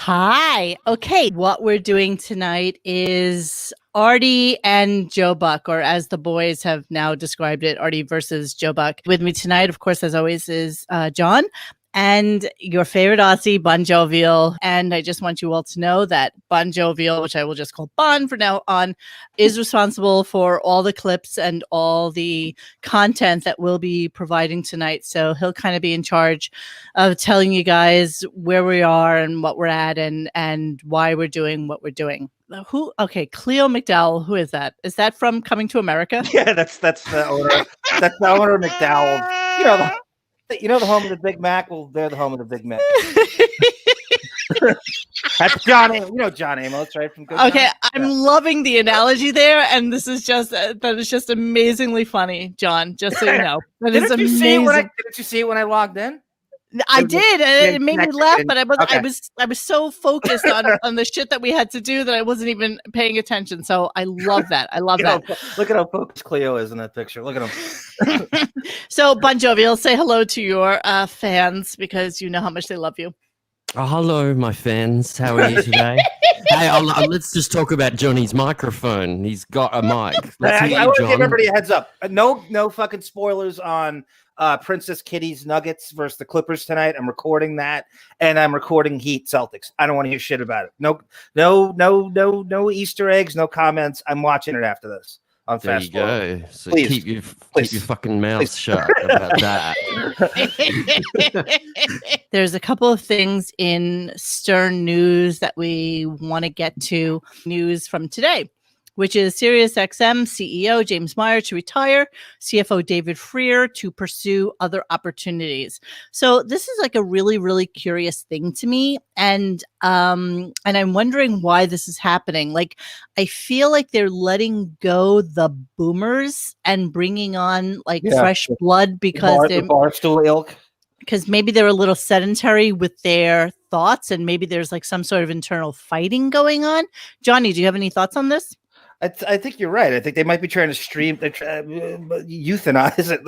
Hi. Okay, what we're doing tonight is Artie and Joe Buck, or as the boys have now described it, Artie versus Joe Buck. With me tonight, of course, as always, is John and your favorite Aussie, BonJovial. And I just want you all to know that BonJovial, which I will just call Bon from now on, is responsible for all the clips and all the content that we'll be providing tonight. So he'll kind of be in charge of telling you guys where we are and what we're at and why we're doing what we're doing. Who? Okay, Cleo McDowell. Who is that? Is that from Coming to America? Yeah, that's the owner. That's the owner of McDowell's. You know the home of the Big Mac. Well, they're the home of the Big Mac. That's John. You know John Amos, right? From Good Okay, Times? I'm loving the analogy there, and this is just that is just amazingly funny, John. Just so you know, that is amazing. Didn't you see it when I logged in? I did, and it made me laugh, but Okay. I was so focused on the shit that we had to do that I wasn't even paying attention. So I love that. I love that. Look at how focused Cleo is in that picture. Look at him. So BonJovial, say hello to your fans because you know how much they love you. Oh, hello, my fans. How are you today? Hey, let's just talk about Johnny's microphone. He's got a mic. I want to give everybody a heads up. No fucking spoilers on Princess Kitty's Nuggets versus the Clippers tonight. I'm recording that, and I'm recording Heat Celtics. I don't want to hear shit about it. No Easter eggs, no comments. I'm watching it after this. On there fast you forward. go. So Please. keep your fucking mouth shut about that. There's a couple of things in Stern news that we want to get to. News from today, which is SiriusXM CEO James Meyer to retire, CFO David Freer to pursue other opportunities. So this is like a really, really curious thing to me. And I'm wondering why this is happening. Like, I feel like they're letting go the boomers and bringing on fresh blood because the Barstool ilk. Because maybe they're a little sedentary with their thoughts and maybe there's like some sort of internal fighting going on. Johnny, do you have any thoughts on this? I think you're right. I think they might be trying to euthanize it.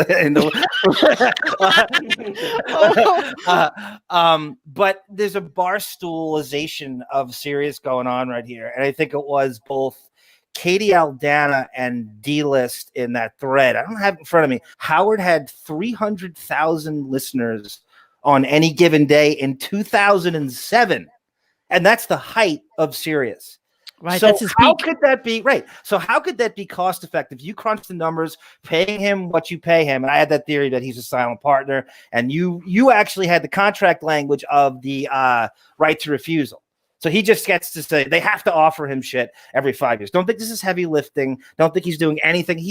But there's a barstoolization of Sirius going on right here. And I think it was both Katie Aldana and D-List in that thread. I don't have it in front of me. Howard had 300,000 listeners on any given day in 2007. And that's the height of Sirius. Right. So how could that be right? So how could that be cost effective? You crunch the numbers, paying him what you pay him. And I had that theory that he's a silent partner. And you actually had the contract language of the right to refusal. So he just gets to say they have to offer him shit every 5 years. Don't think this is heavy lifting. Don't think he's doing anything.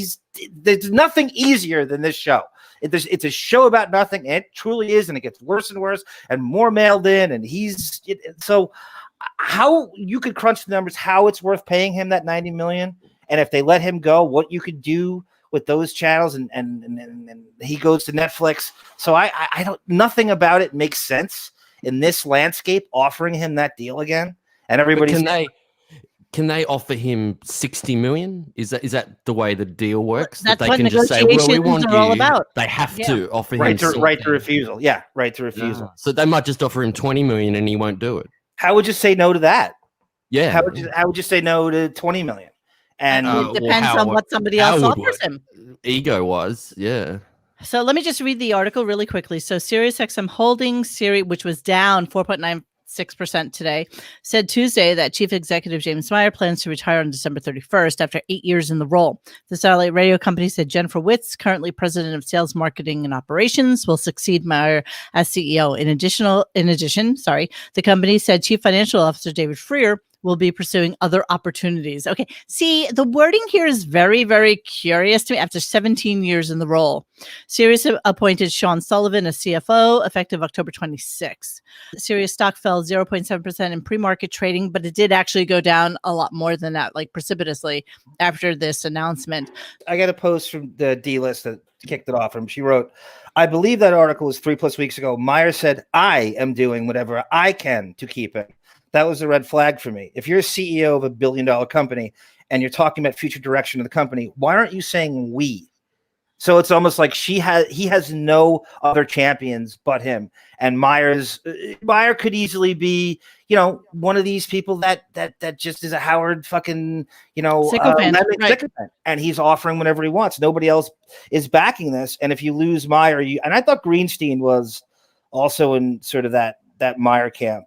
There's nothing easier than this show. It's a show about nothing. And it truly is. And it gets worse and worse and more mailed in. And so how you could crunch the numbers, how it's worth paying him that $90 million, and if they let him go, what you could do with those channels, and he goes to Netflix. So I don't. Nothing about it makes sense in this landscape. Offering him that deal again, and everybody's can they offer him $60 million? Is that the way the deal works? That's that they what can just say, "Well, we want are all you." about. They have to offer him right to refusal. Yeah, right to refusal. So they might just offer him $20 million, and he won't do it. How would you say no to that? Yeah. How would you say no to $20 million? And it depends on what somebody else offers him. Ego-wise, yeah. So let me just read the article really quickly. So SiriusXM Holdings, which was down 4.96% today, said Tuesday that Chief Executive James Meyer plans to retire on December 31st after 8 years in the role. The satellite radio company said Jennifer Witz, currently president of sales, marketing, and operations, will succeed Meyer as CEO. In addition, the company said Chief Financial Officer David Freer will be pursuing other opportunities. Okay. See, the wording here is very, very curious to me after 17 years in the role. Sirius appointed Sean Sullivan as CFO effective October 26. Sirius stock fell 0.7% in pre-market trading, but it did actually go down a lot more than that, like precipitously after this announcement. I got a post from the D-List that kicked it off from. She wrote, I believe that article was 3+ weeks ago. Meyer said, I am doing whatever I can to keep him. That was a red flag for me. If you're a CEO of $1 billion company and you're talking about future direction of the company, why aren't you saying we? So it's almost like he has no other champions but him. And Meyer could easily be, one of these people that just is a Howard fucking, sycophant, right. sycophant, and he's offering whenever he wants. Nobody else is backing this. And if you lose Meyer, and I thought Greenstein was also in sort of that Meyer camp.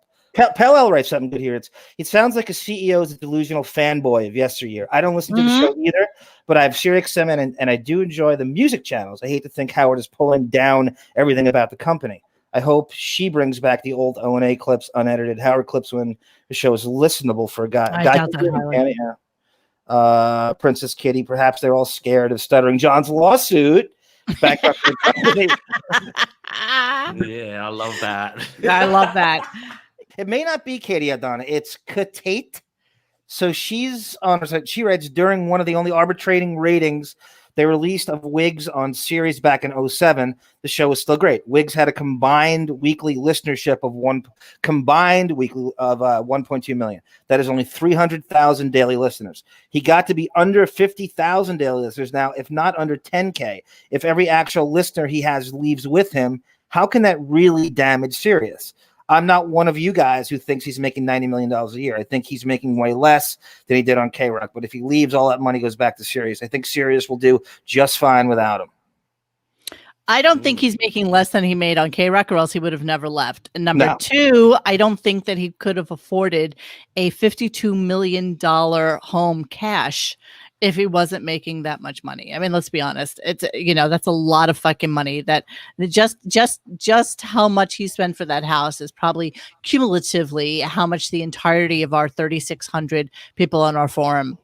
Pell writes something good here. It sounds like a CEO is a delusional fanboy of yesteryear. I don't listen to the show either, but I have SiriusXM and I do enjoy the music channels. I hate to think Howard is pulling down everything about the company. I hope she brings back the old O&A clips, unedited Howard clips when the show is listenable for a guy. I doubt that, yeah. Princess Kitty, perhaps they're all scared of Stuttering John's lawsuit. Back up to the company. Yeah, I love that. I love that. It may not be Katie Adana. It's Katate. So she's on her side. She writes, during one of the only arbitrating ratings they released of Wigs on Sirius back in 2007, the show was still great. Wigs had a combined weekly listenership of 1.2 million. That is only 300,000 daily listeners. He got to be under 50,000 daily listeners now, if not under 10K. If every actual listener he has leaves with him, how can that really damage Sirius? I'm not one of you guys who thinks he's making $90 million a year. I think he's making way less than he did on K-Rock. But if he leaves, all that money goes back to Sirius. I think Sirius will do just fine without him. I don't think he's making less than he made on K-Rock, or else he would have never left. And number two, I don't think that he could have afforded a $52 million home cash if he wasn't making that much money. I mean, let's be honest. It's, that's a lot of fucking money. That just how much he spent for that house is probably cumulatively how much the entirety of our 3,600 people on our forum,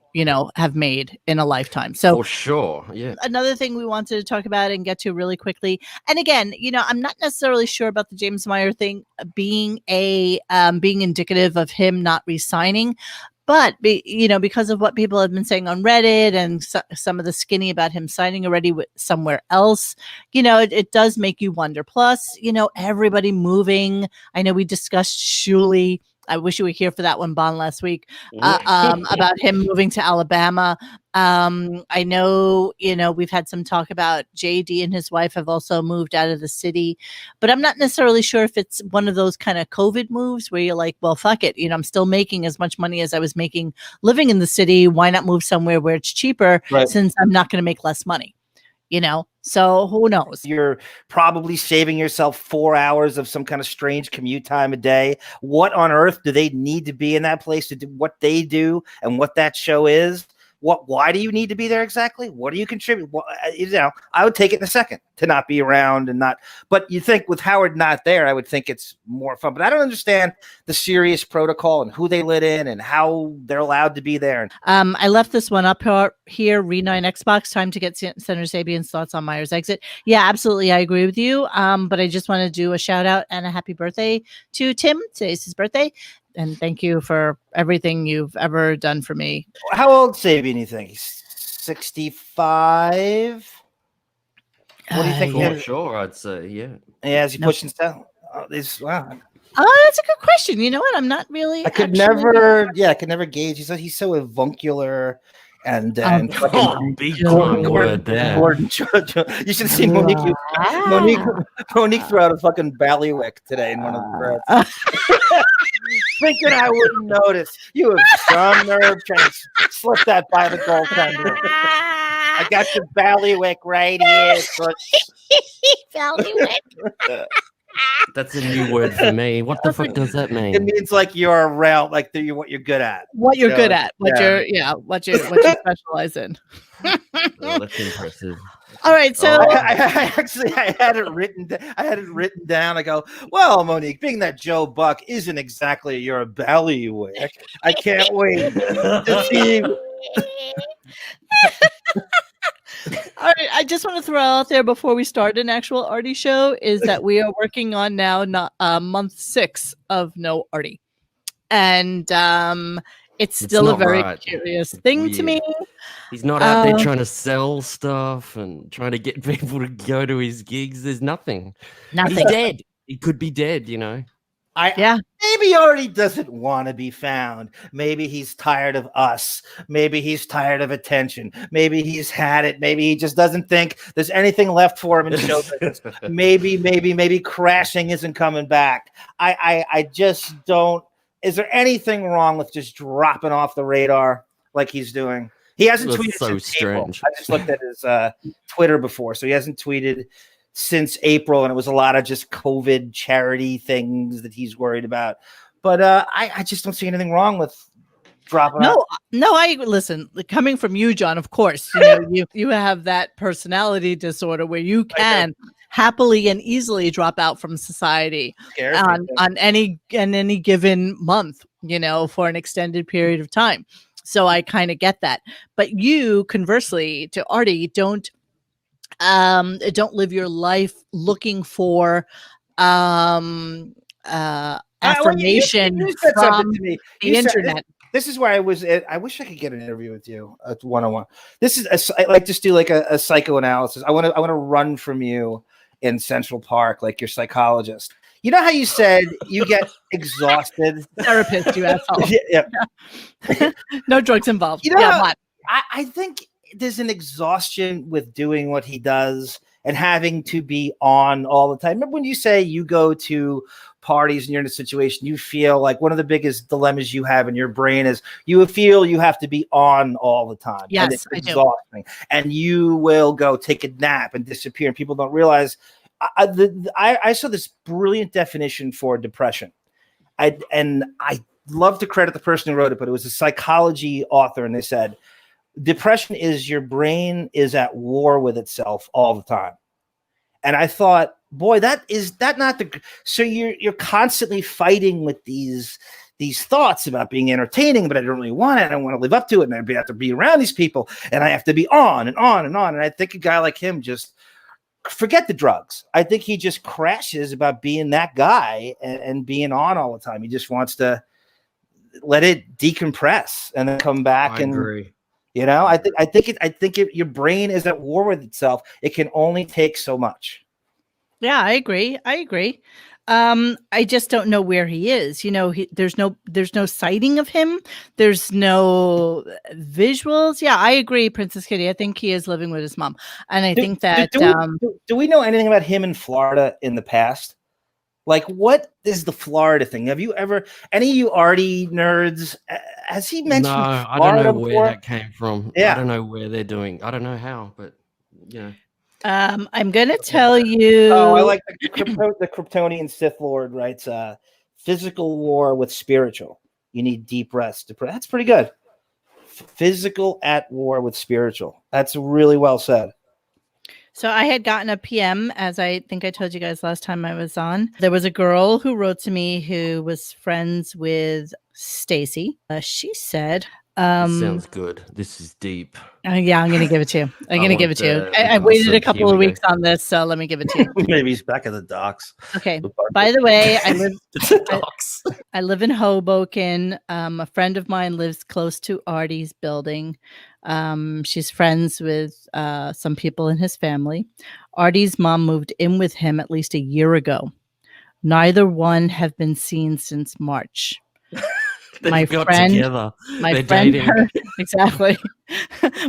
have made in a lifetime. So for sure. Yeah. Another thing we wanted to talk about and get to really quickly. And again, I'm not necessarily sure about the James Meyer thing being being indicative of him not resigning. But, because of what people have been saying on Reddit and some of the skinny about him signing already somewhere else, it does make you wonder. Plus, everybody moving. I know we discussed Shuley. I wish you were here for that one, Bon, last week, about him moving to Alabama. I know, we've had some talk about JD and his wife have also moved out of the city, but I'm not necessarily sure if it's one of those kind of COVID moves where you're like, well, fuck it. I'm still making as much money as I was making living in the city. Why not move somewhere where it's cheaper since I'm not going to make less money? So who knows? You're probably saving yourself 4 hours of some kind of strange commute time a day. What on earth do they need to be in that place to do what they do and what that show is? Why do you need to be there exactly? What do you contribute? Well, I would take it in a second to not be around and not. But you think with Howard not there, I would think it's more fun. But I don't understand the Sirius protocol and who they let in and how they're allowed to be there. I left this one up here. Re9 Xbox. Time to get Senator Sabian's thoughts on Meyer's exit. Yeah, absolutely. I agree with you. But I just want to do a shout out and a happy birthday to Tim. Today's his birthday. And thank you for everything you've ever done for me. How old Sabian, you think? He's 65? What do you think? For sure, I'd say, yeah. Yeah, is he pushing stuff? Wow. Oh, that's a good question. You know what? I'm not really. I could never gauge. He's so avuncular. And big time word there. You should have seen Monique. Monique threw out a fucking ballywick today in one of the threads. Thinking I wouldn't notice. You have some nerve trying to slip that by the goaltender. I got your ballywick right here. Ballywick. That's a new word for me. What the fuck does that mean? It means like you're around, like what you're good at. What you're good at. What you specialize in. Oh, that's impressive. All right, so I had it written down. I go, well, Monique, being that Joe Buck isn't exactly your ballywick, I can't wait to see. All right, I just want to throw out there before we start an actual Artie show is that we are working on now month 6 of No Artie. And it's still a very curious thing to me. He's not out there trying to sell stuff and trying to get people to go to his gigs. There's nothing. Nothing. He's dead. He could be dead, Yeah. Maybe Artie doesn't want to be found. Maybe he's tired of us. Maybe he's tired of attention. Maybe he's had it. Maybe he just doesn't think there's anything left for him in show business. Maybe crashing isn't coming back. I just don't. Is there anything wrong with just dropping off the radar like he's doing? He hasn't tweeted so since strange. April. I just looked at his Twitter before, so he hasn't tweeted since April, and it was a lot of just COVID charity things that he's worried about. But I just don't see anything wrong with dropping out. No, I listen, coming from you, John, of course, you know, you have that personality disorder where you can happily and easily drop out from society on any given month, you know, for an extended period of time. So I kind of get that. But you, conversely, to Artie, don't live your life looking for affirmation from the internet. This is where I was at. I wish I could get an interview with you at 101. This is I like just do like a psychoanalysis. I want to run from you in Central Park like your psychologist. You know how you said you get exhausted? Therapist, you asshole. Yeah. No drugs involved. You know, yeah, I think there's an exhaustion with doing what he does and having to be on all the time. Remember when you say you go to parties and you're in a situation, you feel like one of the biggest dilemmas you have in your brain is you feel you have to be on all the time. Yes, and it's exhausting. And you will go take a nap and disappear. And people don't realize. I saw this brilliant definition for depression. I love to credit the person who wrote it, but it was a psychology author, and they said, depression is your brain is at war with itself all the time. And I thought, boy, that not the, so you're constantly fighting with these thoughts about being entertaining, but I don't really want it. I don't want to live up to it. And I have to be around these people and I have to be on and on and on. And I think a guy like him just forget the drugs. I think he just crashes about being that guy and being on all the time. He just wants to let it decompress and then come back. I agree. You know, I think your brain is at war with itself. It can only take so much. Yeah, I agree. I just don't know where he is. You know, there's no sighting of him. There's no visuals. Yeah, I agree, Princess Kitty. I think he is living with his mom. And I think that do we know anything about him in Florida in the past? Like, what is the Florida thing? Have you ever, any of you Artie nerds, has he mentioned No, Florida I don't know before? where that came from. Yeah. I don't know where they're doing. I don't know how, but you know. I'm going to tell you. Oh, I like the Kryptonian Sith Lord writes, physical war with spiritual. You need deep rest. That's pretty good. Physical at war with spiritual. That's really well said. So I had gotten a PM, as I think I told you guys last time I was on. There was a girl who wrote to me who was friends with Stacy. She said, this sounds good. This is deep. Yeah, I'm going to give it to you. I waited a couple of weeks on this, so let me give it to you. Maybe he's back at the docks. Okay. By the way, I live in Hoboken. A friend of mine lives close to Artie's building. She's friends with some people in his family. Artie's mom moved in with him at least a year ago. Neither one have been seen since March. My friend heard, exactly.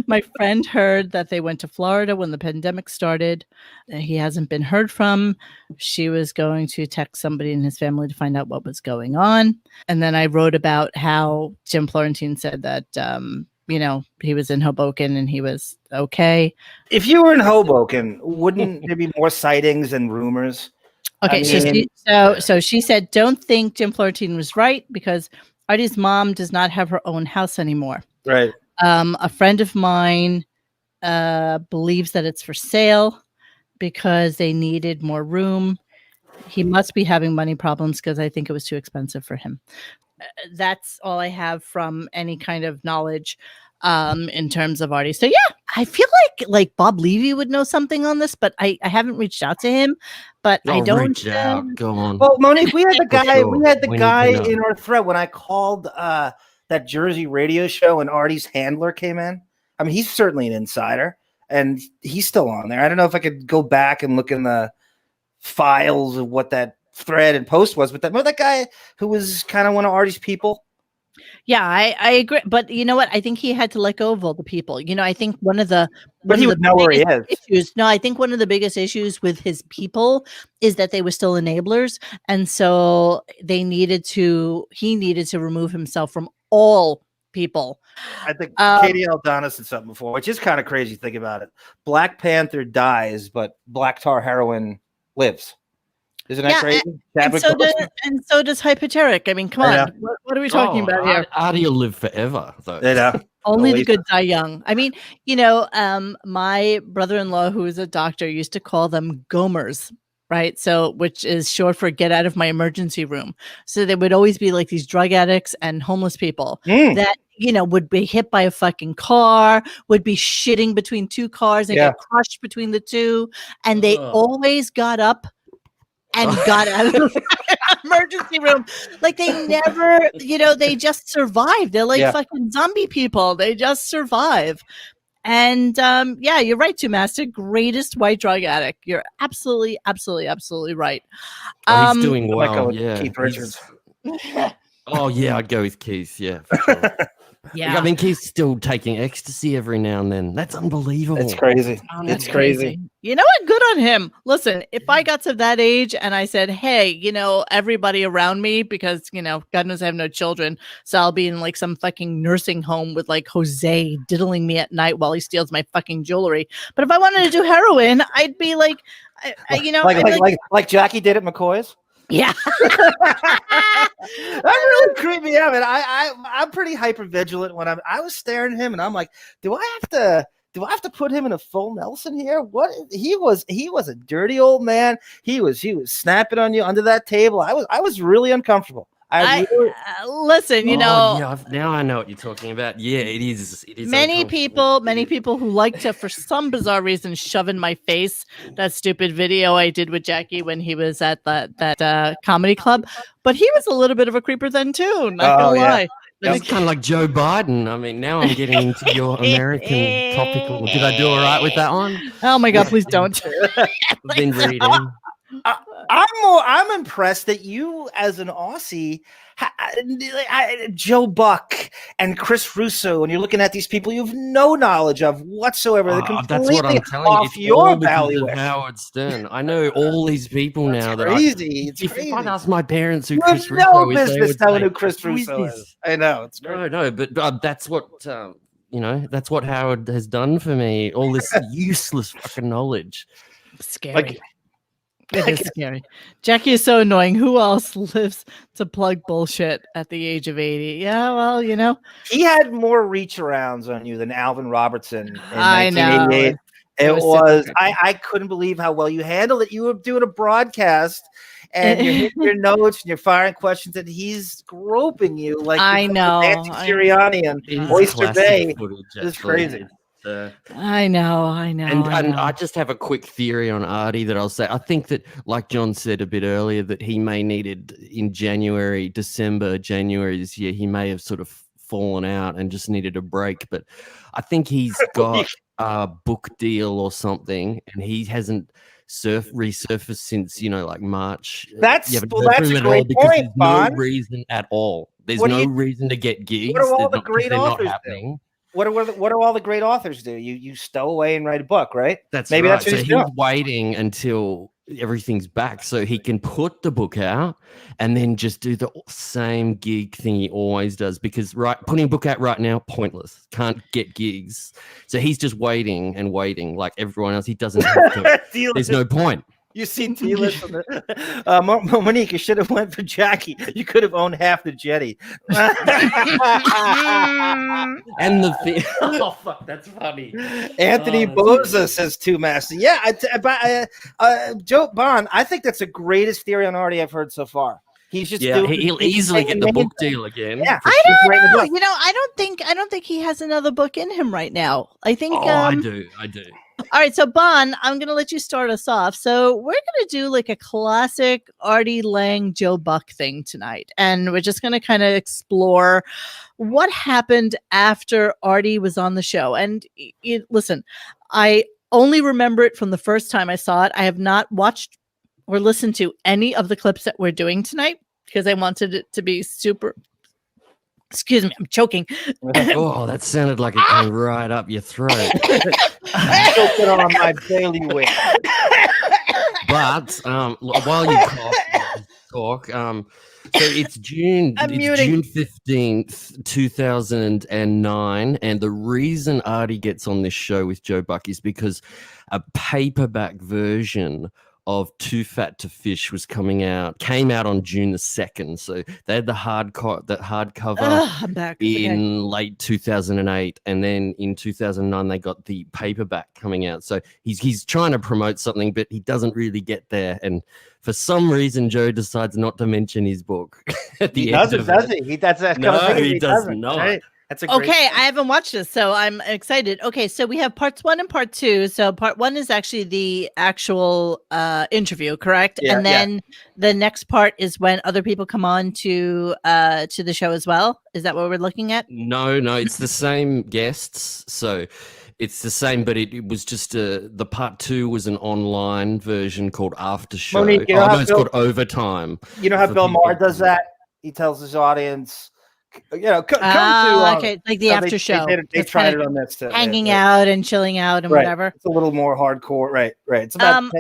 My friend heard that they went to Florida when the pandemic started. He hasn't been heard from. She was going to text somebody in his family to find out what was going on. And then I wrote about how Jim Florentine said that, you know, he was in Hoboken and he was okay. If you were in Hoboken, wouldn't there be more sightings and rumors? Okay, so she said, don't think Jim Florentine was right because Artie's mom does not have her own house anymore. Right. A friend of mine believes that it's for sale because they needed more room. He must be having money problems because I think it was too expensive for him. That's all I have from any kind of knowledge in terms of Artie. So yeah, I feel like Bob Levy would know something on this, but I haven't reached out to him. But I don't. Reach out. Go on. Well, Monique, we had the guy. Sure. We had the guy in our thread when I called that Jersey radio show, and Artie's handler came in. I mean, he's certainly an insider, and he's still on there. I don't know if I could go back and look in the files of what that thread and post was, but remember that guy who was kind of one of Artie's people? Yeah, I agree. But you know what? I think he had to let go of all the people. I think one of the But he would know where he is. issues. No, I think one of the biggest issues with his people is that they were still enablers, and so he needed to remove himself from all people. I think Katie Aldana said something before, which is kind of crazy. Think about it. Black Panther dies, but Black Tar Heroin lives. Isn't that crazy? And so does Hypoteric. I mean, come on. What are we talking about here? Artie will live forever, though. Only the good die young. I mean, my brother-in-law, who is a doctor, used to call them Gomers, right? So, which is short for get out of my emergency room. So there would always be like these drug addicts and homeless people that, would be hit by a fucking car, would be shitting between two cars and get crushed between the two. And they always got up and got out of the emergency room. Like they never, they just survived. They're like fucking zombie people. They just survive. And you're right, Two Master. Greatest white drug addict. You're absolutely, absolutely, absolutely right. He's doing well. Yeah. Keith Richards. Oh yeah, I'd go with Keith. Yeah. For sure. Yeah. I mean, Keith's still taking ecstasy every now and then. That's unbelievable. It's crazy. It's crazy. You know what? Good on him. Listen, if I got to that age and I said, hey, everybody around me, because, God knows I have no children. So I'll be in like some fucking nursing home with like Jose diddling me at night while he steals my fucking jewelry. But if I wanted to do heroin, I'd be like, like Jackie did at McCoy's. Yeah. That really creeped me out, man. I'm pretty hyper vigilant when I was staring at him and I'm like, do I have to put him in a full Nelson here? What he was a dirty old man. He was snapping on you under that table. I was really uncomfortable. Listen, now I know what you're talking about. Yeah, it is. Many people who like to, for some bizarre reason, shove in my face that stupid video I did with Jackie when he was at that comedy club. But he was a little bit of a creeper then too. Not gonna lie. It's kind of like Joe Biden. I mean, now I'm getting into your American topical. Did I do all right with that one? Oh my God, please don't. I've been reading. I'm impressed that you, as an Aussie, Joe Buck and Chris Russo, and you're looking at these people you have no knowledge of whatsoever. That's what I'm telling you. It's your ballywick. Howard Stern. I know all these people now. Crazy. If I ask my parents who Chris Russo no is, business telling who Chris Russo is. I know. It's crazy. No, but that's what that's what Howard has done for me. All this useless fucking knowledge. Scary. It is scary. Jackie is so annoying. Who else lives to plug bullshit at the age of 80? Yeah, well, he had more reach arounds on you than Alvin Robertson in I 1988. know. It was I couldn't believe how well you handled it. You were doing a broadcast and you're hitting your notes and you're firing questions and he's groping you like I know. Nancy Sirianni and Oyster Bay. It's crazy. I know. And I just have a quick theory on Artie that I'll say. I think that, like John said a bit earlier, that he may needed in January this year, he may have sort of fallen out and just needed a break. But I think he's got a book deal or something, and he hasn't resurfaced since like March. That's a great point, There's no reason at all. There's no reason to get gigs. What are all the great authors doing? What do all the great authors do? You stow away and write a book, right? That's what he's waiting until everything's back so he can put the book out and then just do the same gig thing he always does. Because putting a book out right now, pointless. Can't get gigs. So he's just waiting and waiting like everyone else. He doesn't have to. There's no point. You see T-list on the Monique, you should have went for Jackie. You could have owned half the jetty. And the thing. Oh fuck, that's funny. Anthony Boza says Two Master. Yeah, Joe Bond. I think that's the greatest theory on Artie I've heard so far. He's just he'll easily get the book deal again. Yeah, I don't know. I don't think he has another book in him right now. I think. I do. All right, so Bon, I'm going to let you start us off. So we're going to do like a classic Artie Lange, Joe Buck thing tonight. And we're just going to kind of explore what happened after Artie was on the show. And listen, I only remember it from the first time I saw it. I have not watched or listen to any of the clips that we're doing tonight because I wanted it to be super. Excuse me, I'm choking. Oh, that sounded like it came right up your throat. Choking on my bailiwick. But while you talk, so it's June 15th, 2009, and the reason Artie gets on this show with Joe Buck is because a paperback version of Too Fat to Fish came out on June the 2nd. So they had the hardcover in late 2008, and then in 2009 they got the paperback coming out. So he's trying to promote something, but he doesn't really get there. And for some reason, Joe decides not to mention his book. At the end doesn't, does he? He does not. Right? That's a great I haven't watched this, so I'm excited. Okay, so we have parts 1 and part 2. So part 1 is actually the actual interview, correct? Yeah, and then the next part is when other people come on to the show as well. Is that what we're looking at? No, it's the same guests. So it's the same, but it was just the part 2 was an online version called After Show. Monique, it's called Overtime. You know how Bill Maher does that? He tells his audience, come to okay, like the after show. They tried it on this too. Hanging out and chilling out and whatever. It's a little more hardcore, right? It's about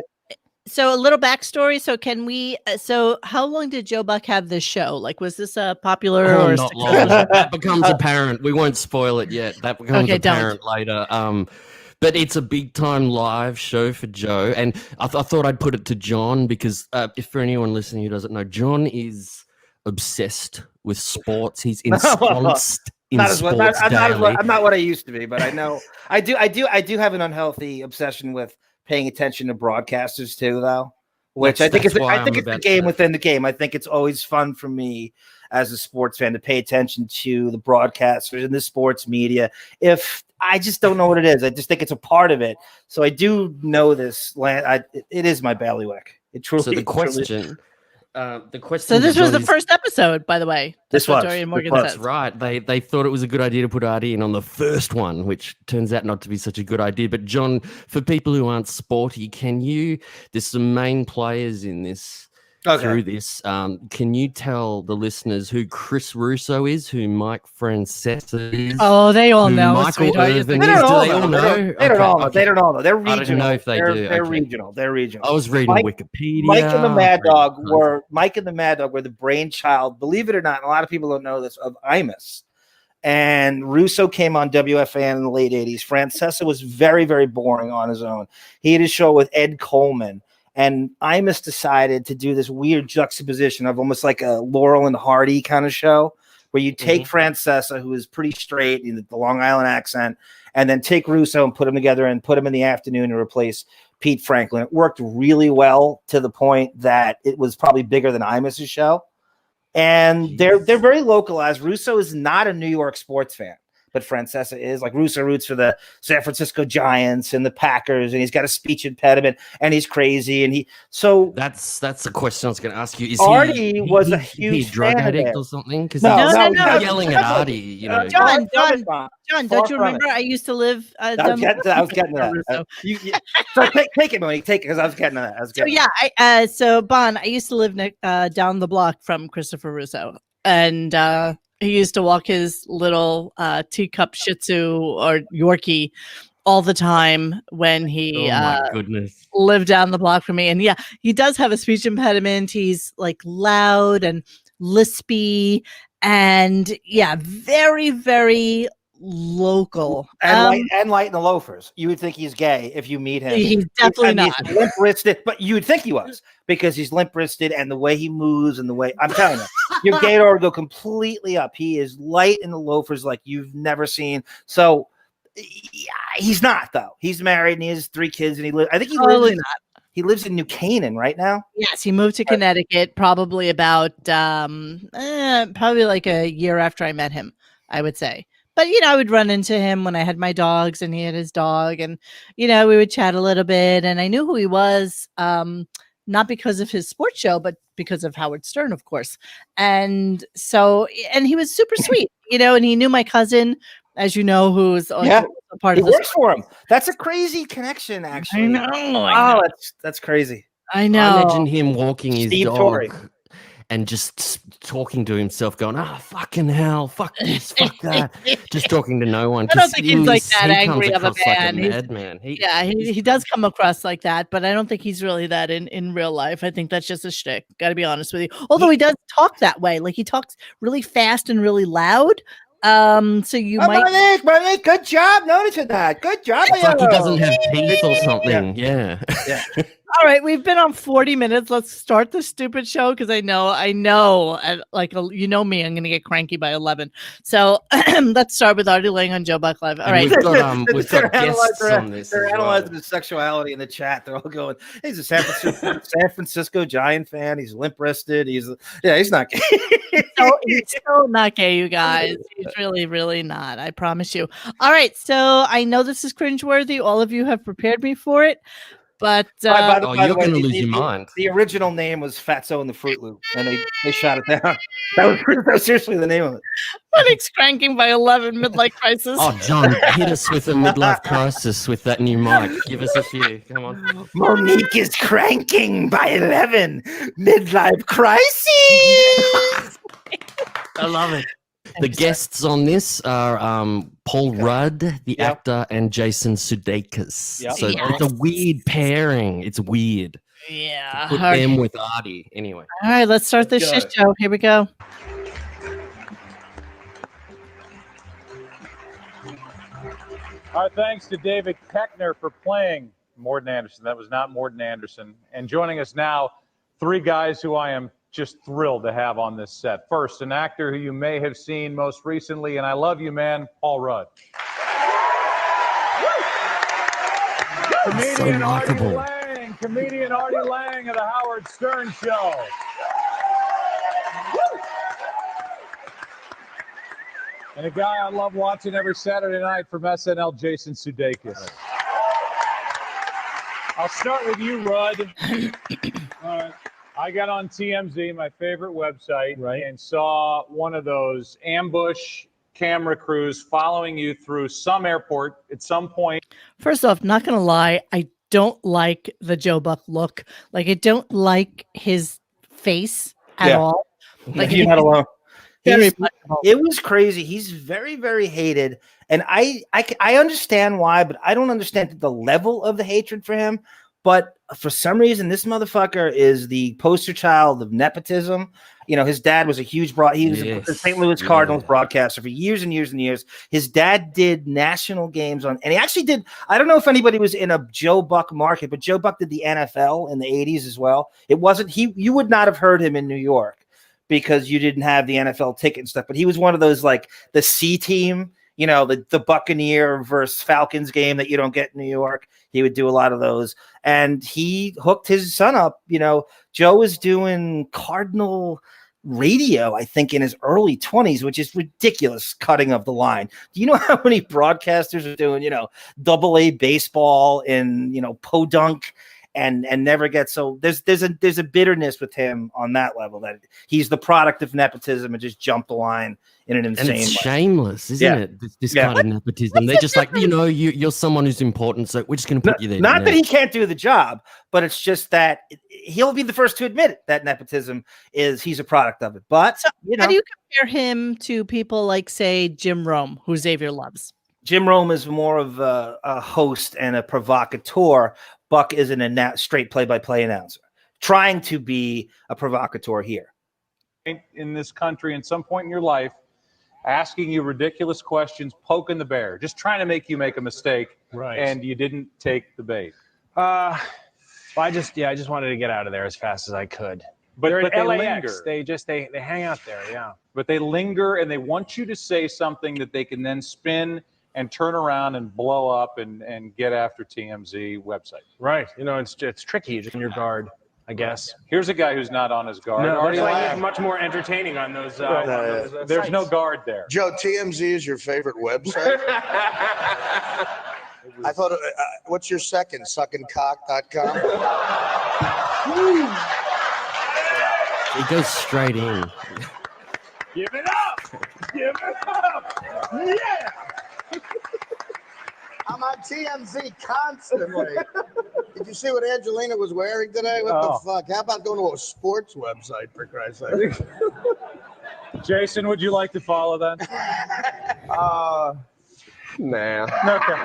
so a little backstory. So can we? So how long did Joe Buck have this show? Like, was this popular or not long? That becomes apparent. We won't spoil it yet. That becomes apparent later. But it's a big time live show for Joe, and I thought I'd put it to John because if for anyone listening who doesn't know, John is obsessed with sports. He's ensconced in sports daily. I'm not what I used to be, but I know I do have an unhealthy obsession with paying attention to broadcasters too, though. Which I think it's the game within the game. I think it's always fun for me as a sports fan to pay attention to the broadcasters and the sports media. If I just don't know what it is, I just think it's a part of it. So I do know this. It is my bailiwick. It truly. So the question. So this was the first episode, by the way. This was. That's right. They thought it was a good idea to put Artie in on the first one, which turns out not to be such a good idea. But John, for people who aren't sporty, there's some main players in this. Through this, can you tell the listeners who Chris Russo is, who Mike Francesa is? Oh, they all know. Michael Irvin is. They all know. They don't all know. They don't all know. They're regional. I don't know if they do. They're regional. They're regional. I was reading Wikipedia. Mike and the Mad Dog were the brainchild, believe it or not, and a lot of people don't know this, of Imus. And Russo came on WFAN in the late 80s. Francesa was very, very boring on his own. He had a show with Ed Coleman. And Imus decided to do this weird juxtaposition of almost like a Laurel and Hardy kind of show where you take Francesa, who is pretty straight in the Long Island accent, and then take Russo and put them together and put him in the afternoon to replace Pete Franklin. It worked really well to the point that it was probably bigger than Imus's show. And they're very localized. Russo is not a New York sports fan. But Francesa is. Like, Russo roots for the San Francisco Giants and the Packers, and he's got a speech impediment, and he's crazy, and that's the question I was going to ask you. Is Artie was a huge drug addict or something? Because no, yelling at Artie, you know. John, don't you remember? I used to live. I was getting to that. So take it, Monique. Take it, because I was getting to that. So Bon, I used to live down the block from Christopher Russo, and he used to walk his little teacup Shih Tzu or Yorkie all the time when he lived down the block from me. And he does have a speech impediment. He's like loud and lispy and very, very local. And light in the loafers. You would think he's gay if you meet him. He's definitely not. He's limp-wristed, but you would think he was because he's limp-wristed and the way he moves and the way I'm telling you, your gator would go completely up. He is light in the loafers like you've never seen. So he's not, though. He's married and he has 3 kids and he lives. I think he lives in New Canaan right now. Yes, he moved to Connecticut probably about probably like a year after I met him, I would say. But, I would run into him when I had my dogs and he had his dog and, we would chat a little bit and I knew who he was, not because of his sports show, but because of Howard Stern, of course. And so, and he was super sweet, and he knew my cousin, as you know, who's a part of he works for him. That's a crazy connection, actually. I know. That's crazy. I know. I imagine him walking his Steve dog Torrey. and just talking to himself, going, fucking hell, fuck this, fuck that. Just talking to no one. I don't think he's like that he angry comes of a across like a man. madman. He does come across like that, but I don't think he's really that in real life. I think that's just a shtick. Got to be honest with you. Although he does talk that way, like he talks really fast and really loud. So you might. Monique, good job noticing that. Good job. It's like he doesn't have teeth or something. Yeah. All right, we've been on 40 minutes. Let's start the stupid show because I know, you know me, I'm going to get cranky by 11. So let's start with Artie Lange on Joe Buck Live. All right. We've got guests on this. They're analyzing his sexuality in the chat. They're all going, he's a San Francisco Giant fan. He's limp-wristed. He's not gay. He's so not gay, you guys. He's really, really not. I promise you. All right. So I know this is cringeworthy. All of you have prepared me for it. But you're going to lose your mind. The original name was Fatso and the Fruit Loop, and they shot it down. That was seriously the name of it. Monique's cranking by 11, midlife crisis. Oh, John, hit us with a midlife crisis with that new mic. Give us a few. Come on. Monique is cranking by 11, midlife crisis. I love it. The guests on this are Paul Rudd, the actor, and Jason Sudeikis. Yep. So it's a weird pairing. It's weird. Yeah. Put them with Artie. Anyway. All right, let's start this shit show. Here we go. Our thanks to David Koechner for playing Morden Anderson. That was not Morden Anderson. And joining us now, three guys who I am just thrilled to have on this set. First, an actor who you may have seen most recently, and I love you, man, Paul Rudd. Comedian Artie Lange of the Howard Stern Show. And a guy I love watching every Saturday night from SNL, Jason Sudeikis. I'll start with you, Rudd. All right. I got on TMZ, my favorite website, and saw one of those ambush camera crews following you through some airport at some point. First off, not going to lie, I don't like the Joe Buck look. Like, I don't like his face at all. Like, you're not alone. It was crazy. He's very, very hated. And I understand why, but I don't understand the level of the hatred for him. But for some reason, this motherfucker is the poster child of nepotism. You know, his dad was a huge he was a St. Louis Cardinals broadcaster for years and years and years. His dad did national games and he actually did. I don't know if anybody was in a Joe Buck market, but Joe Buck did the NFL in the 80s as well. It wasn't you would not have heard him in New York because you didn't have the NFL ticket and stuff. But he was one of those, like the C team, you know, the Buccaneer versus Falcons game that you don't get in New York. He would do a lot of those. And he hooked his son up. You know, Joe was doing Cardinal radio, I think, in his early 20s, which is ridiculous cutting of the line. Do you know how many broadcasters are doing, you know, AA baseball and, you know, podunk and never get so there's a bitterness with him on that level that he's the product of nepotism and just jumped the line in an insane way. Shameless, isn't it? This kind of nepotism. They're just like, you know, you're someone who's important, so we're just going to put you there. Not that he can't do the job, but it's just that he'll be the first to admit it, that nepotism he's a product of it. But so, how do you compare him to people like, say, Jim Rome, who Xavier loves? Jim Rome is more of a host and a provocateur. Buck isn't a straight play-by-play announcer, trying to be a provocateur here. In this country, in some point in your life, asking you ridiculous questions, poking the bear, just trying to make you make a mistake, and you didn't take the bait. I just wanted to get out of there as fast as I could. But they LAX, linger. They hang out there, yeah. But they linger, and they want you to say something that they can then spin and turn around and blow up and get after TMZ website. Right. You know, it's tricky. Just on your guard, I guess. Here's a guy who's not on his guard. No, it's much more entertaining on those. There's sites. No guard there. Joe, TMZ is your favorite website? I thought, what's your second? Suckingcock.com? He goes straight in. Give it up! Give it up! Yeah! I'm on TMZ constantly. Did you see what Angelina was wearing today? What the fuck? How about going to a sports website, for Christ's sake? Jason, would you like to follow that? Nah. Okay.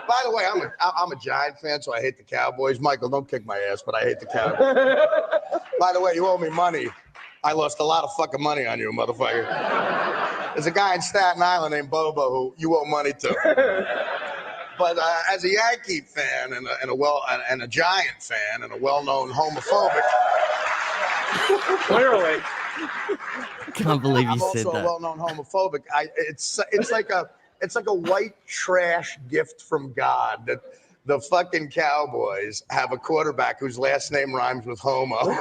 By the way, I'm a Giant fan, so I hate the Cowboys. Michael, don't kick my ass, but I hate the Cowboys. By the way, you owe me money. I lost a lot of fucking money on you, motherfucker. There's a guy in Staten Island named Bobo who you owe money to. But as a Yankee fan and a Giant fan and a well-known homophobic, Clearly. Can't believe I'm you said also a that. well-known homophobic. It's like a white trash gift from God that the fucking Cowboys have a quarterback whose last name rhymes with homo. You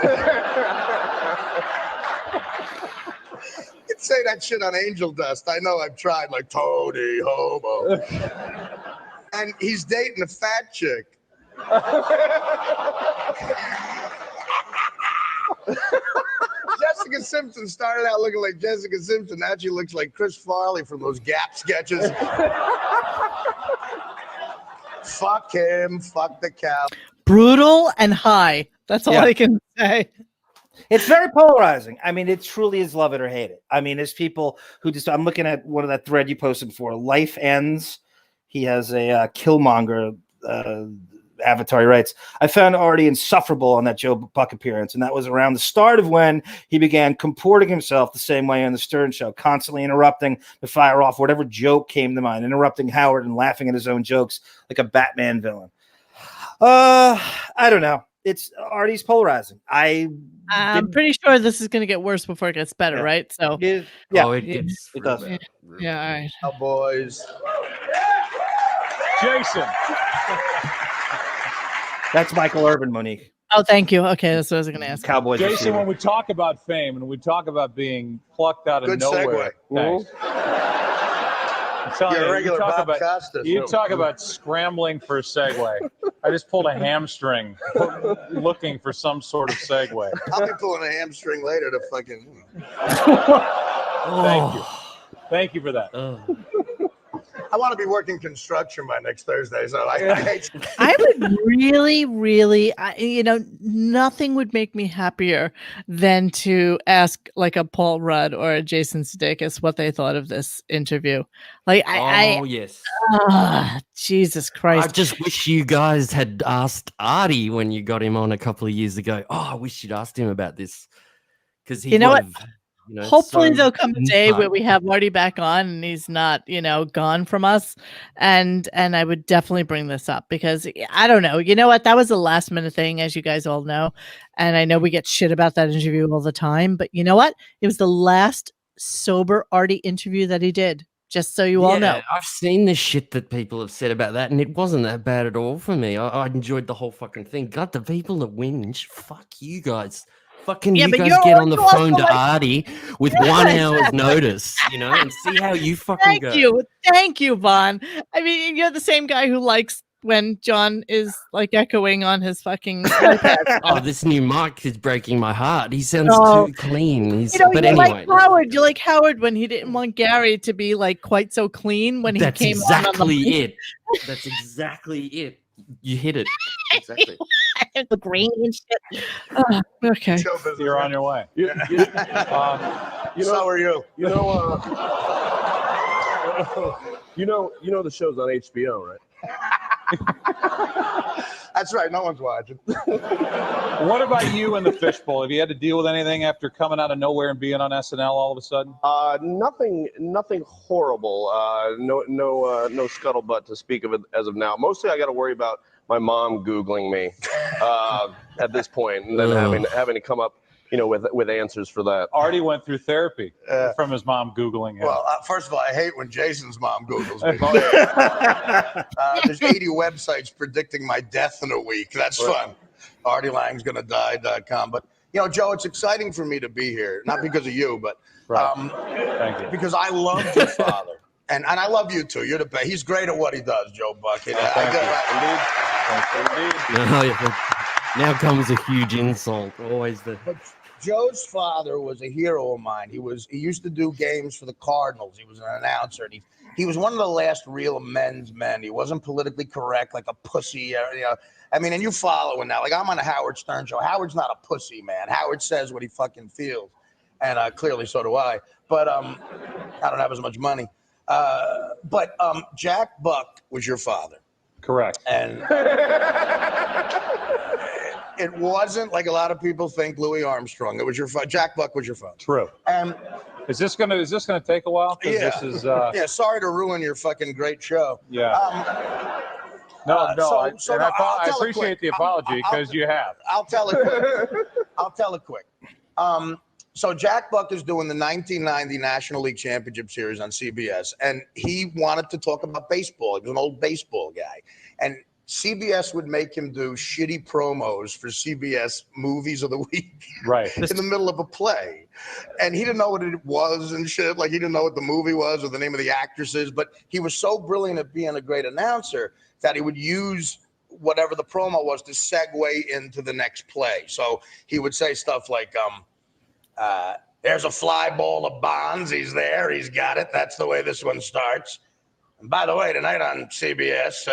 can say that shit on Angel Dust. I know I've tried, like Tony Homo. And he's dating a fat chick. Jessica Simpson started out looking like Jessica Simpson. Now she looks like Chris Farley from those Gap sketches. Fuck him. Fuck the cow. Brutal and high. That's all I can say. It's very polarizing. I mean, it truly is love it or hate it. I mean, there's people who just, I'm looking at one of that thread you posted before. Life Ends. He has a Killmonger avatar, he writes, I found Artie insufferable on that Joe Buck appearance, and that was around the start of when he began comporting himself the same way on the Stern Show, constantly interrupting to fire off whatever joke came to mind, interrupting Howard and laughing at his own jokes like a Batman villain. I don't know. It's Artie's polarizing. I'm pretty sure this is going to get worse before it gets better, right? So it does. Yeah, all right. Cowboys. Jason. That's Michael Urban, Monique. Oh, thank you. Okay, that's what I was going to ask. Cowboys. Jason, receiver. when we talk about fame and we talk about being plucked out of Good nowhere, segue. You're a regular Bob Costas. You talk about scrambling for a segue. I just pulled a hamstring looking for some sort of segue. I'll be pulling a hamstring later to fucking. Thank you. Thank you for that. I want to be working construction by next Thursday, so I would really, nothing would make me happier than to ask like a Paul Rudd or a Jason Sudeikis what they thought of this interview. Like, yes. Jesus Christ. I just wish you guys had asked Artie when you got him on a couple of years ago. Oh, I wish you'd asked him about this. Because he hopefully there'll come a day where we have Artie back on and he's not, gone from us. And I would definitely bring this up because I don't know. You know what? That was a last minute thing, as you guys all know. And I know we get shit about that interview all the time. But you know what? It was the last sober Artie interview that he did. Just so you all know. I've seen the shit that people have said about that, and it wasn't that bad at all for me. I enjoyed the whole fucking thing. God, the people that whinge, fuck you guys. Fucking you guys get on the phone to Artie with 1 hour's notice, and see how you fucking go. Thank you, Vaughn. I mean, you're the same guy who likes when John is like echoing on his fucking iPad. Oh, this new mic is breaking my heart. He sounds too clean. But anyway. You like Howard when he didn't want Gary to be like quite so clean when he came on. That's exactly it. You hit it. Exactly. The green and shit. Okay. You're on your way. So are you. You know the show's on HBO, right? That's right. No one's watching. What about you and the fishbowl? Have you had to deal with anything after coming out of nowhere and being on SNL all of a sudden? Nothing horrible. No scuttlebutt to speak of it as of now. Mostly, I got to worry about my mom Googling me at this point, and then having to come up, with answers for that. Artie went through therapy from his mom Googling him. Well, first of all, I hate when Jason's mom Googles me. There's 80 websites predicting my death in a week. That's fun. Artie Lange's gonna die.com. But, Joe, it's exciting for me to be here. Not because of you, but Thank you. Because I loved your father. And I love you, too. You're the best. He's great at what he does, Joe Buck. Indeed. Now comes a huge insult. Always the. Joe's father was a hero of mine. He used to do games for the Cardinals. He was an announcer, and he was one of the last real men's men. He wasn't politically correct like a pussy. I mean, and you following that. Like, I'm on a Howard Stern show. Howard's not a pussy, man. Howard says what he fucking feels, and clearly so do I. But I don't have as much money. But Jack Buck was your father. Correct. And it wasn't like a lot of people think Louis Armstrong. It was your father. Jack Buck was your father. True. And is this gonna take a while? Yeah. This is, yeah. Sorry to ruin your fucking great show. Yeah. I appreciate the apology because you have. I'll tell it quick. So Jack Buck is doing the 1990 National League Championship Series on CBS, and he wanted to talk about baseball. He was an old baseball guy, and CBS would make him do shitty promos for CBS movies of the week, right, in the middle of a play, and he didn't know what it was and shit. Like, he didn't know what the movie was or the name of the actresses, but he was so brilliant at being a great announcer that he would use whatever the promo was to segue into the next play. So he would say stuff like, there's a fly ball of Bonds. He's there. He's got it. That's the way this one starts. And by the way, tonight on CBS,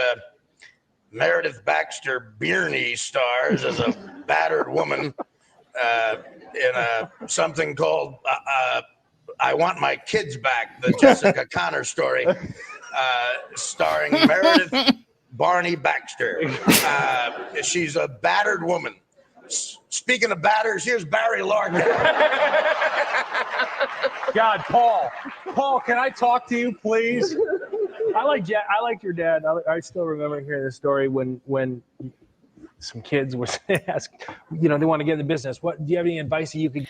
Meredith Baxter Bierney stars as a battered woman in something called I Want My Kids Back, the Jessica Connor story, starring Meredith Barney Baxter. She's a battered woman. Speaking of batters, here's Barry Larkin. God, Paul, can I talk to you, please? I like your dad. I still remember hearing the story when some kids were asked, they want to get in the business. Do you have any advice that you could?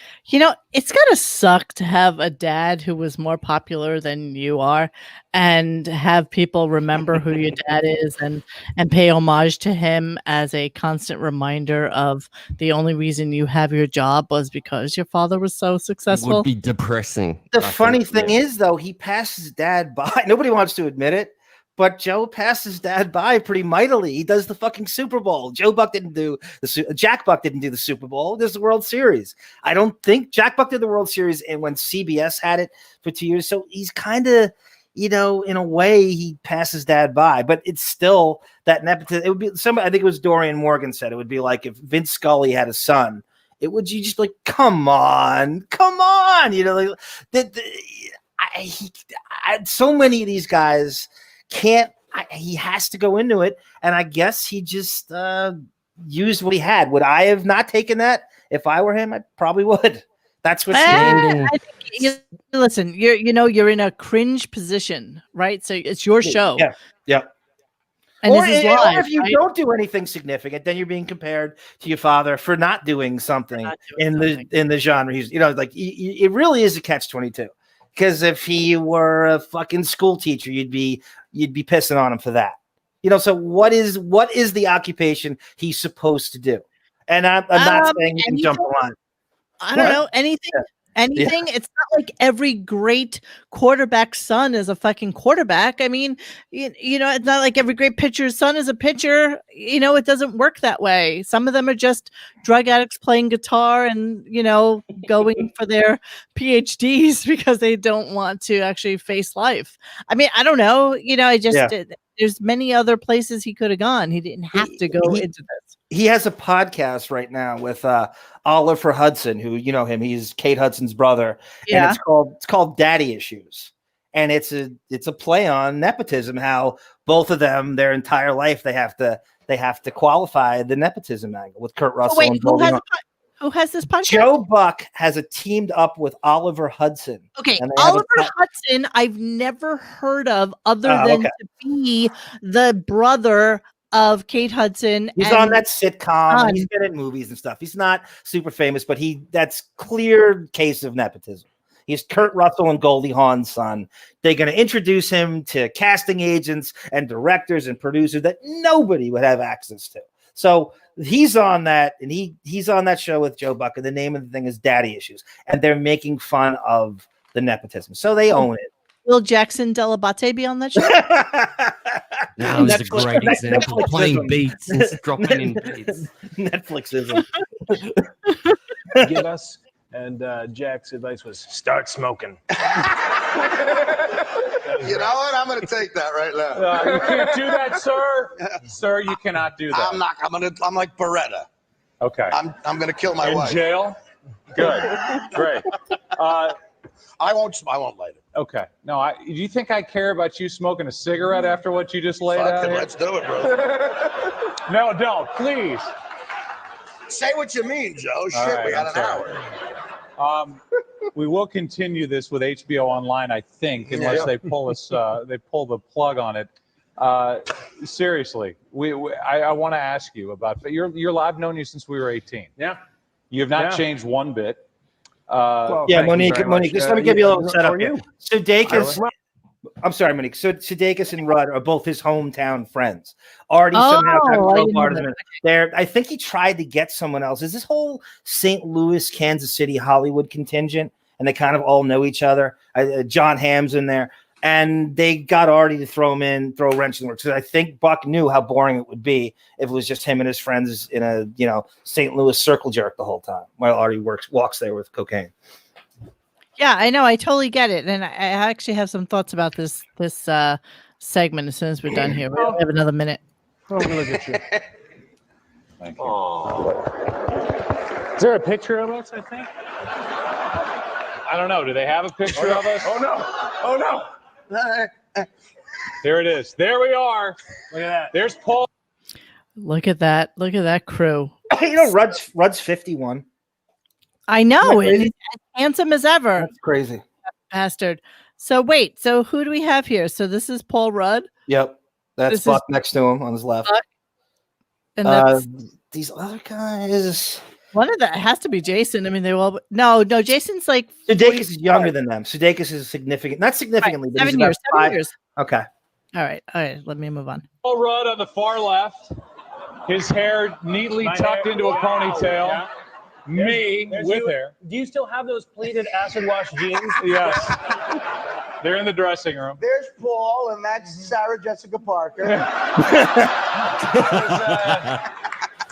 It's gotta suck to have a dad who was more popular than you are, and have people remember who your dad is and pay homage to him as a constant reminder of the only reason you have your job was because your father was so It successful. would be depressing. The funny thing is, though, he passed his dad by. Nobody wants to admit it, but Joe passed his dad by pretty mightily. He does the fucking Super Bowl. Jack Buck didn't do the Super Bowl. There's the World Series. I don't think Jack Buck did the World Series, and when CBS had it for 2 years, so he's kind of, in a way, he passes dad by. But it's still that nepotism. It would be somebody. I think it was Dorian Morgan said it would be like if Vince Scully had a son. It would you just like, come on. So many of these guys can't. He has to go into it, and I guess he just used what he had. Would I have not taken that if I were him? I probably would. That's what. Listen, you're in a cringe position, right? So it's your show. Yeah. And or, this is live, or if you right? don't do anything significant, then you're being compared to your father for not doing something in the genre. He's, it really is a catch-22. Because if he were a fucking school teacher, you'd be pissing on him for that. So what is the occupation he's supposed to do? And I'm not saying you can jump the line. I don't know anything. Yeah. Anything. Yeah. It's not like every great quarterback's son is a fucking quarterback. I mean, it's not like every great pitcher's son is a pitcher. It doesn't work that way. Some of them are just drug addicts playing guitar and, going for their PhDs because they don't want to actually face life. I mean, I don't know. There's many other places he could have gone. He didn't have to go into this. He has a podcast right now with Oliver Hudson, who him. He's Kate Hudson's brother, and it's called Daddy Issues, and it's a play on nepotism. How both of them, their entire life, they have to qualify the nepotism angle with Kurt Russell. Wait, who has this podcast? Joe Buck has teamed up with Oliver Hudson. Okay, Oliver Hudson, I've never heard of other than to be the brother of Kate Hudson. He's on that sitcom. He's been in movies and stuff. He's not super famous, but that's clear case of nepotism. He's Kurt Russell and Goldie Hawn's son. They're going to introduce him to casting agents and directors and producers that nobody would have access to. So he's on that, and he's on that show with Joe Buck, and the name of the thing is Daddy Issues, and they're making fun of the nepotism. So they own it. Will Jackson Delabate be on that show? No, that's a great example. Playing beats and dropping in beats. Netflixism. And Jack's advice was start smoking. You know what? I'm going to take that right now. You can't do that, sir. Sir, you cannot do that. I'm not. I'm like Beretta. Okay. I'm going to kill my wife. In jail? Good. Great. I won't light it. Okay. No, do you think I care about you smoking a cigarette after what you just laid Fuck out it, here? let's do it, bro. No, don't. Please. Say what you mean, Joe. All Shit, right, we got I'm an sorry. hour. We will continue this with HBO Online, I think, unless they pull the plug on it. Seriously, I want to ask you about. But I've known you since we were 18. Yeah. You have not changed one bit. Well, Yeah, thank you Monique, very Monique, much. just let me give you a little for setup you. here. Sudeikis, I'm sorry, Monique. So Sudeikis and Rudd are both his hometown friends. Artie somehow got I didn't part know of that. them. There, I think he tried to get someone else. Is this whole St. Louis, Kansas City, Hollywood contingent, and they kind of all know each other. John Hamm's in there, and they got Artie to throw a wrench in the works. Because I think Buck knew how boring it would be if it was just him and his friends in a St. Louis circle jerk the whole time while Artie walks there with cocaine. Yeah, I know. I totally get it, and I actually have some thoughts about this segment as soon as we're done here. We have another minute. Oh, look at you. Thank you. Is there a picture of us, I think? I don't know. Do they have a picture of us? Oh, no. Oh, no. There it is. There we are. Look at that. There's Paul. Look at that. Look at that crew. Rudd's 51. I know. Isn't that And he's as handsome as ever. That's crazy. Bastard. So wait. So who do we have here? So this is Paul Rudd. Yep. That's This Buck next to him on his left. Buck. And that's These other guys. one of that has to be Jason. I mean, they all no. Jason's like Sudeikis is younger than them. Sudeikis is significant, not significantly, but he's 7 about years. 5. Years. Okay. All right. Let me move on. Paul Rudd on the far left. His hair neatly tucked into a ponytail. Yeah. Me There's with you. hair. Do you still have those pleated acid wash jeans? Yes. They're in the dressing room. There's Paul, and that's Sarah Jessica Parker.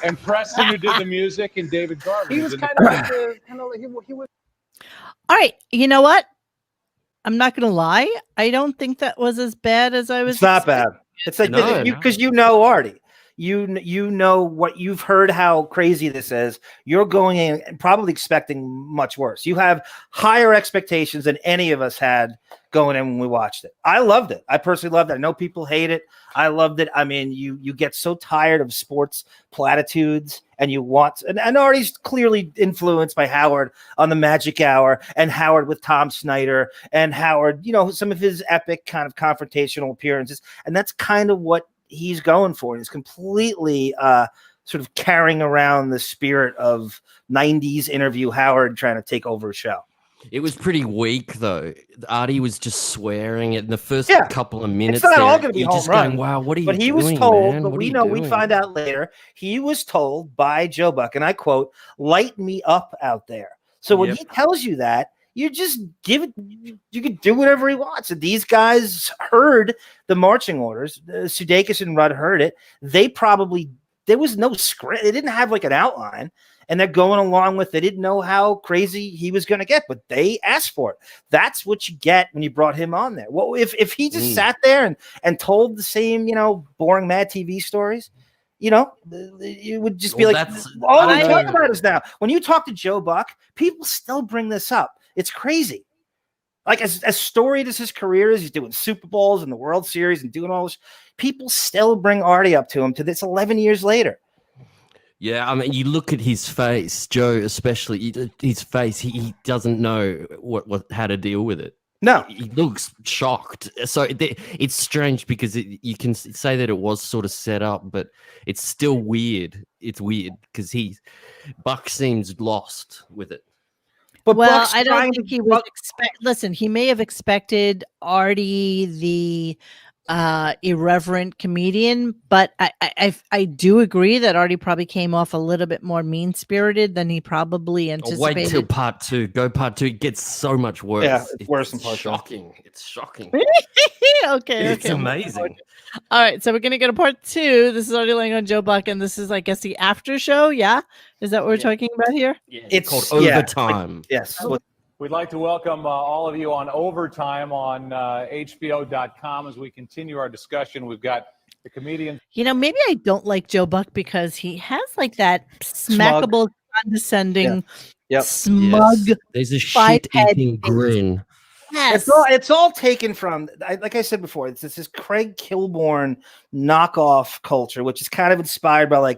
And Preston, who did the music, and David Garvin. He was kind of like he was. All right. You know what? I'm not gonna lie. I don't think that was as bad as I was. It's not bad. It's like No, because you know Artie. You know what you've heard, how crazy this is. You're going in and probably expecting much worse. You have higher expectations than any of us had going in when we watched it. I loved it. I personally loved it. I know people hate it. I loved it. I mean, you get so tired of sports platitudes, and you want. And Artie's clearly influenced by Howard on the Magic Hour, and Howard with Tom Snyder, and Howard, some of his epic kind of confrontational appearances, and that's kind of what he's going for. He's completely sort of carrying around the spirit of 90s interview Howard trying to take over a show. It was pretty weak, though. Artie was just swearing it in the first couple of minutes. It's not all going to be you're home just run. Going, wow, what are you But he doing, was told, man? but What we are you know, we doing? find out later, he was told by Joe Buck, and I quote, "Light me up out there." So when he tells you that, you just give it, you can do whatever he wants. And these guys heard the marching orders. Sudeikis and Rudd heard it. There was no script. They didn't have like an outline, and they're going along with it. They didn't know how crazy he was going to get, but they asked for it. That's what you get when you brought him on there. Well, if he just sat there and told the same, boring Mad TV stories, it would just be like, all we talk about is now. When you talk to Joe Buck, people still bring this up. It's crazy. Like as storied as his career is, he's doing Super Bowls and the World Series and doing all this. People still bring Artie up to him to this 11 years later. Yeah, I mean, you look at his face, Joe, especially his face. He doesn't know how to deal with it. No, he looks shocked. So it's strange because you can say that it was sort of set up, but it's still weird. It's weird because Buck seems lost with it. But well, Buck's I don't trying think to- he was listen, he may have expected Artie, the irreverent comedian, but I do agree that Artie probably came off a little bit more mean-spirited than he probably anticipated. Wait till part 2. Go part 2. It gets so much worse. Yeah, it's worse than part 2. shocking. It's shocking. Okay. It's amazing. All right, so we're gonna go to part 2. This is Artie Lange on Joe Buck, and this is, I guess, the after show. Yeah, is that what we're talking about here? Yeah, It's called yeah, Overtime. Yes. We'd like to welcome all of you on Overtime on HBO.com as we continue our discussion. We've got the comedian. You know, maybe I don't like Joe Buck because he has like that smackable, condescending, smug. Yes. There's a five-head shit-eating grin. Yes. It's all taken from, like I said before, it's this Craig Kilborn knockoff culture, which is kind of inspired by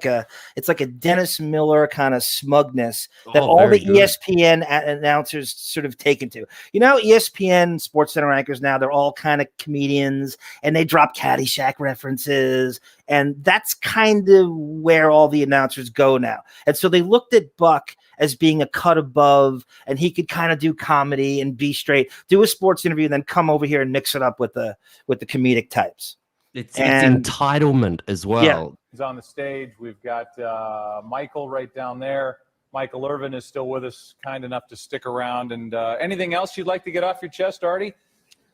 it's like a Dennis Miller kind of smugness that all the ESPN announcers sort of taken to. You know, ESPN SportsCenter anchors now, they're all kind of comedians and they drop Caddyshack references. And that's kind of where all the announcers go now. And so they looked at Buck as being a cut above, and he could kind of do comedy and be straight, do a sports interview, and then come over here and mix it up with the comedic types. It's entitlement as well. Yeah. He's on the stage. We've got Michael right down there. Michael Irvin is still with us, kind enough to stick around. And anything else you'd like to get off your chest, Artie?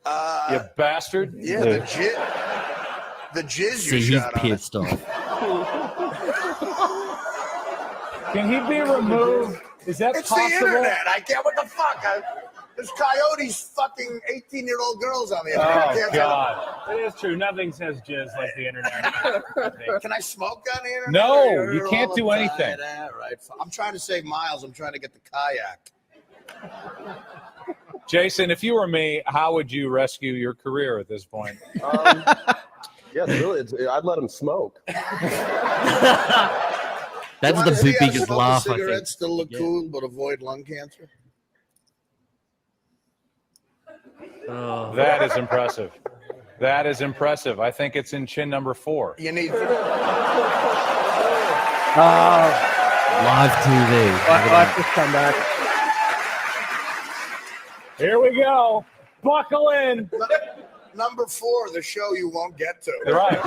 You bastard. Yeah, the jizz See, you he's shot on. pissed off. Can he be removed? Is that It's possible? the internet. I can't. What the fuck? There's coyotes fucking 18-year-old girls on the internet. I Oh, can't God. It is true. Nothing says jizz like the internet. Can I smoke on the internet? No, Or you can't all do the time? anything. Right. I'm trying to save miles. I'm trying to get the kayak. Jason, if you were me, how would you rescue your career at this point? Yes, really. I'd let him smoke. That's Why does he the gotta biggest smoke a laugh, I cigarette, think. still look cool, but avoid lung cancer? That is impressive. That is impressive. I think it's in chin number 4. You need. Live TV. Watch this come back. Here we go. Buckle in. Number 4, the show you won't get to. Right.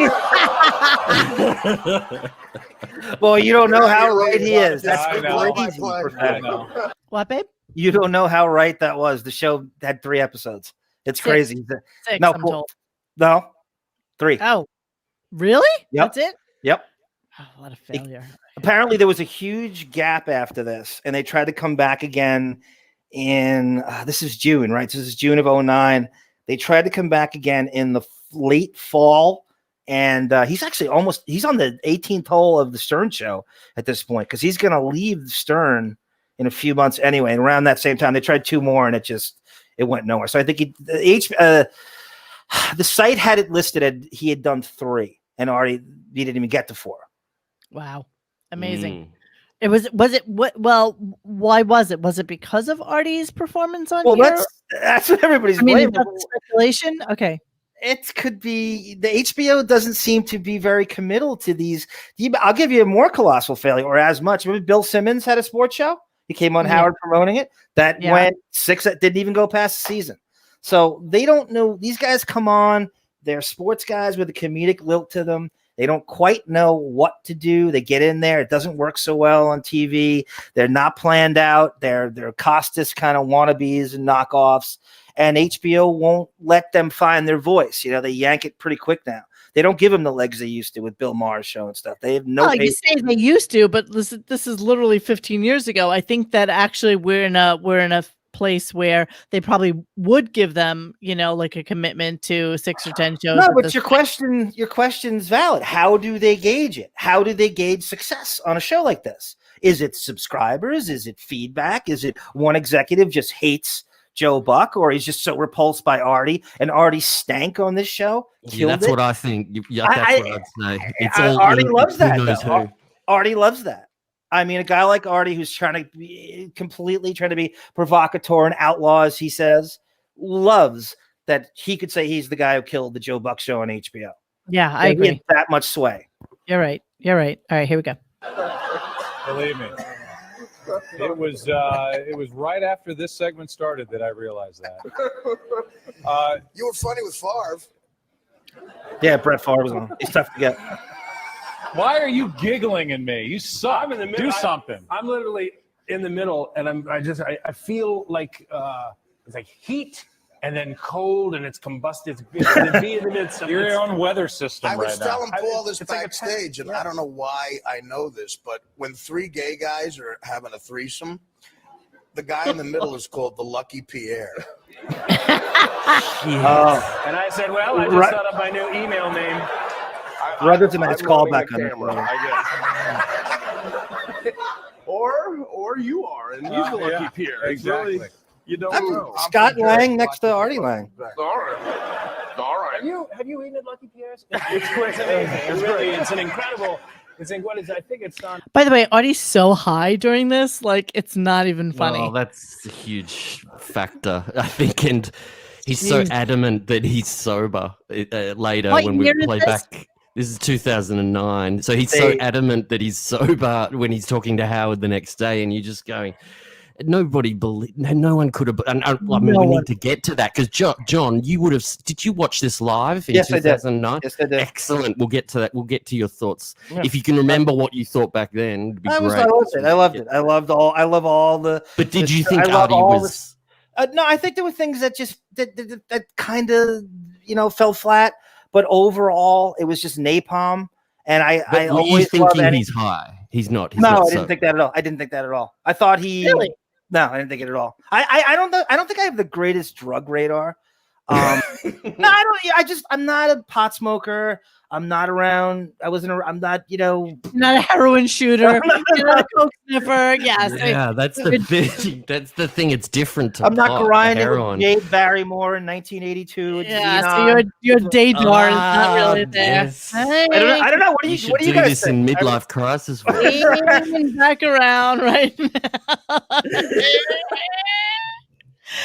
Well, you don't know how You're right he is. That's I know. crazy. I know. What, babe? You don't know how right that was. The show had 3 episodes. It's crazy. 6, No, I'm told. No, 3. Oh, really? Yep. That's it? Yep. Oh, what a failure. Apparently, there was a huge gap after this, and they tried to come back again in this is June, right? This is June of 2009. They tried to come back again in the late fall, and he's actually he's on the 18th hole of the Stern show at this point because he's going to leave Stern in a few months anyway. And around that same time, they tried 2 more, and it went nowhere. So I think the site had it listed as he had done 3, and already he didn't even get to 4. Wow. Amazing. Was it what? Well, why was it? Was it because of Artie's performance on here? That's what everybody's I mean, is blaming. that speculation? Okay. It could be the HBO doesn't seem to be very committal to these. I'll give you a more colossal failure or as much. Remember Bill Simmons had a sports show? He came on Howard promoting it. That went 6, that didn't even go past the season. So they don't know. These guys come on. They're sports guys with a comedic lilt to them. They don't quite know what to do. They get in there. It doesn't work so well on TV. They're not planned out. They're Costas kind of wannabes and knockoffs. And HBO won't let them find their voice. You know, they yank it pretty quick now. They don't give them the legs they used to with Bill Maher's show and stuff. They have no. You say they used to, but this is literally 15 years ago. I think that actually we're in a place where they probably would give them, like a commitment to 6 or 10 shows. No, but your question's valid. How do they gauge it? How do they gauge success on a show like this? Is it subscribers? Is it feedback? Is it one executive just hates Joe Buck, or he's just so repulsed by Artie, and Artie stank on this show? That's what I think. That's what I'd say. It's all Artie loves that. Who. Artie loves that. I mean, a guy like Artie who's trying to be provocateur and outlaw, as he says, loves that he could say he's the guy who killed the Joe Buck show on HBO. Yeah, I agree. He has that much sway. You're right. All right, here we go. Believe me. It was right after this segment started that I realized that. You were funny with Favre. Yeah, Brett Favre was on. He's tough to get. Why are you giggling at me? You suck. I'm in the middle. Do something. I'm literally in the middle, and I feel like it's like heat and then cold, and it's combusted. It's be in the midst of You're your own weather system I was right now. telling Paul this It's like a backstage, test, and I don't know why I know this, but when 3 gay guys are having a threesome, the guy in the middle is called the Lucky Pierre. Oh, And I said, well, I just thought of my new email name. Rudd and I's I'm callback running the on camera, it. I guess. or you are, and he's the lucky yeah, Pierre. It's exactly. really, you don't know. Scott Lang next to Artie Lang. All right. Have you eaten at Lucky Pierre's? It's amazing. It's an incredible. I think it's on. By the way, Artie's so high during this, like it's not even funny. Well, that's a huge factor, I think, and he's so adamant that he's sober later What when we year is play this? back. This is 2009. So he's so adamant that he's sober when he's talking to Howard the next day, and you're just going, no one could have. And I mean, we need to get to that because John, you would have. Did you watch this live in 2009? Yes, I did. Excellent. We'll get to that. We'll get to your thoughts. Yeah. If you can remember what you thought back then, it'd be great. I loved it. I love all the. But did you think Artie was? No, I think there were things that just that kind of fell flat. But overall, it was just napalm. And I always thinking he's high. He's not. I didn't think that at all. I thought he. Really? No, I didn't think it at all. I don't think I have the greatest drug radar. No, I don't. I'm not a pot smoker. I'm not around. I'm not. Not a heroin shooter. You're not a coke sniffer. Yes. Yeah, that's the thing. That's the thing. It's different. To I'm not pot, grinding heroin. with Jade Barrymore in 1982. Yeah, so your day jar is not really there. Yes. Hey, I don't know. What do you do guys this think? in midlife crisis? back around right now.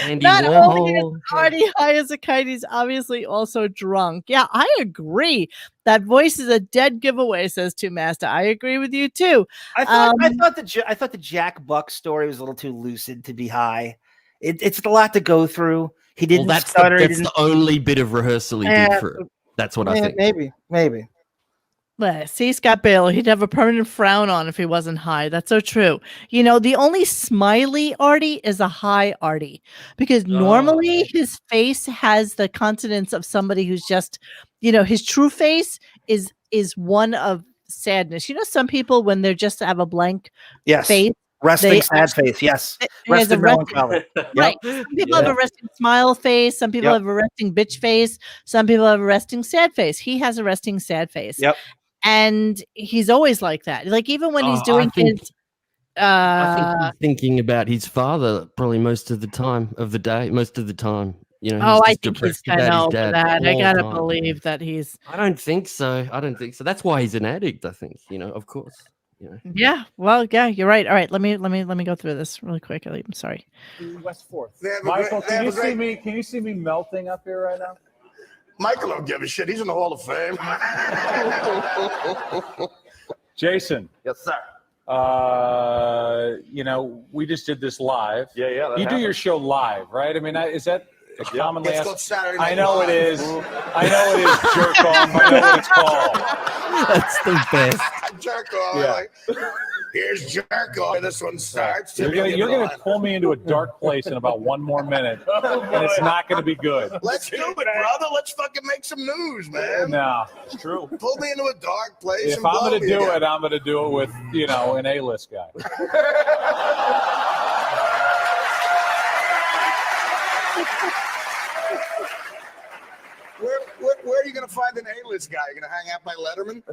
Andy Not only is Warhol. Artie high as a kite, he's obviously also drunk. Yeah, I agree. That voice is a dead giveaway, says Two Master. I agree with you too. I thought the Jack Buck story was a little too lucid to be high. It's a lot to go through. He didn't stutter. That's the only bit of rehearsal he did for it. That's what I think. Maybe. See, Scott Baylor, he'd have a permanent frown on if he wasn't high. That's so true. The only smiley Artie is a high Artie because normally his face has the countenance of somebody who's just, his true face is one of sadness. Some people when they're just have a blank face. Resting sad face, yes. Resting melancholy. Right. Some people have a resting smile face. Some people have a resting bitch face. Some people have a resting sad face. He has a resting sad face. Yep. And he's always like that. Like even when he's doing his I think he's thinking about his father probably most of the time of the day, most of the time. I think he's kind of over that. I gotta believe that he's. I don't think so. That's why he's an addict. I think. Of course. Yeah. Well, yeah, you're right. All right. Let me go through this really quick. I'm sorry. West 4th. Michael, can you see me melting up here right now? Michael don't give a shit. He's in the Hall of Fame. Jason. Yes, sir. We just did this live. Yeah. You do your show live, right? I mean, is that a commonly It's asked? called Saturday Night I know Live. it is. I know it is. Jerk off. I know what it's called. That's the best. Jerk off. Yeah. Here's jerk off. This one starts. You're gonna pull me into a dark place in about one more minute, and it's not gonna be good. Let's do it, brother. Let's fucking make some news, man. No, it's true. Pull me into a dark place. If and I'm blow gonna me do again. it, I'm gonna do it with an A-list guy. Where are you going to find an A-list guy? You're going to hang out by Letterman?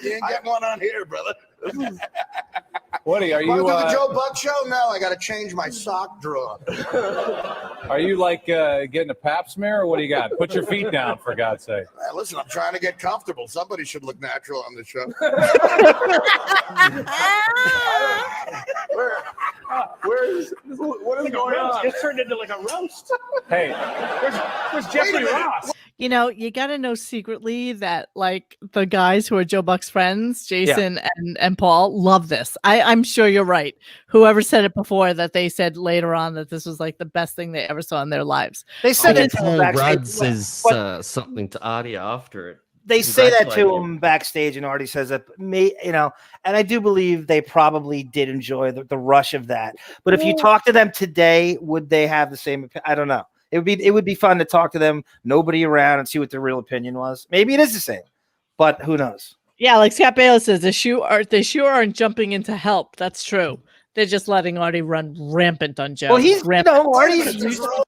You ain't getting one on here, brother. Woody, are you? Want to do the Joe Buck show? No, I got to change my sock drawer. Are you like getting a pap smear, or what do you got? Put your feet down, for God's sake. Hey, listen, I'm trying to get comfortable. Somebody should look natural on the show. What is going on? It turned into like a roast. Hey, Where's Jeffrey Ross? You know, you got to know secretly that like the guys who are Joe Buck's friends, Jason and Paul, love this. I'm sure you're right. Whoever said it before, that they said later on that this was like the best thing they ever saw in their lives. They said it to Paul him backstage. Rudd says something to Artie after it. They say that to Congratulating him backstage, and Artie says that, you know, and I do believe they probably did enjoy the rush of that. But if you talk to them today, would they have the same? I don't know. It would be fun to talk to them, nobody around, and see what their real opinion was. Maybe it is the same, but who knows? Yeah, like Scott Baio says, they sure aren't jumping in to help. That's true. They're just letting Artie run rampant on Joe. Well, he's rampant. you know, Artie's used to.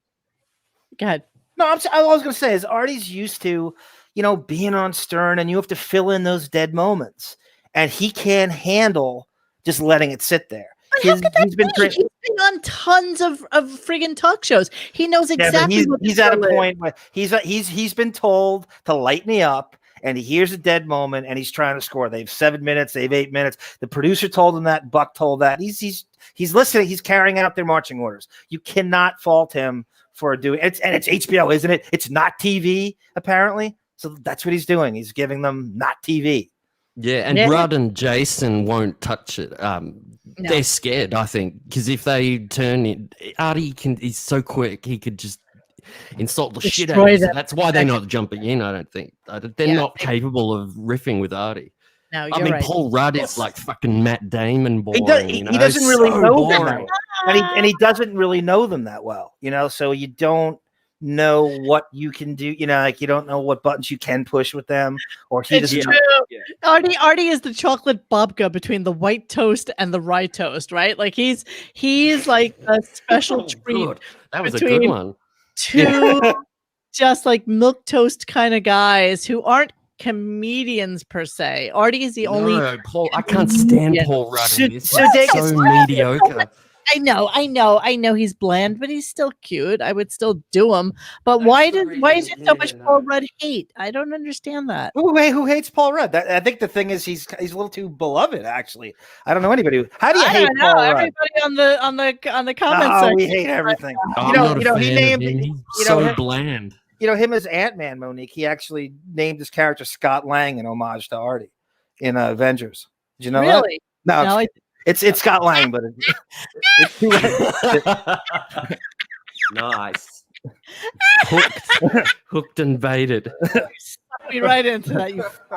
Go ahead. No, I was going to say is Artie's used to, you know, being on Stern, and you have to fill in those dead moments, and he can't handle just letting it sit there. He's been on tons of friggin' talk shows. He knows exactly. He's at a point where he's been told to light me up, and he hears a dead moment, and he's trying to score. They have 7 minutes. They have 8 minutes. The producer told him that. Buck told that. He's listening. He's carrying out their marching orders. You cannot fault him for doing it. And it's HBO, isn't it? It's not TV apparently. So that's what he's doing. He's giving them not TV. Yeah, and Rudd and Jason won't touch it. No. They're scared, I think, because if they turn it, Artie he's so quick, he could just insult the shit out of them. That's why they're not jumping in, I don't think. They're not capable of riffing with Artie. No, I mean, right. Paul Rudd is like fucking Matt Damon boring. He doesn't really know them, and he doesn't really know them that well, you know, so you don't know what you can do, you know, like you don't know what buttons you can push with them, or he doesn't. Artie is the chocolate babka between the white toast and the rye toast, right? Like he's like a special treat. Good. That was a good one. Two just like milk toast kind of guys who aren't comedians per se. Artie is the only. Paul. I can't stand Paul Rudd. So mediocre. I know he's bland, but he's still cute. I would still do him. But why is it so much Paul Rudd hate? I don't understand that. Who hates Paul Rudd? I think the thing is he's a little too beloved. Actually, I don't know anybody. How do you hate Paul Rudd? Everybody on the comments. Oh, we hate everything. He named so bland. You know him as Ant-Man, Monique. He actually named his character Scott Lang in homage to Artie in Avengers. Did you know really? That? No. It's Scott Lang, but it's too nice. Hooked and baited. Be right into that.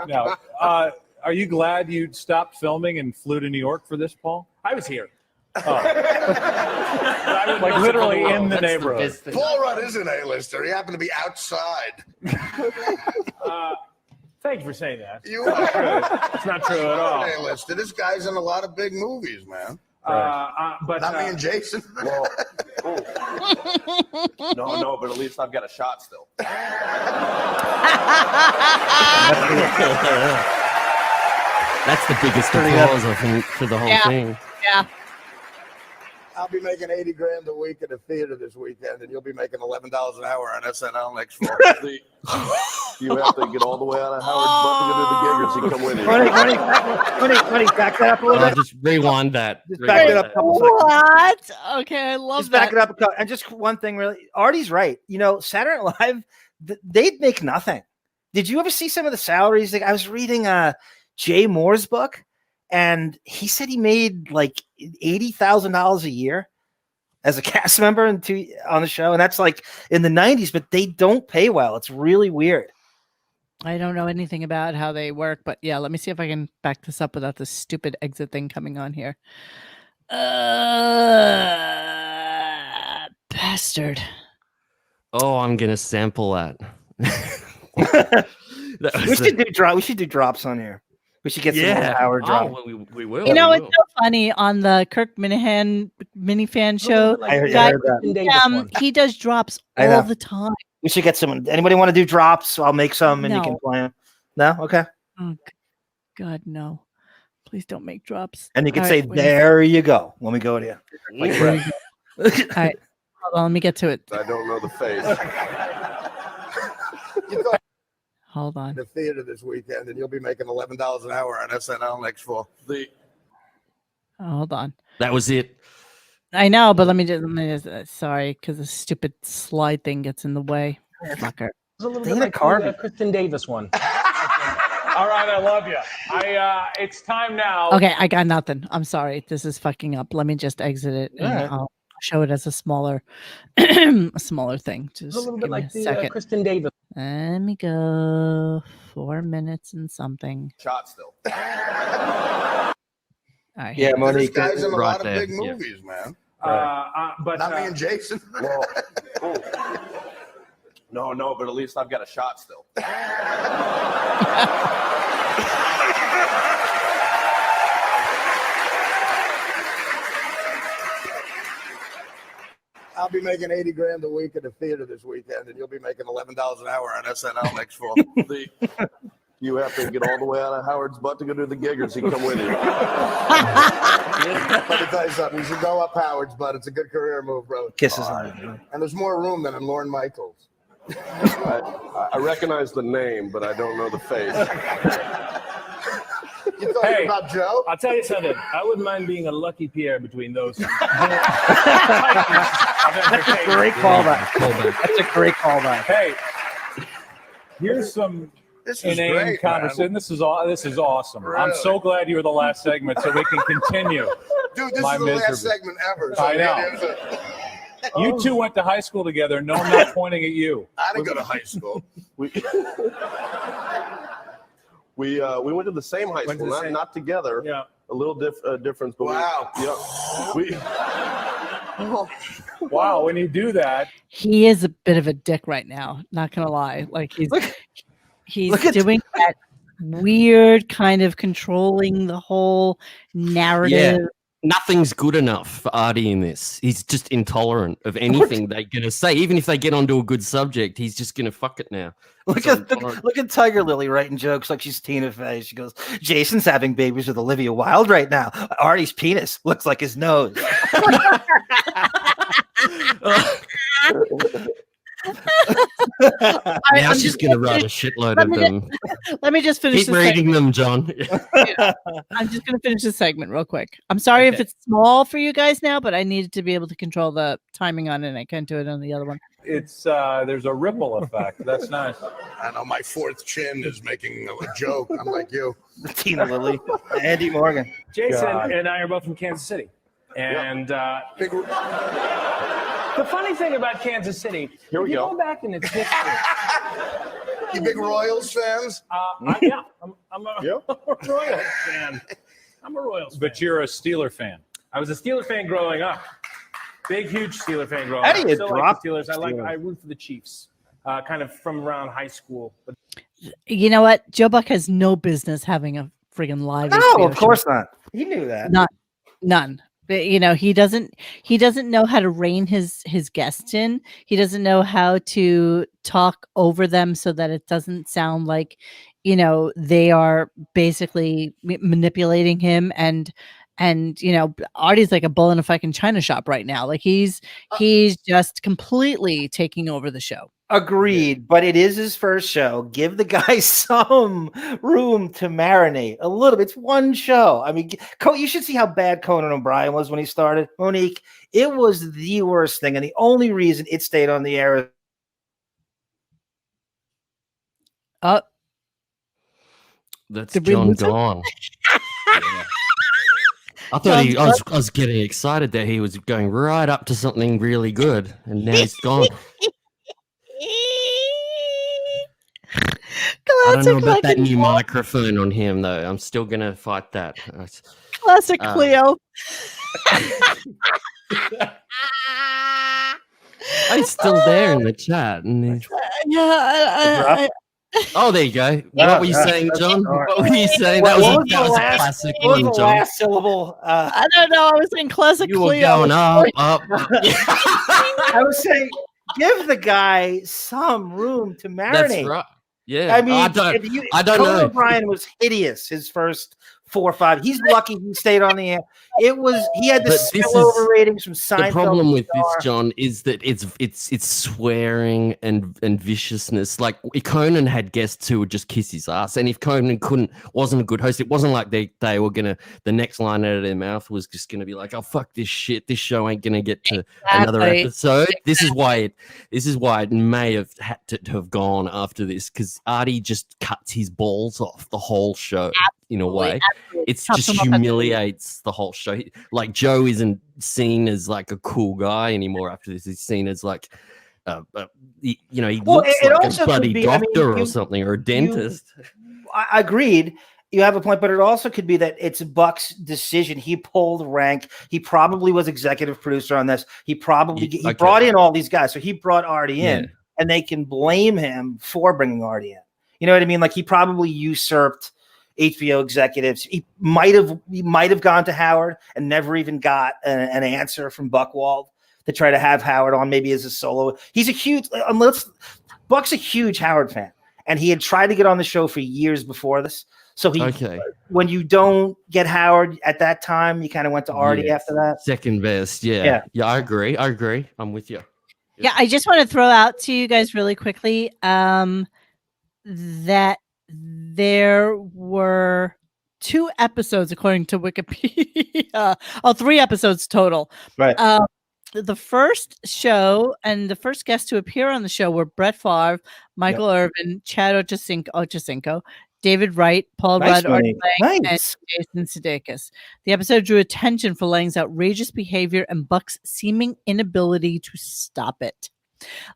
Now, are you glad you stopped filming and flew to New York for this, Paul? I was here. Oh. I was like literally in the neighborhood. Paul Rudd is an A-lister. He happened to be outside. Thank you for saying that. You are. It's not true at all. A-lister. This guy's in a lot of big movies, man. But not me and Jason. Well, no, but at least I've got a shot still. That's the biggest applause, I think, for the whole thing. Yeah. I'll be making $80,000 a week at the theater this weekend, and you'll be making $11 an hour on SNL next fall. You have to get all the way out of Howard's butt to get to the gig, or she come with you. Money, back that up a little bit. Just rewind that. Just back it up a couple seconds. What? Okay, I love just that. Back it up a couple. And just one thing, really. Artie's right. You know, Saturday Night Live, they'd make nothing. Did you ever see some of the salaries? Like, I was reading Jay Moore's book, and he said he made like $80,000 a year as a cast member on the show, and that's like in the 90s. But they don't pay well. It's really weird. I don't know anything about how they work, but yeah, let me see if I can back this up without this stupid exit thing coming on here. Bastard. Oh, I'm gonna sample that. We should do drops on here. We should get some more Howard drops. Oh, we will. You know, it's so funny on the Kirk Minahan minifan show. I heard that. He does drops all the time. We should get someone. Anybody want to do drops? I'll make some and you can play them. No? Okay. Oh, God, no. Please don't make drops. And you can say, there you go, when we go to you. Like, all right. Hold on, let me get to it. I don't know the face. Hold on. The theater this weekend, and you'll be making $11 an hour on SNL next fall. Hold on. That was it. I know, but let me just sorry, because the stupid slide thing gets in the way. Fucker. was a little Dana bit like Carvey. the Kristen Davis one. All right, I love you. It's time now. Okay, I got nothing. I'm sorry. This is fucking up. Let me just exit it and All right. I'll show it as a smaller, a smaller thing. It was Just a little give bit me like a the second. Kristen Davis. Let me go. 4 minutes and something. Shot still. All right. Yeah, This Monique. guy's in a Right lot of there, big yeah. movies, man. But Not me and Jason. No, but at least I've got a shot still. I'll be making $80,000 a week at the theater this weekend, and you'll be making $11 an hour on SNL next fall. You have to get all the way out of Howard's butt to go do the gig, or does he come with you? Let me tell you something. You should go up Howard's butt. It's a good career move, bro. Kisses. And there's more room than in Lorne Michaels. I recognize the name, but I don't know the face. You talking Hey. about Joe? I'll tell you something. I wouldn't mind being a lucky Pierre between those two. That's a great callback. That's a great callback. hey, here's some This is inane great, conversation. man. This is awesome. I'm Really? so glad you were the last segment so we can continue. Dude, this My is the miserable. last segment ever. So I know. I You two went to high school together. No, I'm not pointing at you. didn't go to high school. We went to the same high Went to school, the same- not together. Yeah. A little difference, but Wow. Wow, when you do that, He is a bit of a dick right now. Not gonna lie. Like he's look at- doing that weird kind of controlling the whole narrative. Nothing's good enough for Artie in this. He's just intolerant of anything they're gonna say. Even if they get onto a good subject, he's just gonna fuck it now. Look at Tiger Lily writing jokes like she's Tina Fey. She goes, Jason's having babies with Olivia Wilde right now. Artie's penis looks like his nose. Now she's gonna write a shitload of them. Let me just finish Keep this reading them, John. I'm just going to finish this segment real quick. I'm sorry if Okay. it's small for you guys now, but I needed to be able to control the timing on it. And I can't do it on the other one. it's there's a ripple effect. That's nice. I know my fourth chin is making a joke. I'm like you. Tina Lily. Andy Morgan. Jason God. and I are both from Kansas City. And Big, the funny thing about Kansas City, Here we if you go. go back in its history. you big Royals fans? I'm a Royals fan. I'm a Royals fan. But you're a Steeler fan. I was a Steeler fan growing up. Big, huge Steeler fan growing How up. do you Still drop like the Steelers. Steelers? I root for the Chiefs. Kind of from around high school. But You know what? Joe Buck has no business having a friggin' live. No, HBO of course not. He knew that. None. But, you know, he doesn't know how to rein his guests in. He doesn't know how to talk over them so that it doesn't sound like, you know, they are basically manipulating him. And you know, Artie's like a bull in a fucking china shop right now. Like he's just completely taking over the show. Agreed, but it is his first show. Give the guy some room to marinate a little bit. It's one show. I mean, you should see how bad Conan O'Brien was when he started. Monique, it was the worst thing, and the only reason it stayed on the air is That's Did we John lose him? gone. Yeah. I thought I was getting excited that he was going right up to something really good, and now he's gone. I don't know about that new microphone on him, though. I'm still gonna fight that. Classic Cleo. He's still there in the chat. And oh, there you go. What were you saying, John? What were you saying? That was a classic what was one, the John. last syllable? I don't know. I was in classic You were Cleo. going up. I was saying, give the guy some room to marinate. That's right. Yeah. I mean, I don't Conan know. O'Brien was hideous his first 4 or 5. He's lucky he stayed on the air. He had the But this spillover is- ratings from Seinfeld. The problem with this, Star. John, is that it's swearing and viciousness. Like Conan had guests who would just kiss his ass, and if Conan wasn't a good host, it wasn't like they were gonna. The next line out of their mouth was just gonna be like, "Oh fuck this shit! This show ain't gonna get to another episode." This is why it may have had to have gone after this, because Artie just cuts his balls off the whole show in a way. It's just humiliates the whole show. Like Joe isn't seen as like a cool guy anymore after this. He's seen as like, he looks like a bloody doctor or something, or a dentist. I agreed. You have a point, but it also could be that it's Buck's decision. He pulled rank. He probably was executive producer on this. He probably he brought in all these guys. So he brought Artie in, and they can blame him for bringing Artie in. You know what I mean? Like he probably usurped HBO executives. He might have gone to Howard and never even got an answer from Buchwald to try to have Howard on, maybe as a solo. Buck's a huge Howard fan, and he had tried to get on the show for years before this. So when you don't get Howard at that time, you kind of went to Artie after that. Second best, yeah. I agree. I'm with you. Yeah, I just want to throw out to you guys really quickly that there were 2 episodes, according to Wikipedia. 3 episodes total. Right. The first show and the first guests to appear on the show were Brett Favre, Michael Irvin, Chad Ochocinco, David Wright, Paul Rudd, Artie Lange, and Jason Sudeikis. The episode drew attention for Lange's outrageous behavior and Buck's seeming inability to stop it.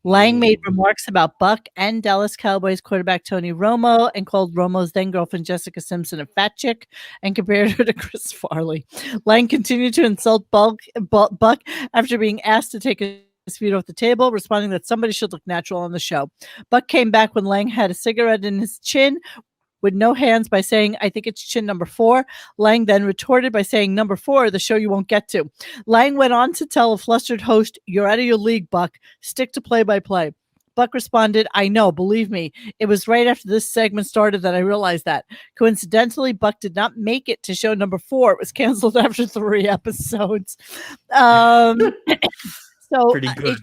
Lange made remarks about Buck and Dallas Cowboys quarterback Tony Romo, and called Romo's then girlfriend Jessica Simpson a fat chick and compared her to Chris Farley. Lange continued to insult Buck after being asked to take his feet off the table, responding that somebody should look natural on the show. Buck came back when Lange had a cigarette in his chin with no hands by saying, "I think it's chin number 4. Lange then retorted by saying, "Number 4, the show you won't get to." Lange went on to tell a flustered host, "You're out of your league, Buck. Stick to play-by-play." Buck responded, "I know, believe me. It was right after this segment started that I realized that." Coincidentally, Buck did not make it to show number 4. It was canceled after 3 episodes. So pretty good.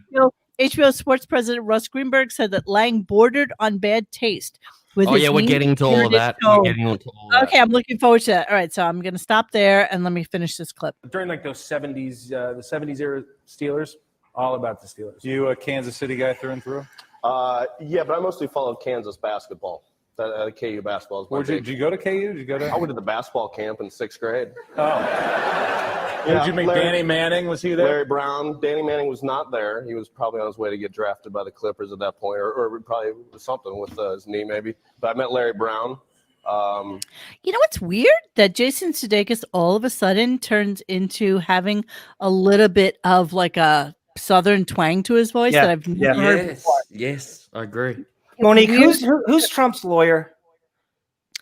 HBO Sports President Russ Greenberg said that Lange bordered on bad taste. We're getting to all of that. Okay, I'm looking forward to that. All right, so I'm going to stop there and let me finish this clip. During like those 70s, the 70s era Steelers, all about the Steelers. You a Kansas City guy through and through? Yeah, but I mostly followed Kansas basketball. KU basketball. Did you go to KU? I went to the basketball camp in 6th grade. Oh. Did you meet Danny Manning? Was he there? Larry Brown. Danny Manning was not there. He was probably on his way to get drafted by the Clippers at that point, or probably something with his knee maybe. But I met Larry Brown. You know what's weird? That Jason Sudeikis all of a sudden turns into having a little bit of like a Southern twang to his voice that I've never heard before. Yes, I agree. Monique, who's Trump's lawyer?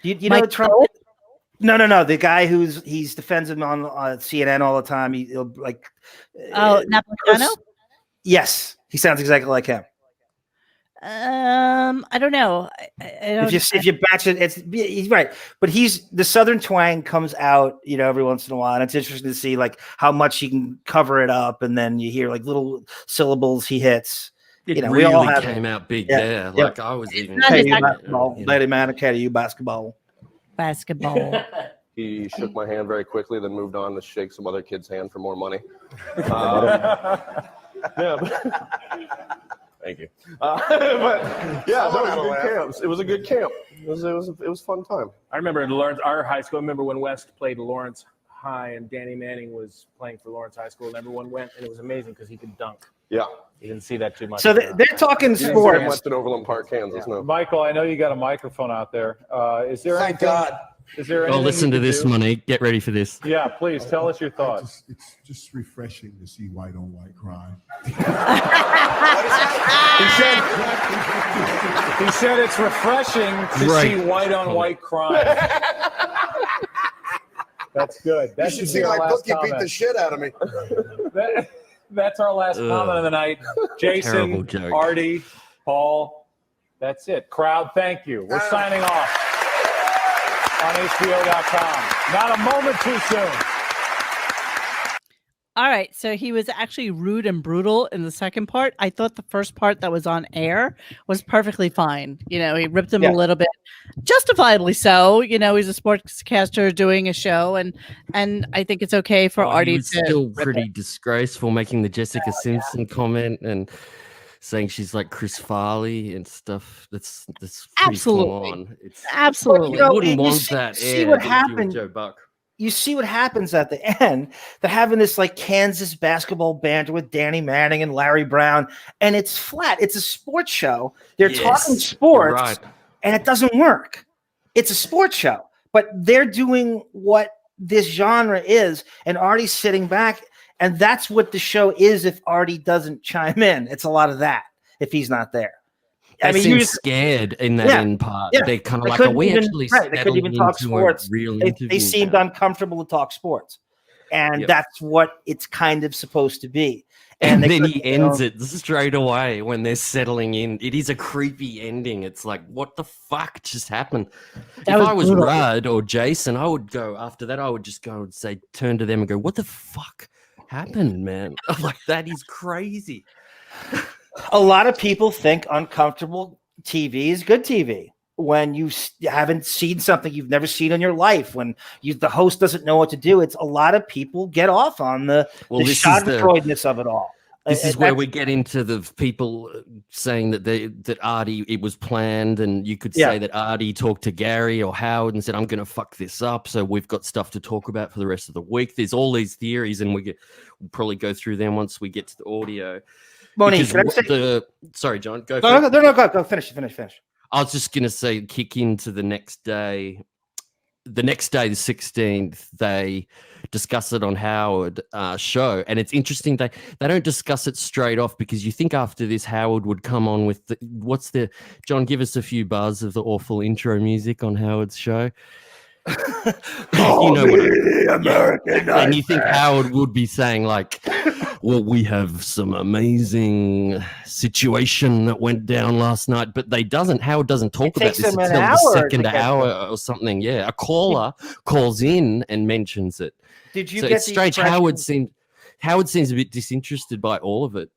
Do you know Trump? Cohen? No. The guy he defends him on CNN all the time. He'll like. Napolitano? Yes, he sounds exactly like him. I don't know. If you match it, he's right. But the Southern twang comes out, every once in a while, and it's interesting to see like how much he can cover it up, and then you hear like little syllables he hits. It we all really have came out big there. Like I was even Lady Man, KU basketball. Basketball. He shook my hand very quickly, then moved on to shake some other kid's hand for more money. Thank you. It was a good camp. It was a fun time. I remember in Lawrence, our high school. I remember when West played Lawrence High and Danny Manning was playing for Lawrence High School, and everyone went, and it was amazing because he could dunk. Yeah. You didn't see that too much. So they're talking sports. Much at Overland Park, Kansas. No. Michael, I know you got a microphone out there. Is there? Thank God. Is there? Listen to this, Monique. Get ready for this. Yeah, please tell us your thoughts. It's just refreshing to see white on white crime. He said it's refreshing to see white on white crime. That's good. That you should see my bookie beat the shit out of me. That's our last comment of the night. Jason, Artie, Paul. That's it. Crowd, thank you. We're signing off. on HBO.com. Not a moment too soon. All right, so he was actually rude and brutal in the second part. I thought the first part that was on air was perfectly fine. You know, he ripped him a little bit, justifiably so. You know, he's a sportscaster doing a show, and I think it's okay for Artie he was to still rip pretty it. disgraceful, making the Jessica Simpson comment and saying she's like Chris Farley and stuff. That's pretty Absolutely. full on. It's Absolutely. you wouldn't want that. See what if you were happened. Joe Buck. You see what happens at the end. They're having this like Kansas basketball banter with Danny Manning and Larry Brown, and it's flat. It's a sports show. They're talking sports, right. and it doesn't work. It's a sports show, but they're doing what this genre is, and Artie's sitting back, and that's what the show is if Artie doesn't chime in. It's a lot of that if he's not there. They seem scared in that end part. Yeah. They're kind of They like, couldn't are we even- actually right, they couldn't settling even talk into sports. a real They interview seemed now? uncomfortable to talk sports, and Yep. that's what it's kind of supposed to be. And they then he couldn't, you know, ends it straight away when they're settling in. It is a creepy ending. It's like, what the fuck just happened? If I was brutal. Rudd or Jason, I would go after that. I would just go and say, turn to them and go, what the fuck happened, man? I'm like, that is crazy. A lot of people think uncomfortable TV is good TV. When you haven't seen something you've never seen in your life, when the host doesn't know what to do, it's a lot of people get off on the schadenfreudeness of it all. This is where we get into the people saying that that Artie, it was planned, and you could say that Artie talked to Gary or Howard and said, I'm going to fuck this up, so we've got stuff to talk about for the rest of the week. There's all these theories, and we'll probably go through them once we get to the audio. Monique, sorry, John, go. Go. Finish. I was just going to say, kick into the next day. The next day, the 16th, they discuss it on Howard show. And it's interesting, they don't discuss it straight off, because you think after this, Howard would come on with John, give us a few bars of the awful intro music on Howard's show. You know what American and you think Howard would be saying like, well, we have some amazing situation that went down last night, but Howard doesn't talk about this until the second hour or something. Yeah, a caller calls in and mentions it. Did you so get it's strange. Howard seems a bit disinterested by all of it.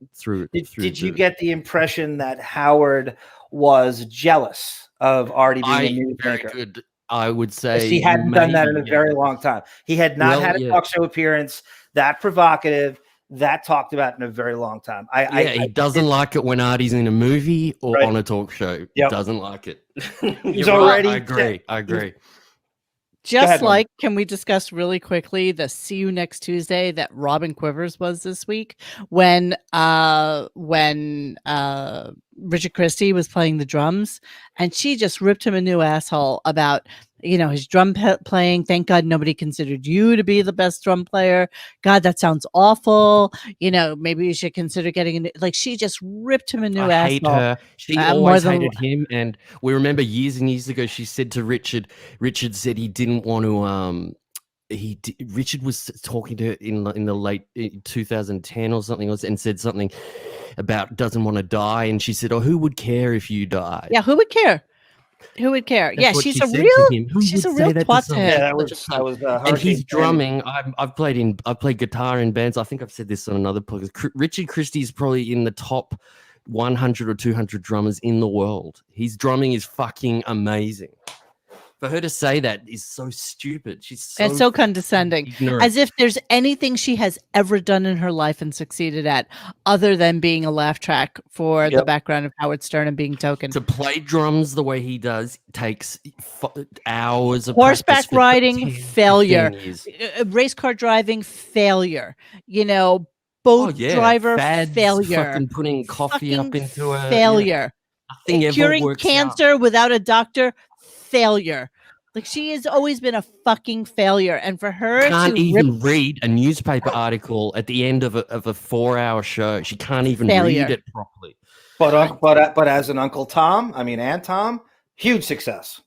Did you get the impression that Howard was jealous of Artie being a newsmaker? Very good. I would say he hadn't done that in a very long time. He had not had a talk show appearance that provocative, that talked about in a very long time. He doesn't like it when Artie's in a movie or on a talk show. Yep. Doesn't like it. He's already. I agree. Just like, can we discuss really quickly the "See You Next Tuesday" that Robin Quivers was this week when Richard Christie was playing the drums, and she just ripped him a new asshole about, his drum playing. Thank God nobody considered you to be the best drum player. God, that sounds awful. Maybe you should consider getting a new. Like, she just ripped him a new asshole. I hate her. She always hated him. And we remember years and years ago, she said to Richard said he didn't want to. Richard was talking to her in the late 2010 or something, and said something about doesn't want to die, and she said, "Oh, who would care if you died?" Yeah, who would care? Who would care? That's she's a real twat to him. Yeah, that was and he's drumming. I've played guitar in bands. I think I've said this on another podcast. Richard Christie is probably in the top 100 or 200 drummers in the world. His drumming is fucking amazing. For her to say that is so stupid. She's so condescending. Ignorant. As if there's anything she has ever done in her life and succeeded at other than being a laugh track for the background of Howard Stern and being token. To play drums the way he does takes hours of horseback riding, failure. Race car driving, failure. Boat driver, failure. Fucking putting coffee up into a failure. Nothing ever curing works cancer out. Without a doctor, failure. Like, she has always been a fucking failure, and for her can't even read a newspaper article at the end of a 4-hour show. She can't even read it properly. But as an Uncle Tom, Aunt Tom, huge success.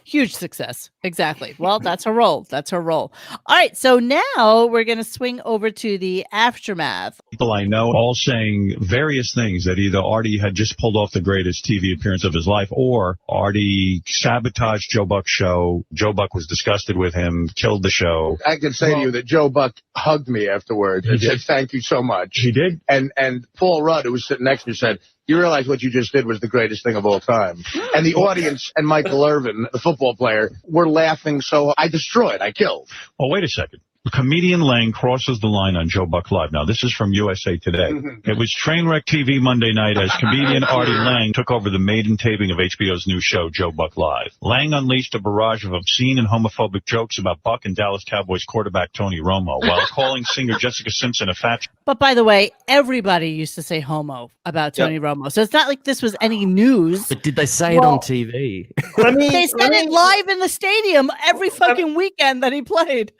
Huge success. Exactly. Well, that's her role. That's her role. All right. So now we're going to swing over to the aftermath. People I know all saying various things, that either Artie had just pulled off the greatest TV appearance of his life, or Artie sabotaged Joe Buck's show. Joe Buck was disgusted with him, killed the show. I can say to you that Joe Buck hugged me afterwards and said, "Thank you so much." He did? And Paul Rudd, who was sitting next to me, said, "You realize what you just did was the greatest thing of all time." And the audience and Michael Irvin, the football player, were laughing, so I destroyed. I killed. Oh, wait a second. Comedian Lange crosses the line on Joe Buck Live. Now, this is from USA Today. It was Trainwreck TV Monday night as comedian Artie Lange took over the maiden taping of HBO's new show, Joe Buck Live. Lange unleashed a barrage of obscene and homophobic jokes about Buck and Dallas Cowboys quarterback Tony Romo, while calling singer Jessica Simpson a fat... But by the way, everybody used to say homo about Tony Romo. So it's not like this was any news. But did they say it on TV? They said it live in the stadium every fucking weekend that he played.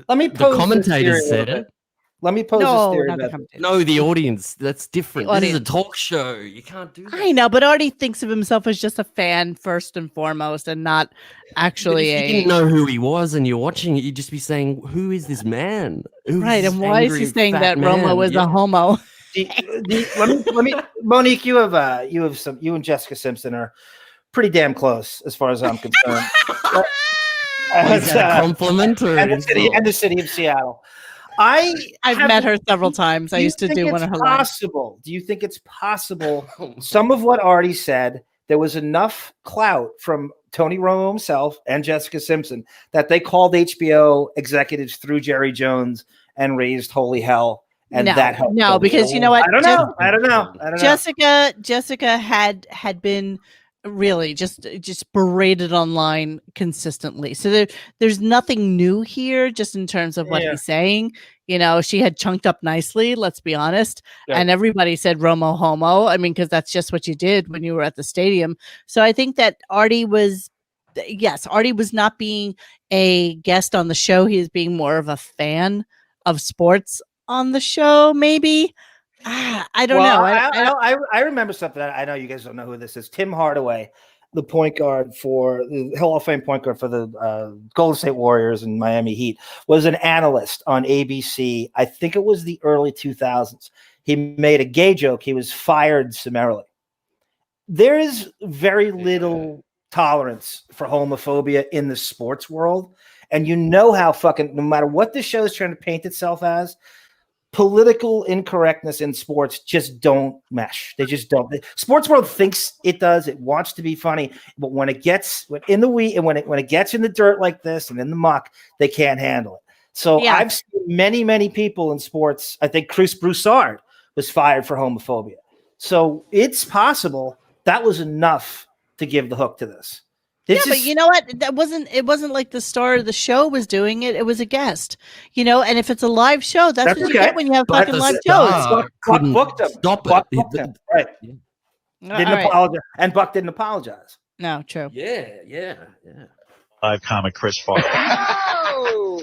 Let me pose The commentators said it. Let me pose No, this theory. not the That- commentators. No, the audience. That's different. The This is a audience. talk show. You can't do that. I know, but Artie thinks of himself as just a fan first and foremost, and not But actually if you didn't know who he was and you're watching it, you'd just be saying, "Who is this man? Who's right. this And why is he angry saying fat that man?" Romo was Yeah. a homo? let me, Monique, you and Jessica Simpson are pretty damn close as far as I'm concerned. Is that a compliment or and an the city of Seattle. I've met her several times. I used to do one of her lives. possible. Do you think it's possible? Some of what Artie said, there was enough clout from Tony Romo himself and Jessica Simpson that they called HBO executives through Jerry Jones and raised holy hell, and that helped. No, them. because you know what? I don't know. Jessica had been really just berated online consistently. So there's nothing new here, just in terms of what he's saying. You know, she had chunked up nicely, let's be honest. Yeah. And everybody said Romo homo. I mean, because that's just what you did when you were at the stadium. So I think that Artie was not being a guest on the show. He is being more of a fan of sports on the show, maybe. I don't know. I remember something. I know you guys don't know who this is. Tim Hardaway, the point guard for the Hall of Fame point guard for the Golden State Warriors and Miami Heat, was an analyst on ABC. I think it was the early 2000s. He made a gay joke. He was fired summarily. There is very little tolerance for homophobia in the sports world. And you know how fucking, no matter what the show is trying to paint itself as, political incorrectness in sports just don't mesh. They just don't. The sports world thinks it does. It wants to be funny, but when it gets in the weeds and when it gets in the dirt like this and in the muck, they can't handle it. So I've seen many people in sports. I think Chris Broussard was fired for homophobia. So it's possible that was enough to give the hook to this. But you know what? It wasn't like the star of the show was doing it. It was a guest, you know. And if it's a live show, that's what you get when you have fucking live shows. Buck booked him. Stop Buck it. booked him. Right. Didn't apologize, and Buck didn't apologize. No, true. Yeah. Live comic Chris Farley.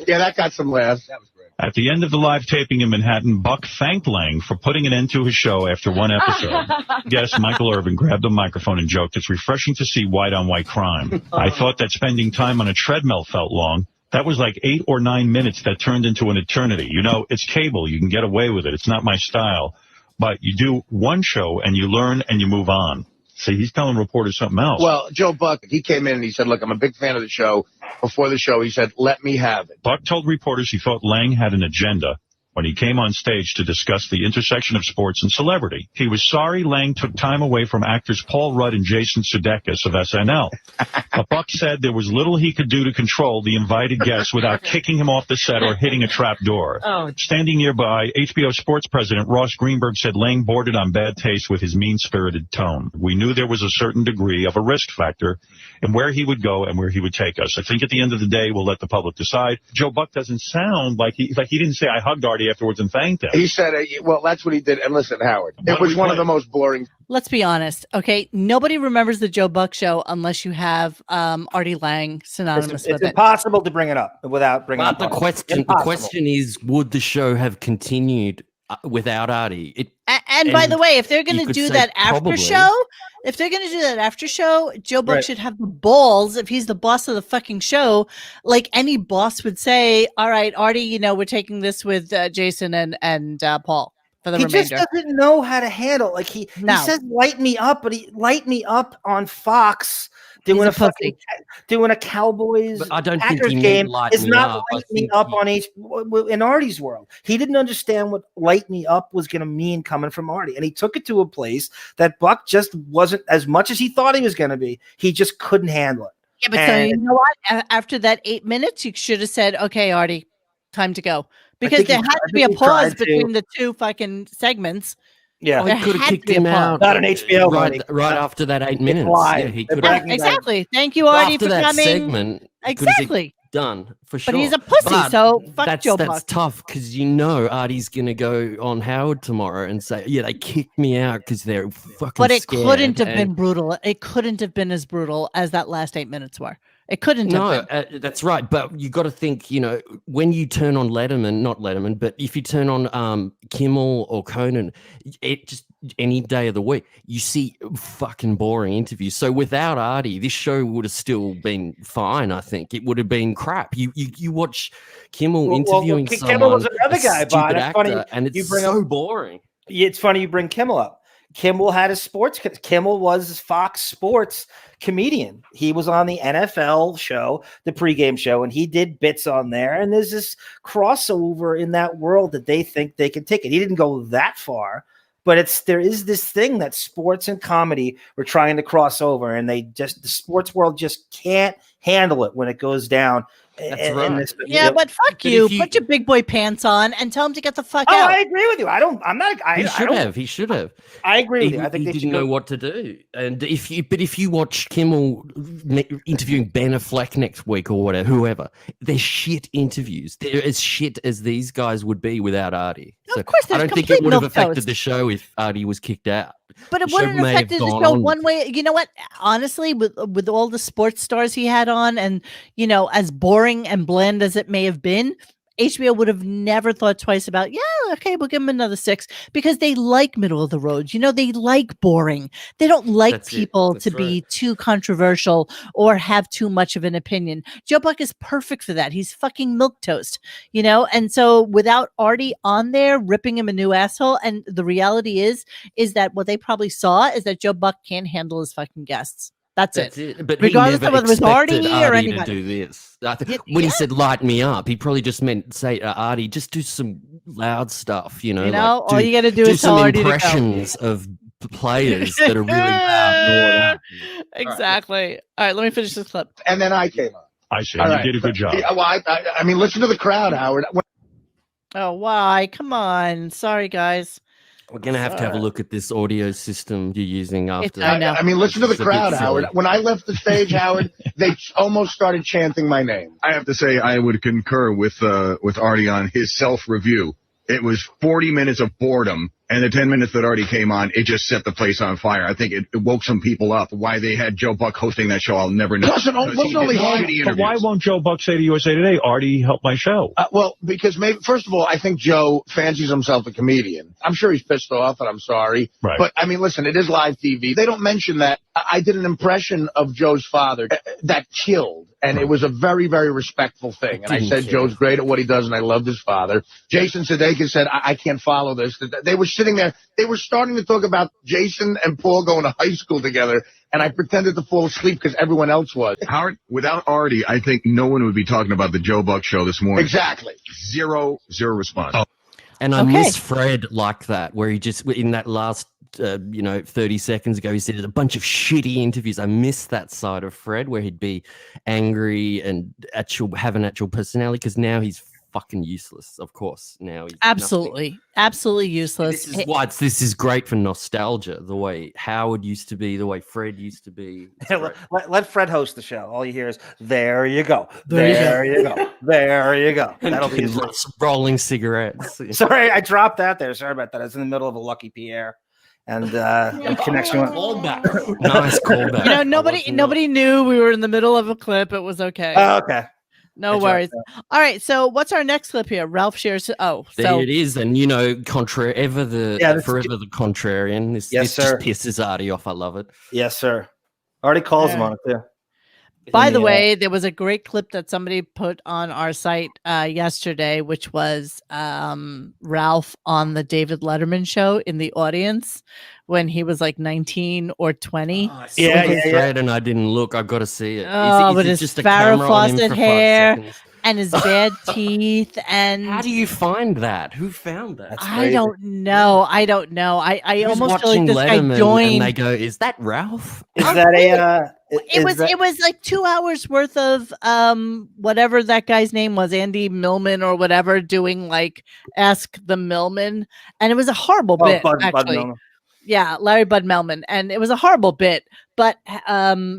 Yeah, that got some laughs. That was great. At the end of the live taping in Manhattan, Buck thanked Lange for putting an end to his show after one episode. Guest Michael Irvin grabbed the microphone and joked, "It's refreshing to see white-on-white crime. I thought that spending time on a treadmill felt long. That was like 8 or 9 minutes that turned into an eternity. You know, it's cable. You can get away with it. It's not my style. But you do one show and you learn and you move on." See, he's telling reporters something else. Well, Joe Buck, he came in and he said, "Look, I'm a big fan of the show." Before the show, he said, "Let me have it." Buck told reporters he thought Lange had an agenda when he came on stage to discuss the intersection of sports and celebrity. He was sorry Lange took time away from actors Paul Rudd and Jason Sudeikis of SNL. But Buck said there was little he could do to control the invited guests without kicking him off the set or hitting a trap door. Standing nearby, HBO sports president Ross Greenberg said Lange bordered on bad taste with his mean-spirited tone. "We knew there was a certain degree of a risk factor in where he would go and where he would take us. I think at the end of the day, we'll let the public decide." Joe Buck doesn't sound like he didn't say, "I hugged Artie afterwards and thanked him." He said, well, that's what he did. And listen, Howard, it was one of the most boring. Let's be honest, okay? Nobody remembers the Joe Buck show unless you have Artie Lange synonymous with It's it. impossible to bring it up without bringing But up the question is, would the show have continued without Artie. And by the way, if they're going you to could do say that after probably. show, Joe Buck should have the balls, if he's the boss of the fucking show, like any boss would say, all right, Artie, we're taking this with Jason and Paul for the remainder. He just doesn't know how to handle. Like he says, light me up, but he light me up on Fox doing a Cowboys but I don't Packers think he game light is me not up. light me up on in Artie's world. He didn't understand what light me up was going to mean coming from Artie, and he took it to a place that Buck just wasn't as much as he thought he was going to be. He just couldn't handle it. Yeah, but so you know what? After that 8 minutes, you should have said, "Okay, Artie, time to go," because there had to be a pause between the two fucking segments. Yeah, he could have kicked him out. Not an HBO right after that 8 minutes. Yeah, he could have exactly. Thank you, Artie, after for that coming. Segment, exactly. Done for sure. But he's a pussy, so fuck Joe Buck. That's tough because Artie's gonna go on Howard tomorrow and say, "Yeah, they kicked me out because they're fucking." But it scared. couldn't have been brutal. It couldn't have been as brutal as that last 8 minutes were. It couldn't have been. That's right. But you got to think, when you turn on not Letterman, but if you turn on Kimmel or Conan, it just any day of the week, you see fucking boring interviews. So without Artie, this show would have still been fine. I think it would have been crap. You watch Kimmel interviewing someone, Kimmel was another guy, stupid actor, funny. and it's so boring. It's funny you bring Kimmel up. Kimmel had a Kimmel was Fox Sports comedian. He was on the NFL show, the pregame show, and he did bits on there. And there's this crossover in that world that they think they can take it. He didn't go that far, but there is this thing that sports and comedy were trying to cross over, and the sports world just can't handle it when it goes down. That's right. But fuck you. Put your big boy pants on and tell him to get the fuck out. I agree with you. He should have. I agree with you. I think he didn't know what to do. And if you watch Kimmel interviewing Ben Affleck next week or whatever, whoever, they're shit interviews. They're as shit as these guys would be without Artie. So of course, I don't think it would have affected the show if Artie was kicked out. But it wouldn't have affected the show one way. You know what? Honestly, with all the sports stars he had on, and as boring and bland as it may have been, HBO would have never thought twice about, okay, we'll give him another 6, because they like middle of the road. They like boring. They don't like people to be too controversial or have too much of an opinion. Joe Buck is perfect for that. He's fucking milquetoast, and so without Artie on there ripping him a new asshole, and the reality is that what they probably saw is that Joe Buck can't handle his fucking guests. That's it. But regardless of whether it was Artie or anybody. To do this. When he said light me up, he probably just meant say Artie, just do some loud stuff, all you got to do is some Artie impressions of players that are really loud. Exactly. All right, let me finish this clip. And then I came on. I see. You did a good job. Yeah, well, I mean, listen to the crowd, Howard. Oh, why? Come on. Sorry, guys. We're going to have a look at this audio system you're using after. I mean, listen to the crowd, Howard. When I left the stage, Howard, they almost started chanting my name. I have to say I would concur with Artie on his self-review. It was 40 minutes of boredom, and the 10 minutes that Artie came on, it just set the place on fire. I think it woke some people up. Why they had Joe Buck hosting that show, I'll never know. But why won't Joe Buck say to USA Today, Artie helped my show? Well, because first of all, I think Joe fancies himself a comedian. I'm sure he's pissed off, and I'm sorry. Right. But, I mean, listen, it is live TV. They don't mention that. I did an impression of Joe's father that killed. And it was a very, very respectful thing. And I said, Joe's great at what he does, and I loved his father. Jason Sudeikis said, I can't follow this. They were sitting there. They were starting to talk about Jason and Paul going to high school together, and I pretended to fall asleep because everyone else was. Howard, without Artie, I think no one would be talking about the Joe Buck show this morning. Exactly. Zero response. Oh. And I miss Fred like that, where he just, in that last 30 seconds ago, he said a bunch of shitty interviews. I miss that side of Fred where he'd be angry and have an actual personality, because now he's fucking useless. Of course, now he's absolutely useless. This is great for nostalgia. The way Howard used to be, the way Fred used to be. Let Fred host the show. All you hear is "There you go, there you go, there you go." That'll be his rolling cigarettes. Sorry, I dropped that there. Sorry about that. I was in the middle of a Lucky Pierre. And connection went nice callback. Nobody knew we were in the middle of a clip. It was okay. Oh, okay. No worries. All right. So what's our next clip here? Ralph shares. There it is. And, forever the contrarian. This just pisses Artie off. I love it. Yes, sir. Already calls him on it, too. By the way, there was a great clip that somebody put on our site yesterday, which was Ralph on the David Letterman show in the audience when he was like 19 or 20. I saw the thread and I didn't look. I've got to see it. Oh, with is his just a Farrah camera on him Fawcett for 5 hair seconds? and his bad teeth. And how do you find that? Who found that? I don't know. I almost feel like this guy joined. And they go, "Is that Ralph? Is that a?" It was like 2 hours worth of whatever that guy's name was, Andy Millman or whatever, doing like Ask the Millman, and it was a horrible bit. Actually, yeah, Larry Bud Mellman, and it was a horrible bit. But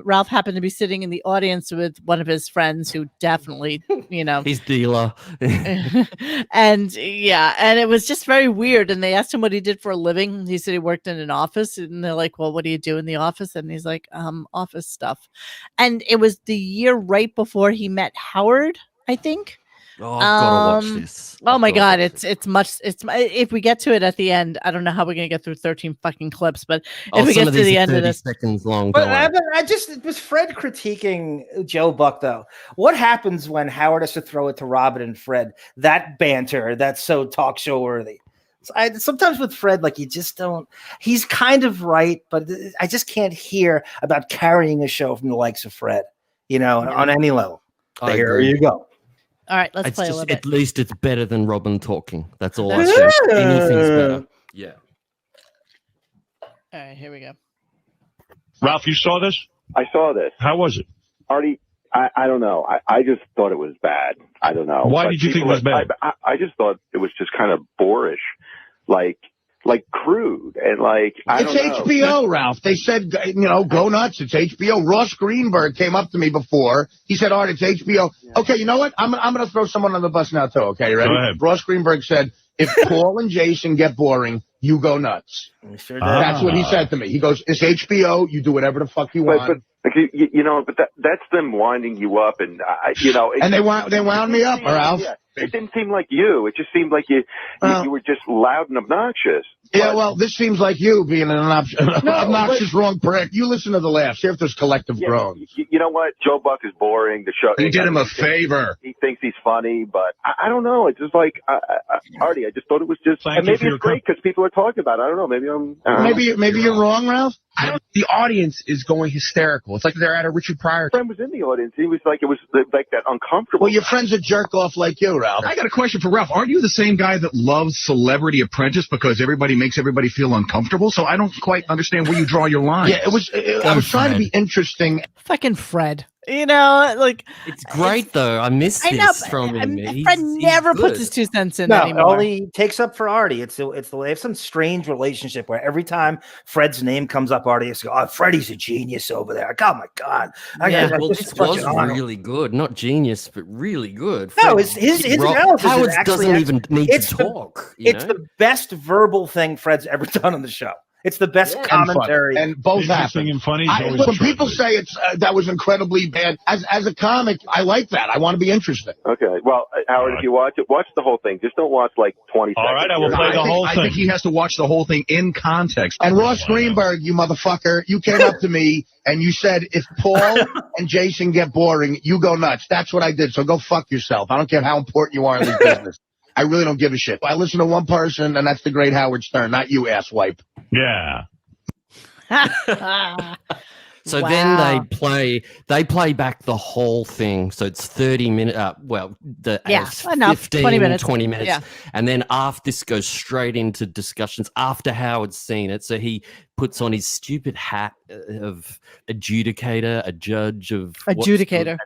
Ralph happened to be sitting in the audience with one of his friends who definitely, his dealer. and it was just very weird. And they asked him what he did for a living. He said he worked in an office, and they're like, "Well, what do you do in the office?" And he's like, "Office stuff." And it was the year right before he met Howard, I think. Oh, I've got to watch this. Oh my God, it's if we get to it at the end, I don't know how we're gonna get through 13 fucking clips, but if we get to the end of this, seconds long. But it was Fred critiquing Joe Buck though. What happens when Howard has to throw it to Robin and Fred? That banter that's so talk show worthy. Sometimes with Fred, like you just don't. He's kind of right, but I just can't hear about carrying a show from the likes of Fred. On any level. There you go. All right, let's play a little bit. At least it's better than Robin talking. That's all I say. Anything's better. Yeah. All right, here we go. Ralph, you saw this? I saw this. How was it? Artie, I don't know. I just thought it was bad. I don't know. Why did you think it was bad? I just thought it was just kind of boorish, like crude and like I don't know. It's HBO, Ralph. They said, go nuts. It's HBO. Ross Greenberg came up to me before. He said, "Art, it's HBO." Yeah. Okay, you know what? I'm going to throw someone on the bus now too. Okay, you ready? Go ahead. Ross Greenberg said, "If Paul and Jason get boring, you go nuts." Sure That's what he said to me. He goes, "It's HBO. You do whatever the fuck you want." But that's them winding you up, and and they wound me up, Ralph. Yeah. It didn't seem like you. It just seemed like you were just loud and obnoxious. Yeah, well, this seems like you being an obnoxious wrong prick. You listen to the laughs. See if there's collective groans. You know what? Joe Buck is boring. The show. You did him a favor. He thinks he's funny, but I don't know. It's just like Artie. I just thought it was just. And maybe it's great because people are talking about it. I don't know. Maybe maybe you're wrong, Ralph. The audience is going hysterical. It's like they're at a Richard Pryor. My friend was in the audience. He was like, it was like that uncomfortable. Well, your friend's a jerk off like you, Ralph. I got a question for Ralph. Aren't you the same guy that loves Celebrity Apprentice because everybody makes everybody feel uncomfortable? So I don't quite understand where you draw your line. Yeah, I was trying to be interesting. Fucking Fred. It's great though. I miss this from him. Fred never puts his 2 cents in anymore. All he takes up for Artie. They have some strange relationship where every time Fred's name comes up, Artie is, "Oh, Freddie's a genius over there." Oh my God. This was really good. Not genius, but really good. No, his analysis Howard is actually doesn't even need to talk. It's the best verbal thing Fred's ever done on the show. It's the best commentary, and both happen. And funny. When people say that was incredibly bad, as a comic, I like that. I want to be interesting. Okay, well, Howard, if you watch it, watch the whole thing. Just don't watch like 20 seconds. All right, I will play the whole thing. I think he has to watch the whole thing in context. And Ross Greenberg, you motherfucker, you came up to me and you said, "If Paul and Jason get boring, you go nuts." That's what I did. So go fuck yourself. I don't care how important you are in this business. I really don't give a shit. I listen to one person, and that's the great Howard Stern, not you, asswipe. Yeah. So then they play back the whole thing. So it's 30 minutes. 15, 20 minutes. Yeah. And then after this goes straight into discussions after Howard's seen it. So he puts on his stupid hat of adjudicator, a judge of adjudicator.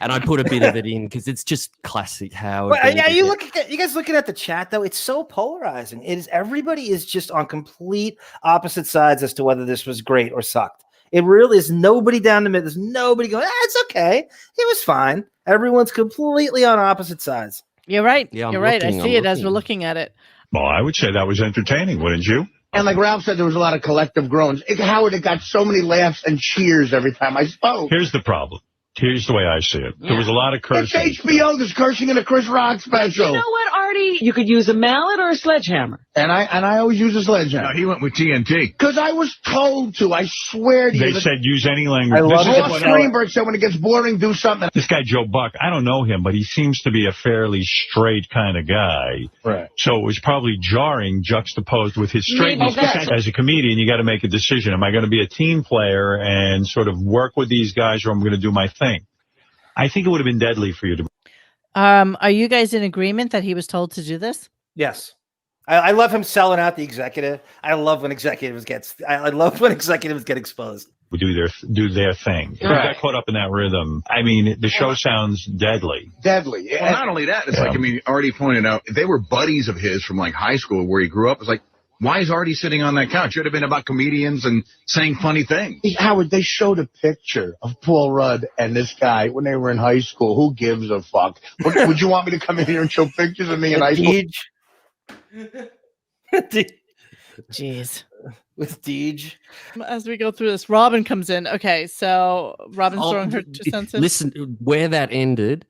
And I put a bit of it in because it's just classic Howard. You guys looking at the chat though. It's so polarizing. Everybody is just on complete opposite sides as to whether this was great or sucked. It really is nobody down the middle. There's nobody going, it's okay. It was fine. Everyone's completely on opposite sides. You're right. You're right. I see it as we're looking at it. Well, I would say that was entertaining, wouldn't you? And like Ralph said, there was a lot of collective groans. Howard, it got so many laughs and cheers every time I spoke. Here's the problem. Here's the way I see it. There was a lot of cursing. It's HBO that's cursing in a Chris Rock special. You know what, Artie? You could use a mallet or a sledgehammer. And I always use a sledgehammer. No, he went with TNT. Because I was told to. I swear to you. They said use any language. I love Ross Greenberg said when it gets boring, do something. This guy, Joe Buck, I don't know him, but he seems to be a fairly straight kind of guy. Right. So it was probably jarring juxtaposed with his straightness. As a comedian, you got to make a decision. Am I going to be a team player and sort of work with these guys, or am I going to do my thing? I think it would have been deadly for you to. Are you guys in agreement that he was told to do this? Yes. I love him selling out the executive. I love when executives I love when executives get exposed. Do their thing. Right. I got caught up in that rhythm. I mean, the show sounds deadly. Deadly. Well, not only that, it's like, I mean, Artie pointed out, they were buddies of his from like high school where he grew up. It's like, why is Artie sitting on that couch? It should have been about comedians and saying funny things. Howard, they showed a picture of Paul Rudd and this guy when they were in high school. Who gives a fuck? Would you want me to come in here and show pictures of me in high school? Jeez. With Deej. As we go through this, Robin comes in. Okay, so Robin's throwing her 2 cents in. Listen, where that ended,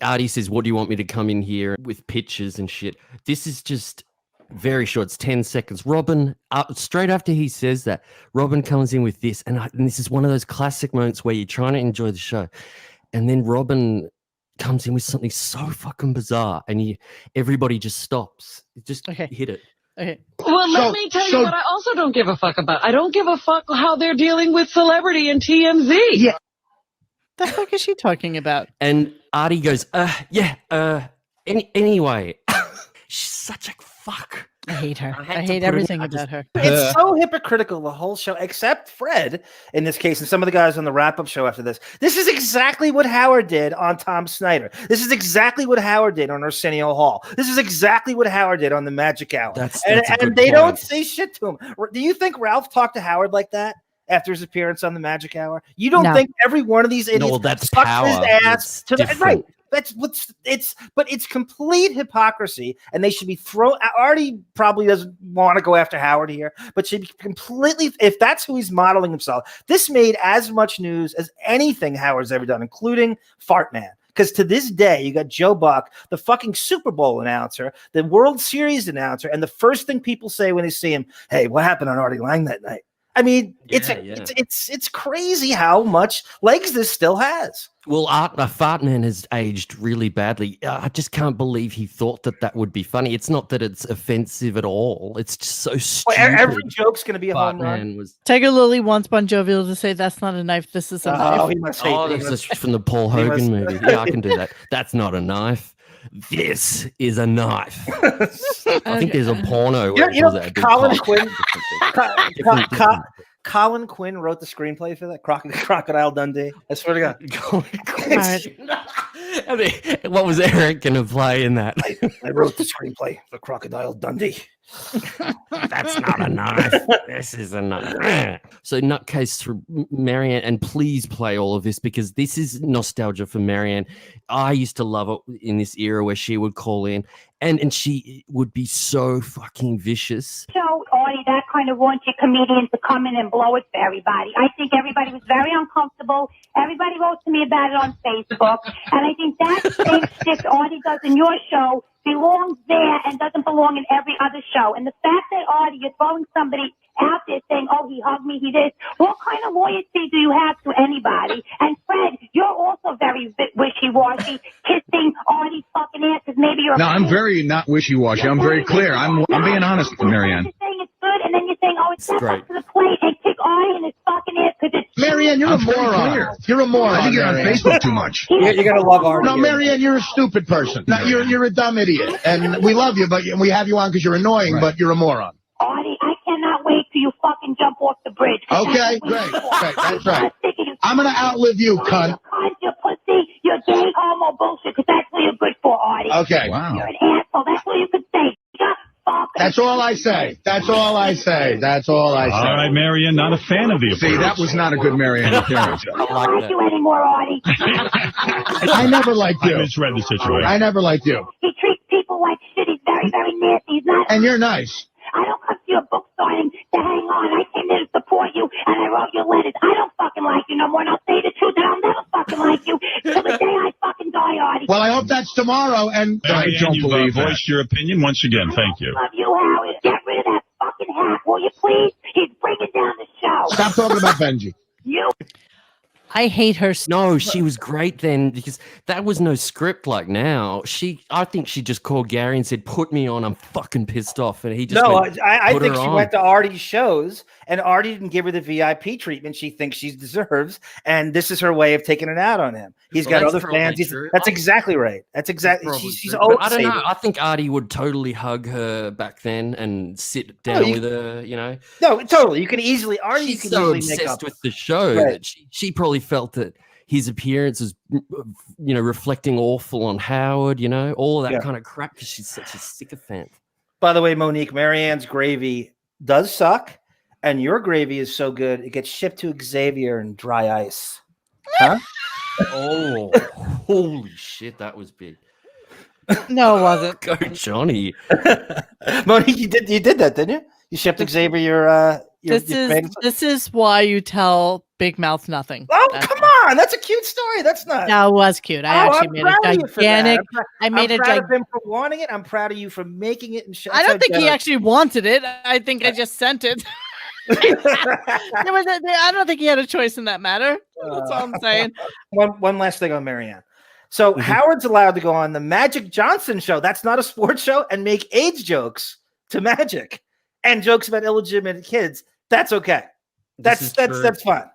Artie says, what do you want me to come in here with pictures and shit? This is just very short. It's 10 seconds. Robin, straight after he says that, Robin comes in with this. And this is one of those classic moments where you're trying to enjoy the show. And then Robin comes in with something so fucking bizarre. And everybody just stops. Just hit it. Okay. Well, let me tell you what I also don't give a fuck about. I don't give a fuck how they're dealing with celebrity and TMZ. Yeah. The fuck is she talking about? And Artie goes, anyway. She's such a fuck. I hate her. I hate everything about her. It's so hypocritical, the whole show, except Fred, in this case, and some of the guys on the wrap-up show after this. This is exactly what Howard did on Tom Snyder. This is exactly what Howard did on Arsenio Hall. This is exactly what Howard did on the Magic Hour. And they don't say shit to him. Do you think Ralph talked to Howard like that after his appearance on the Magic Hour? You don't think every one of these idiots that's fucks power. his ass to the right? But it's complete hypocrisy, and they should be thrown. Artie probably doesn't want to go after Howard here, but should be completely. If that's who he's modeling himself, this made as much news as anything Howard's ever done, including Fart Man. Because to this day, you got Joe Buck, the fucking Super Bowl announcer, the World Series announcer, and the first thing people say when they see him, "Hey, what happened on Artie Lange that night?" I mean, it's crazy how much legs this still has. Well, Fart Man has aged really badly. I just can't believe he thought that would be funny. It's not that it's offensive at all. It's just so stupid. Well, every joke's going to be a home run. Tiger Lily wants BonJovial to say, "That's not a knife. This is a knife." He must hate that's from the Paul Hogan movie. Yeah, I can do that. That's not a knife. This is a knife. I think there's a porno. Colin Quinn wrote the screenplay for that Crocodile Dundee. I swear to God. I mean, what was Eric going to play in that? I wrote the screenplay for Crocodile Dundee. That's not a knife. This is a knife. So, nutcase for Marianne, and please play all of this because this is nostalgia for Marianne. I used to love it in this era where she would call in and she would be so fucking vicious. So, Artie, that kind of raunchy comedian to come in and blow it for everybody. I think everybody was very uncomfortable. Everybody wrote to me about it on Facebook, and I think that same shit Artie does in your show belongs there and doesn't belong in every other show. And the fact that Artie, you're throwing somebody out there saying, "Oh, he hugged me, he did," what kind of loyalty do you have to anybody? And Fred, you're also very wishy-washy, kissing Artie's fucking ass because maybe you're. No, I'm very not wishy-washy. I'm very clear. I'm being honest with Marianne. You're saying it's good, and then you're saying, "Oh, it's not up to the plate," and kick Artie in his fucking ass because it's. Marianne, you're a moron. You're a moron. I think you're on Facebook too much. You're gonna love Artie. No, Marianne, you're a stupid person. No, you're a dumb idiot, and we love you, but we have you on because you're annoying, but you're a moron. Artie, I cannot wait till you fucking jump off the bridge. Okay, great. That's right. I'm gonna outlive you, cunt. Your pussy, your gay homo bullshit, because that's what you're good for, Artie. Okay. Wow. You're an asshole. That's what you could say. Just fuck. That's all I say. That's all I say. That's all I say. All right, Marianne, not a fan of the approach. See, that was not a good Marianne appearance. I don't like you anymore, Artie. I never liked you. I misread the situation. I never liked you. He treats people like shit. He's very, very nasty. He's not. And you're nice. I don't come to your book signing to hang on. I came there to support you, and I wrote your letters. I don't fucking like you no more, and I'll say the truth, and I'll never fucking like you till the day I fucking die, Artie. Well, I hope that's tomorrow. And I Diane, don't you've believe voiced your opinion once again. Thank you. Love you, Howard. Get rid of that fucking hack, will you please? He's bringing down the show. Stop talking about Benji. You. I hate her. No, she was great then because that was no script like now. I think she just called Gary and said, "Put me on. I'm fucking pissed off." And he just I think she on. went to Artie's shows, and Artie didn't give her the VIP treatment she thinks she deserves, and this is her way of taking it out on him. He's got other fans. That's exactly right. That's exactly. She's old. I don't know. I think Artie would totally hug her back then and sit down with her. You know. No, totally. You can easily. Artie, She's you can so easily make up obsessed with the show that she probably felt that his appearance is, reflecting awful on Howard, all of that kind of crap because she's such a sycophant. By the way, Monique, Marianne's gravy does suck, and your gravy is so good it gets shipped to Xavier in dry ice. Huh? Oh, holy shit, that was big. No, it wasn't. Go, Johnny. Monique, you did that, didn't you? You shipped Xavier your This is why you tell Big Mouth nothing. Oh, come on. That's a cute story. That's not. That was cute. I actually made a gigantic. I'm proud of him for wanting it. I'm proud of you for making it. And I don't think he actually wanted it. I think I just sent it. I don't think he had a choice in that matter. That's all I'm saying. One last thing on Marianne. So Howard's allowed to go on the Magic Johnson show. That's not a sports show, and make AIDS jokes to Magic and jokes about illegitimate kids. That's okay. That's fun.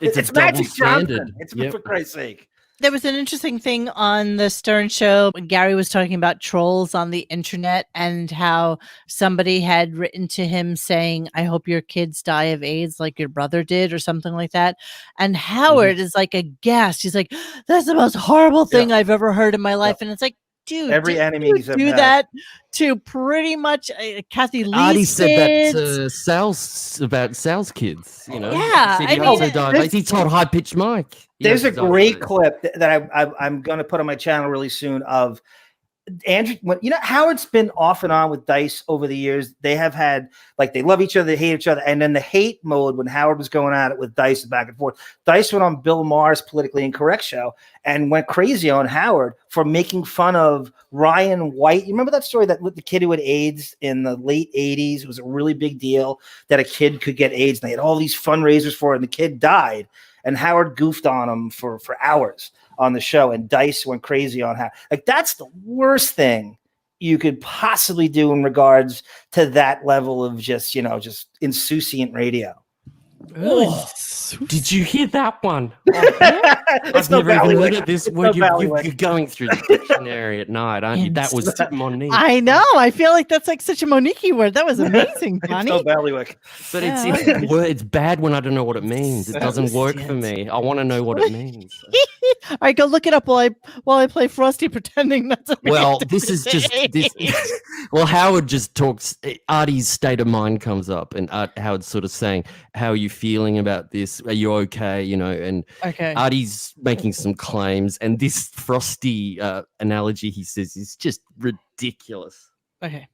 It's Magic Johnson. It's for Christ's sake. There was an interesting thing on the Stern show when Gary was talking about trolls on the internet and how somebody had written to him saying, "I hope your kids die of AIDS like your brother did," or something like that. And Howard is like aghast. He's like, "That's the most horrible thing I've ever heard in my life." And it's like, dude, every enemy he's do that to pretty much Kathy Lee. Artie said that Sal's about Sal's kids, Yeah, he told High Pitched Mike. There's a great clip that I'm going to put on my channel really soon of Andrew. Howard's been off and on with Dice over the years. They have had they love each other, they hate each other, and then the hate mode when Howard was going at it with Dice back and forth. Dice went on Bill Maher's Politically Incorrect show and went crazy on Howard for making fun of Ryan White. You remember that story that with the kid who had AIDS in the late 80s? It was a really big deal that a kid could get AIDS, and they had all these fundraisers for it, and the kid died. And Howard goofed on him for hours on the show, and Dice went crazy on Howard. That's the worst thing you could possibly do in regards to that level of just insouciant radio. Oh, did you hear that one? I've never even heard of this word. You're going through the dictionary at night, aren't you? That was Monique. I know. I feel like that's such a Monique word. That was amazing, Bonnie. It's so ballywick. But it's bad when I don't know what it means. It doesn't work for me. I want to know what it means. All right, go look it up while I play Frosty pretending that's a well, this is just this. Well, Howard just talks. Artie's state of mind comes up, and Howard's sort of saying, "How are you feeling about this? Are you okay?" And Artie's making some claims, and this Frosty analogy he says is just ridiculous. Okay.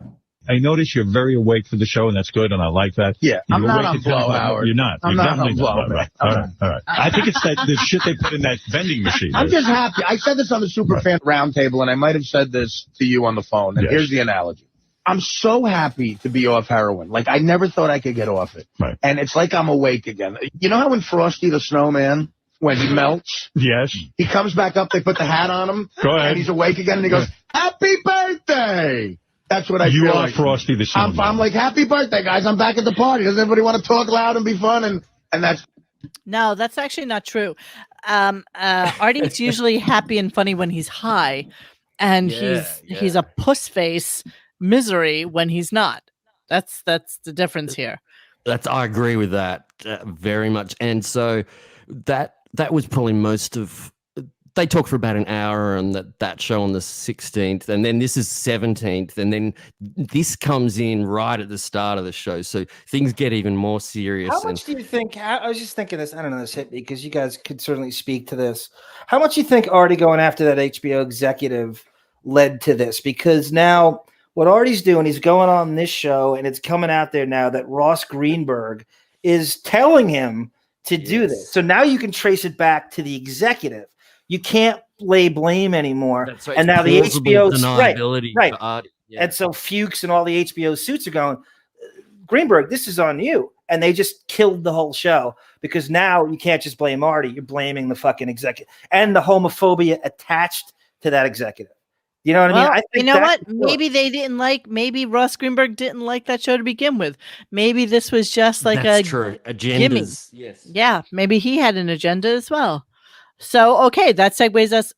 I notice you're very awake for the show, and that's good, and I like that. Yeah, I'm not on blow, Howard. You're not. I'm not on blow. Right. All right. I think it's the shit they put in that vending machine. I'm just happy. I said this on the Superfan Roundtable, and I might have said this to you on the phone, and here's the analogy. I'm so happy to be off heroin. I never thought I could get off it. Right. And it's like I'm awake again. You know how when Frosty the Snowman, when he melts? Yes. He comes back up, they put the hat on him. Go ahead. And he's awake again, and he goes, "Happy birthday!" That's what I feel like. You are Frosty the Snowman. I'm like, "Happy birthday, guys. I'm back at the party. Does everybody want to talk loud and be fun?" And that's... No, that's actually not true. Artie's usually happy and funny when he's high, and he's a puss face misery when he's not. That's the difference here. I agree with that very much. And so that was probably most of. They talked for about an hour on that show on the 16th, and then this is 17th, and then this comes in right at the start of the show, so things get even more serious. How much do you think? I was just thinking this. I don't know. This hit me because you guys could certainly speak to this. How much do you think Artie going after that HBO executive led to this? Because now what Artie's doing, he's going on this show, and it's coming out there now that Ross Greenberg is telling him to do this. So now you can trace it back to the executive. You can't lay blame anymore. That's right. And It's now the plausible HBO deniability right. for Artie. Yeah. And so Fuchs and all the HBO suits are going, Greenberg, this is on you. And they just killed the whole show because now you can't just blame Artie. You're blaming the fucking executive and the homophobia attached to that executive. You know what I mean? I think you know what? Maybe Ross Greenberg didn't like that show to begin with. Maybe this was just like That's true. Agendas. Yes. Yeah. Maybe he had an agenda as well. So, okay. That segues us.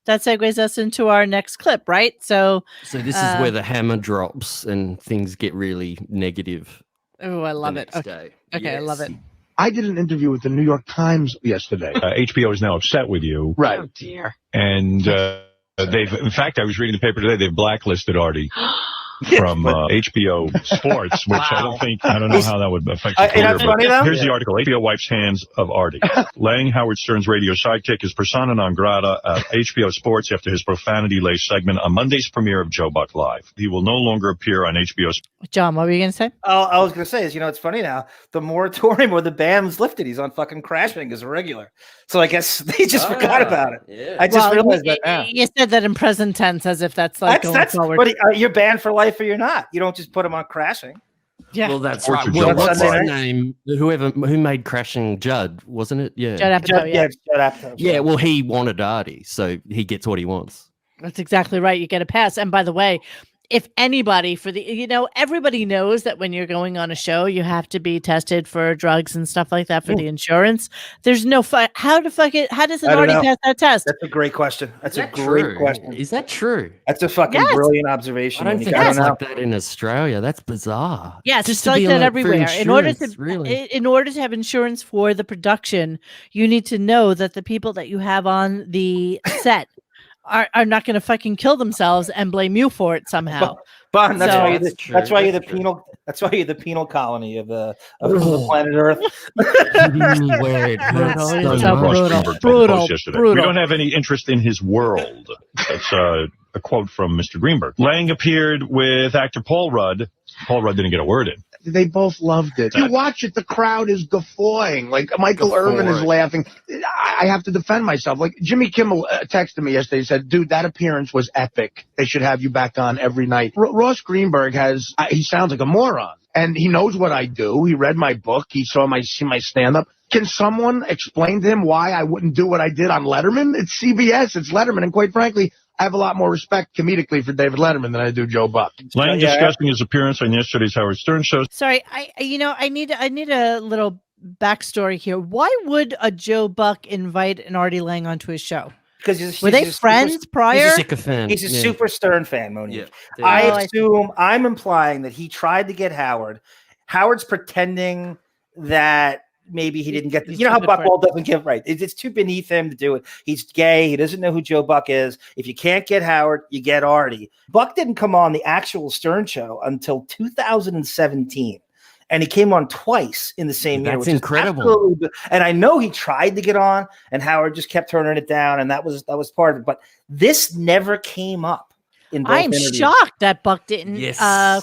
That segues us into our next clip, right? So this is where the hammer drops and things get really negative. Oh, I love it. Okay. I love it. I did an interview with the New York Times yesterday. HBO is now upset with you. Right. Oh, dear. And in fact, I was reading the paper today, they've blacklisted Artie from HBO Sports, which I don't know how that would affect your career. But here's the article. HBO wipes hands of Artie. Lange, Howard Stern's radio sidekick, is persona non grata at HBO Sports after his profanity-laced segment on Monday's premiere of Joe Buck Live. He will no longer appear on HBO Sports. John, what were you going to say? I was going to say is, it's funny now. The moratorium or the ban was lifted. He's on fucking Crashing as a regular. So I guess they just forgot about it. Yeah. I just realized that now. You said that in present tense as if that's like going forward. But you're banned for life or you're not. You don't just put him on Crashing. Yeah. Well, that's right. Well, what's his name? Who made Crashing? Judd, wasn't it? Yeah. Judd Apatow, Judd Apatow. Yeah, well, he wanted Artie, so he gets what he wants. That's exactly right. You get a pass. And by the way, if anybody everybody knows that when you're going on a show, you have to be tested for drugs and stuff like that for the insurance. There's no how does an Artie pass that test? That's a great question. That's a great question. Is that true? That's a fucking brilliant observation. I don't think it's like that in Australia. That's bizarre. Yes, it's like that everywhere. In order to have insurance for the production, you need to know that the people that you have on the set are not going to fucking kill themselves and blame you for it somehow. Bon, that's why you're the penal colony of the planet Earth. Brutal. We don't have any interest in his world. That's a quote from Mr. Greenberg. Lange appeared with actor Paul Rudd. Paul Rudd didn't get a word in. They both loved it. You watch it, the crowd is guffawing. Like Michael Irvin is laughing. I have to defend myself. Like Jimmy Kimmel texted me yesterday. He said, dude, that appearance was epic. They should have you back on every night. Ross Greenberg he sounds like a moron. And he knows what I do. He read my book. He saw my stand-up. Can someone explain to him why I wouldn't do what I did on Letterman? It's CBS. It's Letterman. And quite frankly, I have a lot more respect comedically for David Letterman than I do Joe Buck. Lange discussing his appearance on yesterday's Howard Stern show. Sorry, I need a little backstory here. Why would a Joe Buck invite an Artie Lange onto his show? Because were they friends prior? He's a sycophant. He's a super Stern fan, Monique. Yeah. I'm implying that he tried to get Howard. Howard's pretending that maybe he didn't get how Buckwald doesn't give right. It's too beneath him to do it. He's gay. He doesn't know who Joe Buck is. If you can't get Howard, you get Artie. Buck didn't come on the actual Stern show until 2017. And he came on twice in the same year. That's incredible. And I know he tried to get on, and Howard just kept turning it down, and that was part of it. But this never came up in both interviews. Shocked that Buck didn't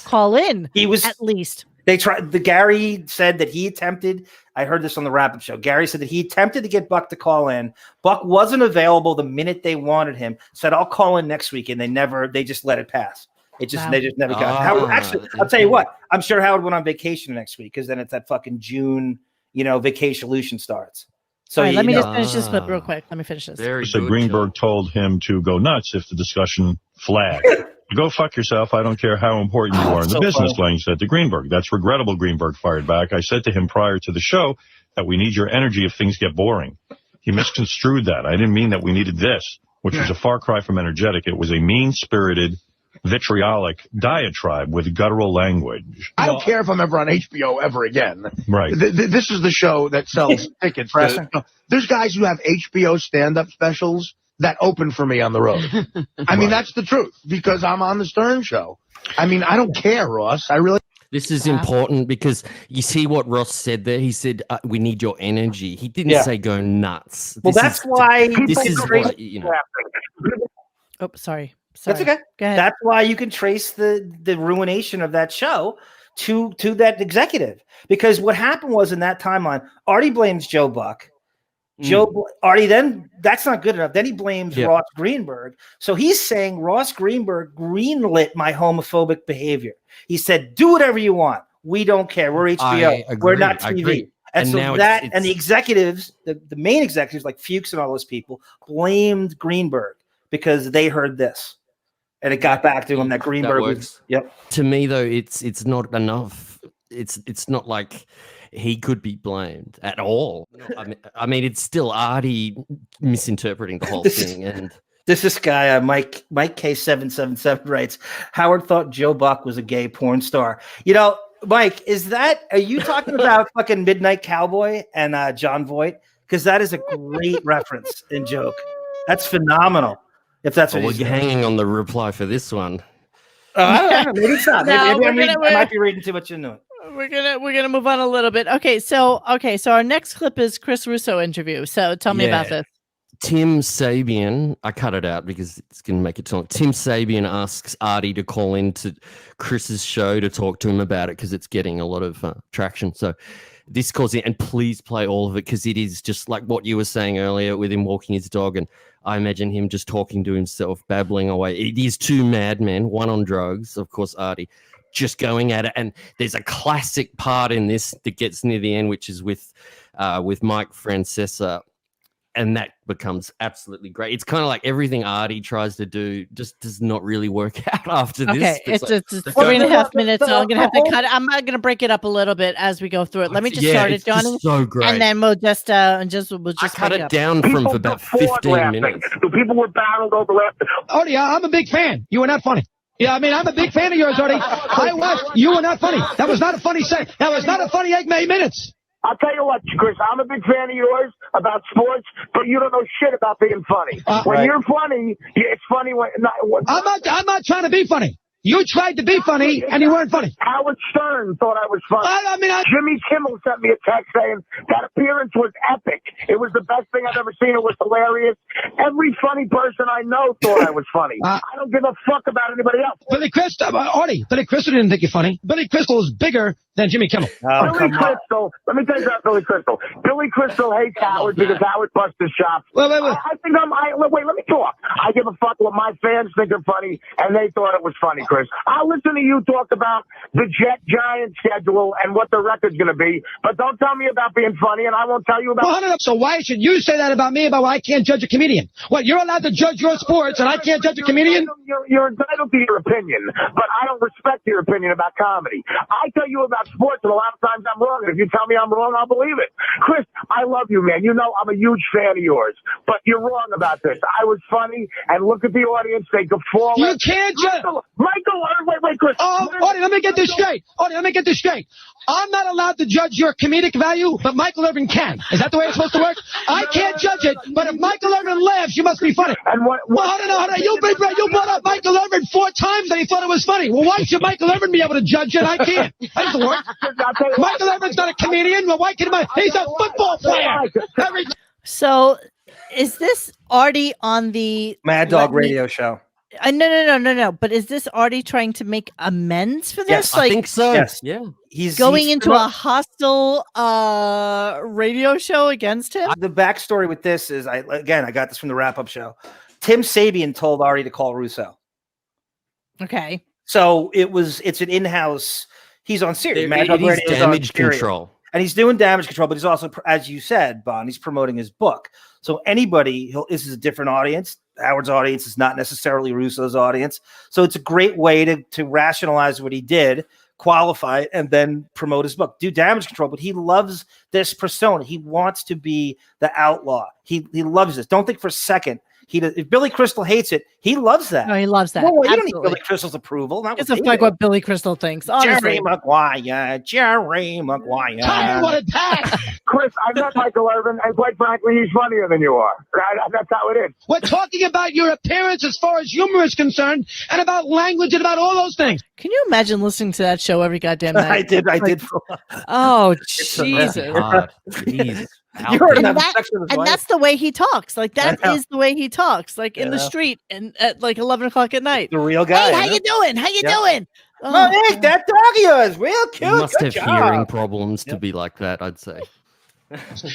call in. He was at least. They tried. Gary said that he attempted. I heard this on the wrap-up show. Gary said that he attempted to get Buck to call in. Buck wasn't available the minute they wanted him. Said, "I'll call in next week," and they just let it pass. They just never got Howard. Actually, I'll tell you what. I'm sure Howard went on vacation next week because then it's that fucking June, vacation starts. So let me just finish this clip real quick. Let me finish this. So Greenberg told him to go nuts if the discussion flagged. Go fuck yourself. I don't care how important you are in the business, Lange said to Greenberg. That's regrettable, Greenberg fired back. I said to him prior to the show that we need your energy if things get boring. He misconstrued that. I didn't mean that we needed this, which was a far cry from energetic. It was a mean-spirited, vitriolic diatribe with guttural language. I don't care if I'm ever on HBO ever again. Right. This is the show that sells tickets. There's guys who have HBO stand-up specials that open for me on the road. I mean, that's the truth, because I'm on the Stern show. I mean, I don't care, Ross. I really... This is important because you see what Ross said there. He said, we need your energy. He didn't say go nuts. Well, that's why... Oh, sorry. Sorry. That's okay. Go ahead. That's why you can trace the ruination of that show to that executive. Because what happened was in that timeline, Artie blames Joe Buck. Artie then, that's not good enough. Then he blames Ross Greenberg. So he's saying Ross Greenberg greenlit my homophobic behavior. He said, do whatever you want. We don't care. We're HBO. We're not TV. And so now that, and the executives, the main executives like Fuchs and all those people blamed Greenberg because they heard this. And it got back to him that Greenberg was. Yep. To me, though, it's not enough. It's not like he could be blamed at all. I mean, it's still Artie misinterpreting the whole thing. And this guy, Mike K777 writes, Howard thought Joe Buck was a gay porn star. You know, Mike, are you talking about fucking Midnight Cowboy and John Voight? Because that is a great reference and joke. That's phenomenal. If that's what we're hanging on the reply for this one. I don't know. Maybe it's not. Maybe I might be reading too much into it. We're gonna move on a little bit. Okay, so our next clip is Chris Russo interview. So tell me about this. Tim Sabian, I cut it out because it's going to make it too long. Tim Sabian asks Artie to call into Chris's show to talk to him about it because it's getting a lot of traction. So this calls in, and please play all of it because it is just like what you were saying earlier with him walking his dog, and I imagine him just talking to himself, babbling away. It is two madmen, one on drugs, of course, Artie, just going at it. And there's a classic part in this that gets near the end, which is with Mike Francesa. And that becomes absolutely great. It's kind of like everything Artie tries to do just does not really work out after this. Okay, it's 3.5 minutes, so I'm going to have to cut it. I'm going to break it up a little bit as we go through it. Let me just start it, Johnny. So great. And then we'll just I cut it down from about 15 minutes. The people were barreled over laughing. Artie, I'm a big fan. You were not funny. Yeah, I mean, I'm a big fan of yours, Artie. I was. You were not funny. That was not a funny say. That was not a funny 8 minutes. I'll tell you what, Chris, I'm a big fan of yours about sports, but you don't know shit about being funny. When you're funny, it's funny when... I'm not trying to be funny. You tried to be funny, and you weren't funny. Howard Stern thought I was funny. Jimmy Kimmel sent me a text saying that appearance was epic. It was the best thing I've ever seen. It was hilarious. Every funny person I know thought I was funny. I don't give a fuck about anybody else. Billy Crystal, Artie, Billy Crystal didn't think you're funny. Billy Crystal is bigger than Jimmy Kimmel. Billy Crystal, let me tell you about Billy Crystal. Billy Crystal hates Howard because Howard busts his chops. Wait. I think wait, let me talk. I give a fuck what my fans think are funny, and they thought it was funny, Chris. I'll listen to you talk about the Giant schedule and what the record's going to be, but don't tell me about being funny, and I won't tell you about... Well, so why should you say that about me, about why I can't judge a comedian? What, you're allowed to judge your sports, and I can't judge a comedian? You're entitled to your opinion, but I don't respect your opinion about comedy. I tell you about sports, and a lot of times I'm wrong, and if you tell me I'm wrong, I'll believe it. Chris, I love you, man. You know I'm a huge fan of yours, but you're wrong about this. I was funny, and look at the audience. They guffaw. You can't judge... Michael, wait, Chris. Artie, let me get this straight. I'm not allowed to judge your comedic value, but Michael Irvin can. Is that the way it's supposed to work? I can't judge it, but if Michael Irvin laughs, you must be funny. And Hold on. You brought up Michael Irvin 4 times and he thought it was funny. Well, why should Michael Irvin be able to judge it? I can't. That doesn't work. Michael Irvin's not a comedian. Well, why can't he's a football player. So, is this Artie on the Mad Dog radio show? No. But is this Artie trying to make amends for this? Yes, I think so. Yes. Yeah. He's going into a hostile radio show against him? The backstory with this is, I got this from the wrap-up show. Tim Sabian told Artie to call Russo. Okay. So it's an in-house, he's on Sirius. It is damage control. And he's doing damage control, but he's also, as you said, Bon, he's promoting his book. So this is a different audience. Howard's audience is not necessarily Russo's audience. So it's a great way to rationalize what he did, qualify it, and then promote his book. Do damage control, but he loves this persona. He wants to be the outlaw. He loves this. Don't think for a second. If Billy Crystal hates it, he loves that. No, he loves that. No, you don't need Billy Crystal's approval. It's like what Billy Crystal thinks. Honestly. Jerry Maguire. Tell me what a pack. Chris, I met Michael Irvin, and quite frankly, he's funnier than you are. That's how it is. We're talking about your appearance as far as humor is concerned, and about language and about all those things. Can you imagine listening to that show every goddamn night? I did. Oh, Jesus. You heard him And, have sex with his wife. that's the way he talks. Like that Yeah. is the way he talks. Like in the street and at like 11 o'clock at night. The real guy. Hey, how you doing? How you doing? Monique, that dog of yours, real cute. You must Good have job. hearing problems to be like that, I'd say.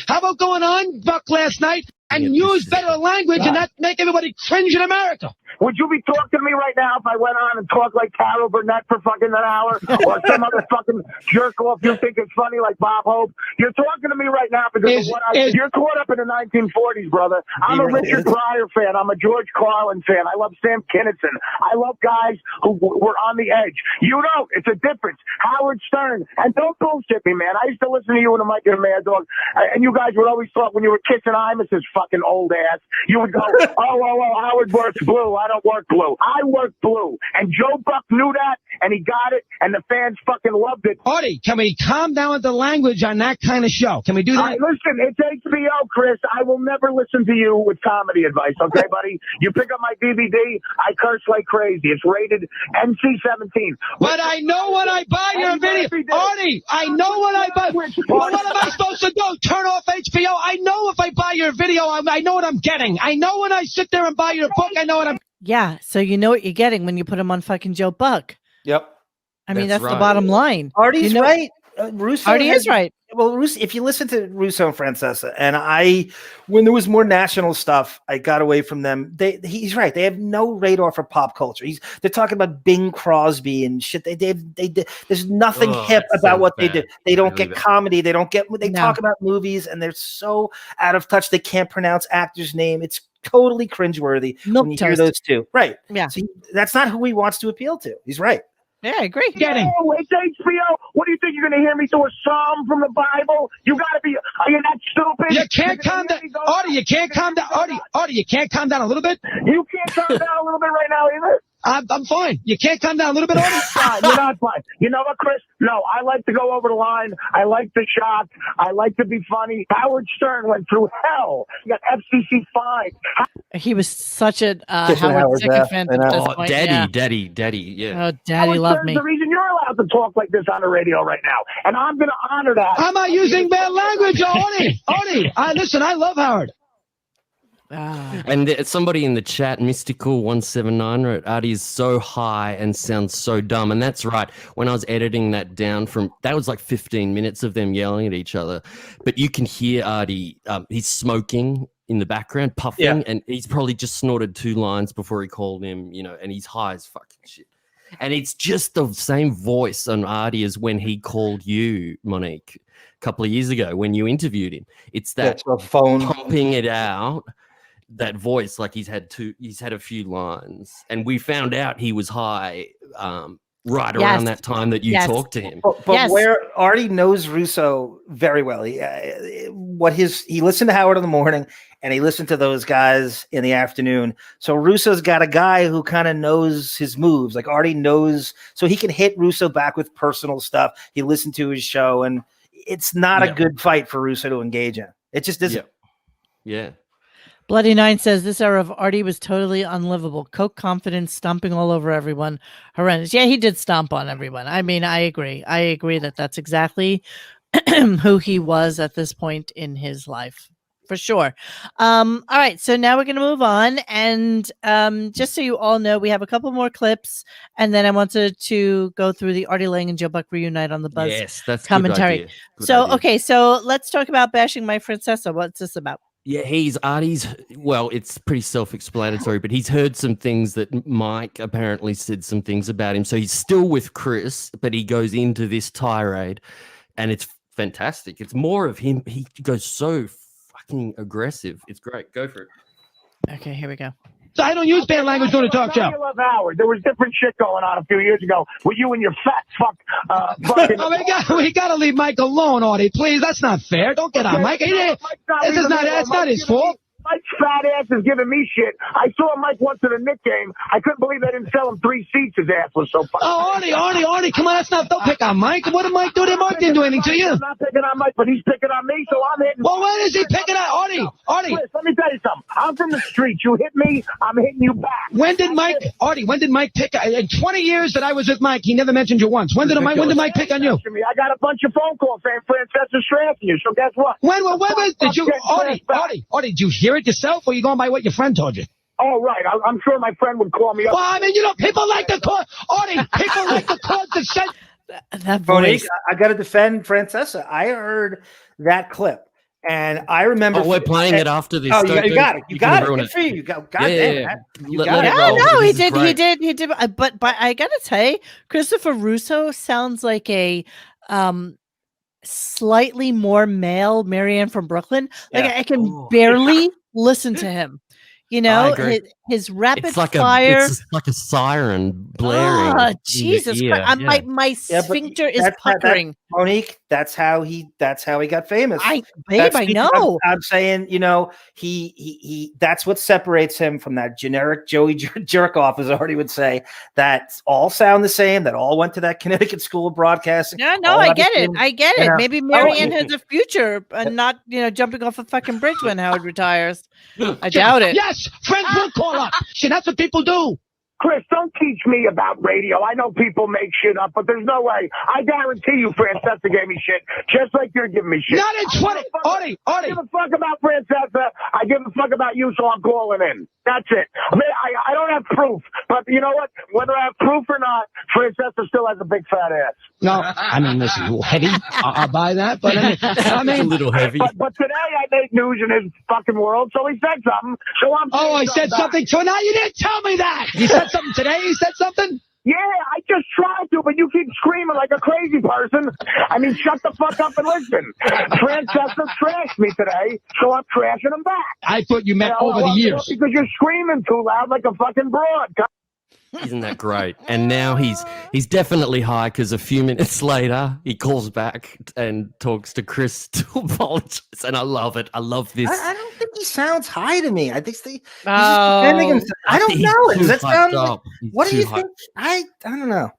How about going on, Buck, last night and use better language and not make everybody cringe in America? Would you be talking to me right now if I went on and talked like Carol Burnett for fucking an hour or some other fucking jerk off you think is funny like Bob Hope? You're talking to me right now because of what you're caught up in the 1940s, brother. I'm a Richard Pryor fan. I'm a George Carlin fan. I love Sam Kinison. I love guys who were on the edge. You know, it's a difference. Howard Stern. And don't bullshit me, man. I used to listen to you and Mike and Mad Dog, and you guys would always talk when you were kissing Imus's fucking old ass. You would go, oh, Howard works blue. I don't work blue. I work blue. And Joe Buck knew that, and he got it, and the fans fucking loved it. Artie, can we calm down with the language on that kind of show? Can we do that? Listen, it's HBO, Chris. I will never listen to you with comedy advice, okay, buddy? You pick up my DVD, I curse like crazy. It's rated NC-17. But I know what I buy your video. Artie, I know what I buy. Well, what am I supposed to do? Turn off HBO? I know if I buy your video, I know what I'm getting. I know when I sit there and buy your book, I know what I'm... Yeah, so you know what you're getting when you put him on fucking Joe Buck. Yep. I mean, that's the bottom line. Artie's right. Russo Artie is right. Well, Russo, if you listen to Russo and Francesa, and when there was more national stuff, I got away from them. He's right. They have no radar for pop culture. They're talking about Bing Crosby and shit. There's nothing hip about what they do. They don't get comedy. They don't get. They talk about movies, and they're so out of touch. They can't pronounce actors' name. It's totally cringeworthy when you hear those two. Right. Yeah. So that's not who he wants to appeal to. He's right. Yeah, I agree. Oh, it's HBO. What do you think? You're going to hear me through a psalm from the Bible? You got to be. Are you not stupid? You can't calm down. Artie, you can't calm down. Artie, you can't calm down a little bit? You can't calm down a little bit right now either? I'm fine. You can't calm down a little bit, Artie? Fine. You're not fine. You know what, Chris? No, I like to go over the line. I like to shock. I like to be funny. Howard Stern went through hell. He got FCC fined. He was such a Howard sycophant at this point. Daddy, yeah. Oh, Daddy loved me. The reason you're allowed to talk like this on the radio right now, and I'm going to honor that. I'm not using bad language, Artie. Listen, I love Howard. And somebody in the chat, Mystical179, wrote, Artie is so high and sounds so dumb. And that's right. When I was editing that down that was like 15 minutes of them yelling at each other. But you can hear Artie, he's smoking in the background, puffing, and he's probably just snorted 2 lines before he called him, and he's high as fucking shit. And it's just the same voice on Artie as when he called you, Monique, a couple of years ago when you interviewed him. It's that phone pumping it out. That voice, like he's had a few lines, and we found out he was high right around that time that you talked to him. But where Artie knows Russo very well, he listened to Howard in the morning, and he listened to those guys in the afternoon. So Russo's got a guy who kind of knows his moves, like Artie knows, so he can hit Russo back with personal stuff. He listened to his show, and it's not a good fight for Russo to engage in. It just isn't. Yeah. Bloody Nine says this era of Artie was totally unlivable. Coke confidence, stomping all over everyone. Horrendous. Yeah, he did stomp on everyone. I mean, I agree. I agree that that's exactly who he was at this point in his life. For sure. All right. So now we're going to move on. And just so you all know, we have a couple more clips. And then I wanted to go through the Artie Lange and Joe Buck reunite on the Buzz commentary. Okay. So let's talk about bashing my Francesa. What's this about? Yeah, it's pretty self-explanatory, but he's heard some things that Mike apparently said some things about him. So he's still with Chris, but he goes into this tirade, and it's fantastic. It's more of him. He goes so fucking aggressive. It's great. Go for it. Okay, here we go. So I don't use bad language on a talk show. I love Howard. There was different shit going on a few years ago with you and your fat fucking. We got to leave Mike alone, Artie. Please, that's not fair. Don't get on Mike. That's not his fault. Mike's fat ass is giving me shit. I saw Mike once at a Knicks game. I couldn't believe they didn't sell him 3 seats. His ass was so funny. Oh, Artie, come on, don't pick on Mike. What did Mike do? Mike didn't do anything to you. I'm not picking on Mike, but he's picking on me, so I'm hitting. Well, when is he picking on Artie? Chris, let me tell you something. I'm from the street. You hit me, I'm hitting you back. When did Mike pick? In 20 years that I was with Mike, he never mentioned you once. When did Mike pick on you? I got a bunch of phone calls saying Francesca's stressing you, so guess what? When did you, Artie, did you hear it yourself, or you going by what your friend told you? Oh, right. I'm sure my friend would call me up. Well, I mean, people like to call, Artie, people like to call the set. That voice. Monique, I got to defend Francesca. I heard that clip. And I remember. We're playing it after this. Oh, you got it. You got it. Good for you. You got it. You got it. No, he did. But I gotta say, Christopher Russo sounds like a slightly more male Marianne from Brooklyn. Like I can barely listen to him. You know, his rapid fire. It's like a siren blaring. Oh, Jesus Christ. My sphincter is puckering. Monique, that's how he got famous. I know. I'm saying, you know, he that's what separates him from that generic Joey jerk off, as Artie would say, that all sound the same, that all went to that Connecticut School of Broadcasting. No, I get it. Maybe Marianne has a future and not, jumping off a fucking bridge when Howard retires. I doubt it. Yes, friends will call up. See, that's what people do. Chris, don't teach me about radio. I know people make shit up, but there's no way. I guarantee you Francesca gave me shit, just like you're giving me shit. Not in 20. Artie. I give a fuck about Francesca. I give a fuck about you, so I'm calling in. That's it. I mean, I don't have proof, but you know what? Whether I have proof or not, Francesca still has a big fat ass. No, I mean, this is a little heavy. I'll buy that, but I mean, a little heavy. But today I made news in his fucking world, so he said something. So I'm. Oh, I said something. So now you didn't tell me that. You said something today. You said something. Yeah, I just tried to, but you keep screaming like a crazy person. I mean, shut the fuck up and listen. Francesca trashed me today, so I'm trashing him back. I thought you meant over the years. Because you're screaming too loud like a fucking broad. Isn't that great? And now he's definitely high because a few minutes later he calls back and talks to Chris to apologize, and I love it. I love this. I don't think he sounds high to me. I think he's just defending himself. I don't know. Does that sound like, what do you think? I don't know.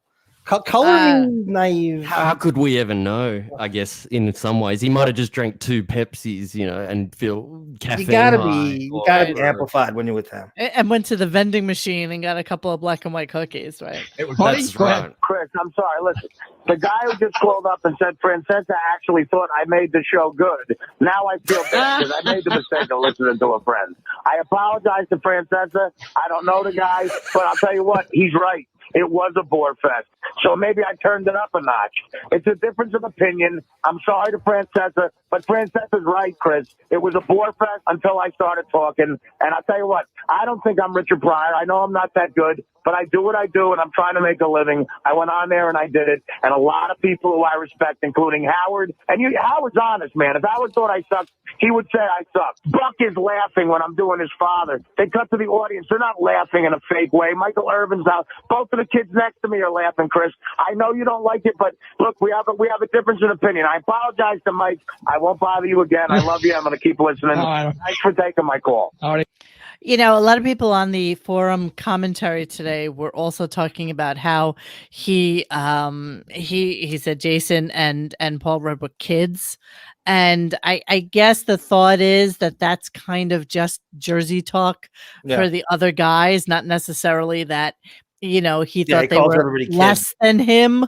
Color me naive. How could we ever know? I guess in some ways he might have just drank 2 Pepsis, and feel caffeine. You gotta be amplified when you're with him. And went to the vending machine and got a couple of black and white cookies, right? That's right. Chris, I'm sorry. Listen, the guy who just called up and said Francesca actually thought I made the show good. Now I feel bad because I made the mistake of listening to a friend. I apologize to Francesca. I don't know the guy, but I'll tell you what, he's right. It was a bore fest. So maybe I turned it up a notch. It's a difference of opinion. I'm sorry to Francesca, but Francesca's right, Chris. It was a bore fest until I started talking. And I'll tell you what, I don't think I'm Richard Pryor. I know I'm not that good, but I do what I do, and I'm trying to make a living. I went on there and I did it. And a lot of people who I respect, including Howard. And Howard's honest, man. If Howard thought I sucked, he would say I sucked. Buck is laughing when I'm doing his father. They cut to the audience. They're not laughing in a fake way. Michael Irvin's out. Both of the kids next to me are laughing, Chris. I know you don't like it, but look, we have a difference in opinion. I apologize to Mike. I won't bother you again. I love you. I'm going to keep listening. Thanks for taking my call. A lot of people on the forum commentary today were also talking about how he said Jason and Paul Rudd were kids. And I guess the thought is that that's kind of just Jersey talk for the other guys, not necessarily that, he thought they were less than him.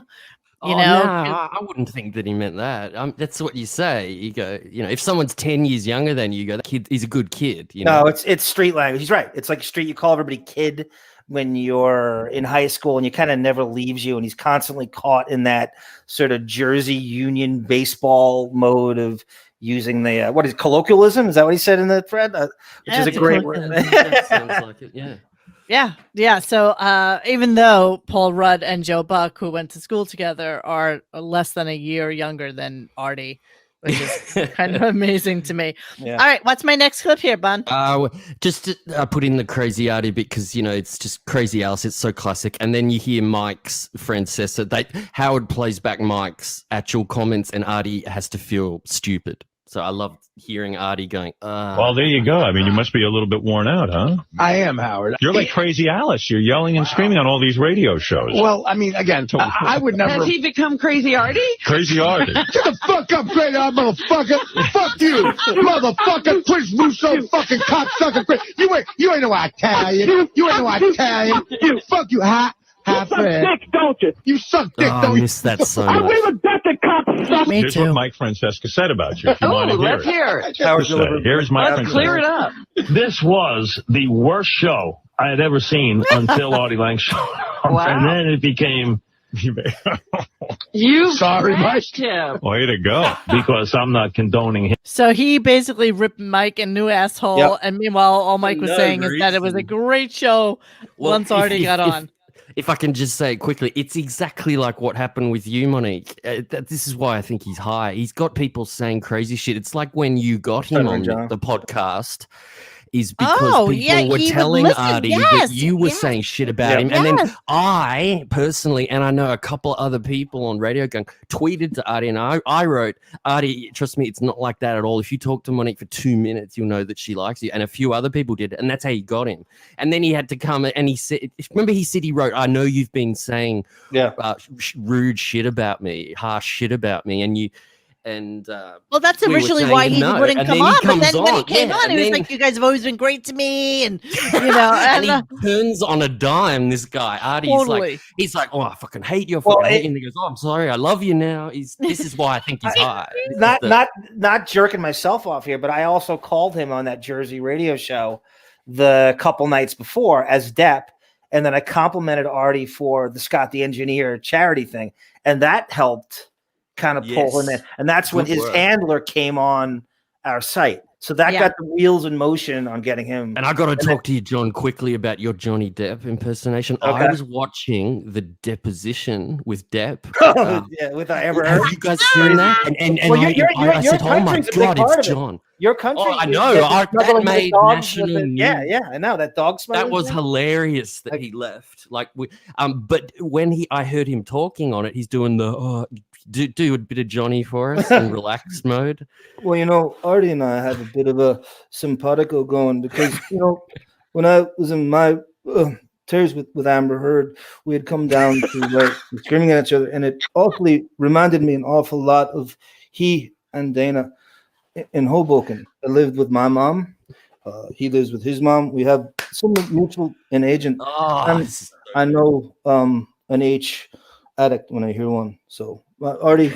I wouldn't think that he meant that. That's what you say. You go, if someone's 10 years younger than you, go, that kid, he's a good kid. No, it's street language. He's right. It's like street. You call everybody kid when you're in high school, and you kind of never leaves you. And he's constantly caught in that sort of Jersey Union baseball mode of using the what is colloquialism? Is that what he said in the thread? Which is a great word. Sounds like it. Yeah. Yeah. So even though Paul Rudd and Joe Buck, who went to school together, are less than a year younger than Artie, which is kind of amazing to me. Yeah. All right, what's my next clip here, Bun? Just to put in the crazy Artie bit because, it's just crazy Alice. It's so classic. And then you hear Mike's Francesca. Howard plays back Mike's actual comments and Artie has to feel stupid. So I love hearing Artie going, Well, there you go. I mean, you must be a little bit worn out, huh? I am, Howard. You're like Crazy Alice. You're yelling and screaming on all these radio shows. Well, I mean, again, I would never. Has he become Crazy Artie? Crazy Artie. Shut the fuck up, Crazy Artie, motherfucker. Fuck you, motherfucker. Prince Russo, fucking cocksucker. You ain't no Italian. You ain't no Italian. Fuck you, hot. You suck dick, don't you? You suck dick, I don't you? miss that so I much. believe a death cocksucker. Me Here's too. what Mike Francesca said about you. If you want to hear Let's hear it. Here's Mike Let's clear it up. This was the worst show I had ever seen until Artie Lange showed up. Wow. And then it became, You Sorry, Mike. bashed him. Way to go. because I'm not condoning him. So he basically ripped Mike a new asshole, Yep. and meanwhile, all Mike was no saying is that it was a reason. great show once Artie got on. If I can just say it quickly, it's exactly like what happened with you, Monique. This is why I think he's high. He's got people saying crazy shit. It's like when you got him on the podcast, is because people were telling Artie that you were saying shit about him. And then I personally, and I know a couple other people on Radio Gunk, tweeted to Artie, and I wrote, Artie, trust me, it's not like that at all. If you talk to Monique for 2 minutes, you'll know that she likes you. And a few other people did, and that's how you got him. And then he had to come and he said, remember he said he wrote, I know you've been saying rude shit about me, harsh shit about me, and you... And well, that's we were originally saying why he no, wouldn't and come then on. he But then comes when he on, came yeah, on, and he was then- like, "You guys have always been great to me," and you know, and and, he turns on a dime. This guy, Artie's Totally. he's like, oh, I fucking hate you. I fucking hate you. And he goes, oh, I'm sorry, I love you now. This is why I think he's high. Not jerking myself off here, but I also called him on that Jersey radio show the couple nights before as Depp, and then I complimented Artie for the Scott the Engineer charity thing, and that helped kind of pull him in. And that's when his handler came on our site. So that got the wheels in motion on getting him. And I got to talk to you, John, quickly about your Johnny Depp impersonation. Okay. I was watching the deposition with Depp. With Amber Have Heard. you guys seen that? And Well, I said, oh my country's a big God, part it's of it. John. Your country. Oh, I know. That made national news. Yeah, I know that dog smell. That was hilarious that he left. But when I heard him talking on it, he's doing the do a bit of Johnny for us in relaxed mode. Well, you know, Artie and I have a bit of a simpatico going because, you know, when I was in my tears with Amber Heard, we had come down to screaming at each other, and it awfully reminded me an awful lot of he and Dana in Hoboken. I lived with my mom. He lives with his mom. We have some mutual an agent. I know an H addict when I hear one. So Artie,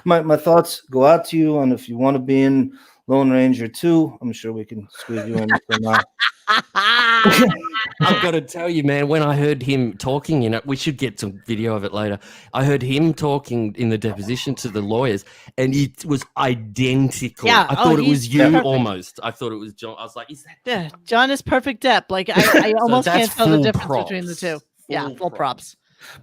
my thoughts go out to you, and if you want to be in Lone Ranger 2, I'm sure we can squeeze you in for now. I've got to tell you, man, when I heard him talking, we should get some video of it later. I heard him talking in the deposition to the lawyers, and it was identical. Yeah. I thought it was you perfect. almost. I thought it was John. I was like, is that? Yeah, John is perfect Depp. Like I almost that's can't tell the full difference props. between the two. Yeah, full props.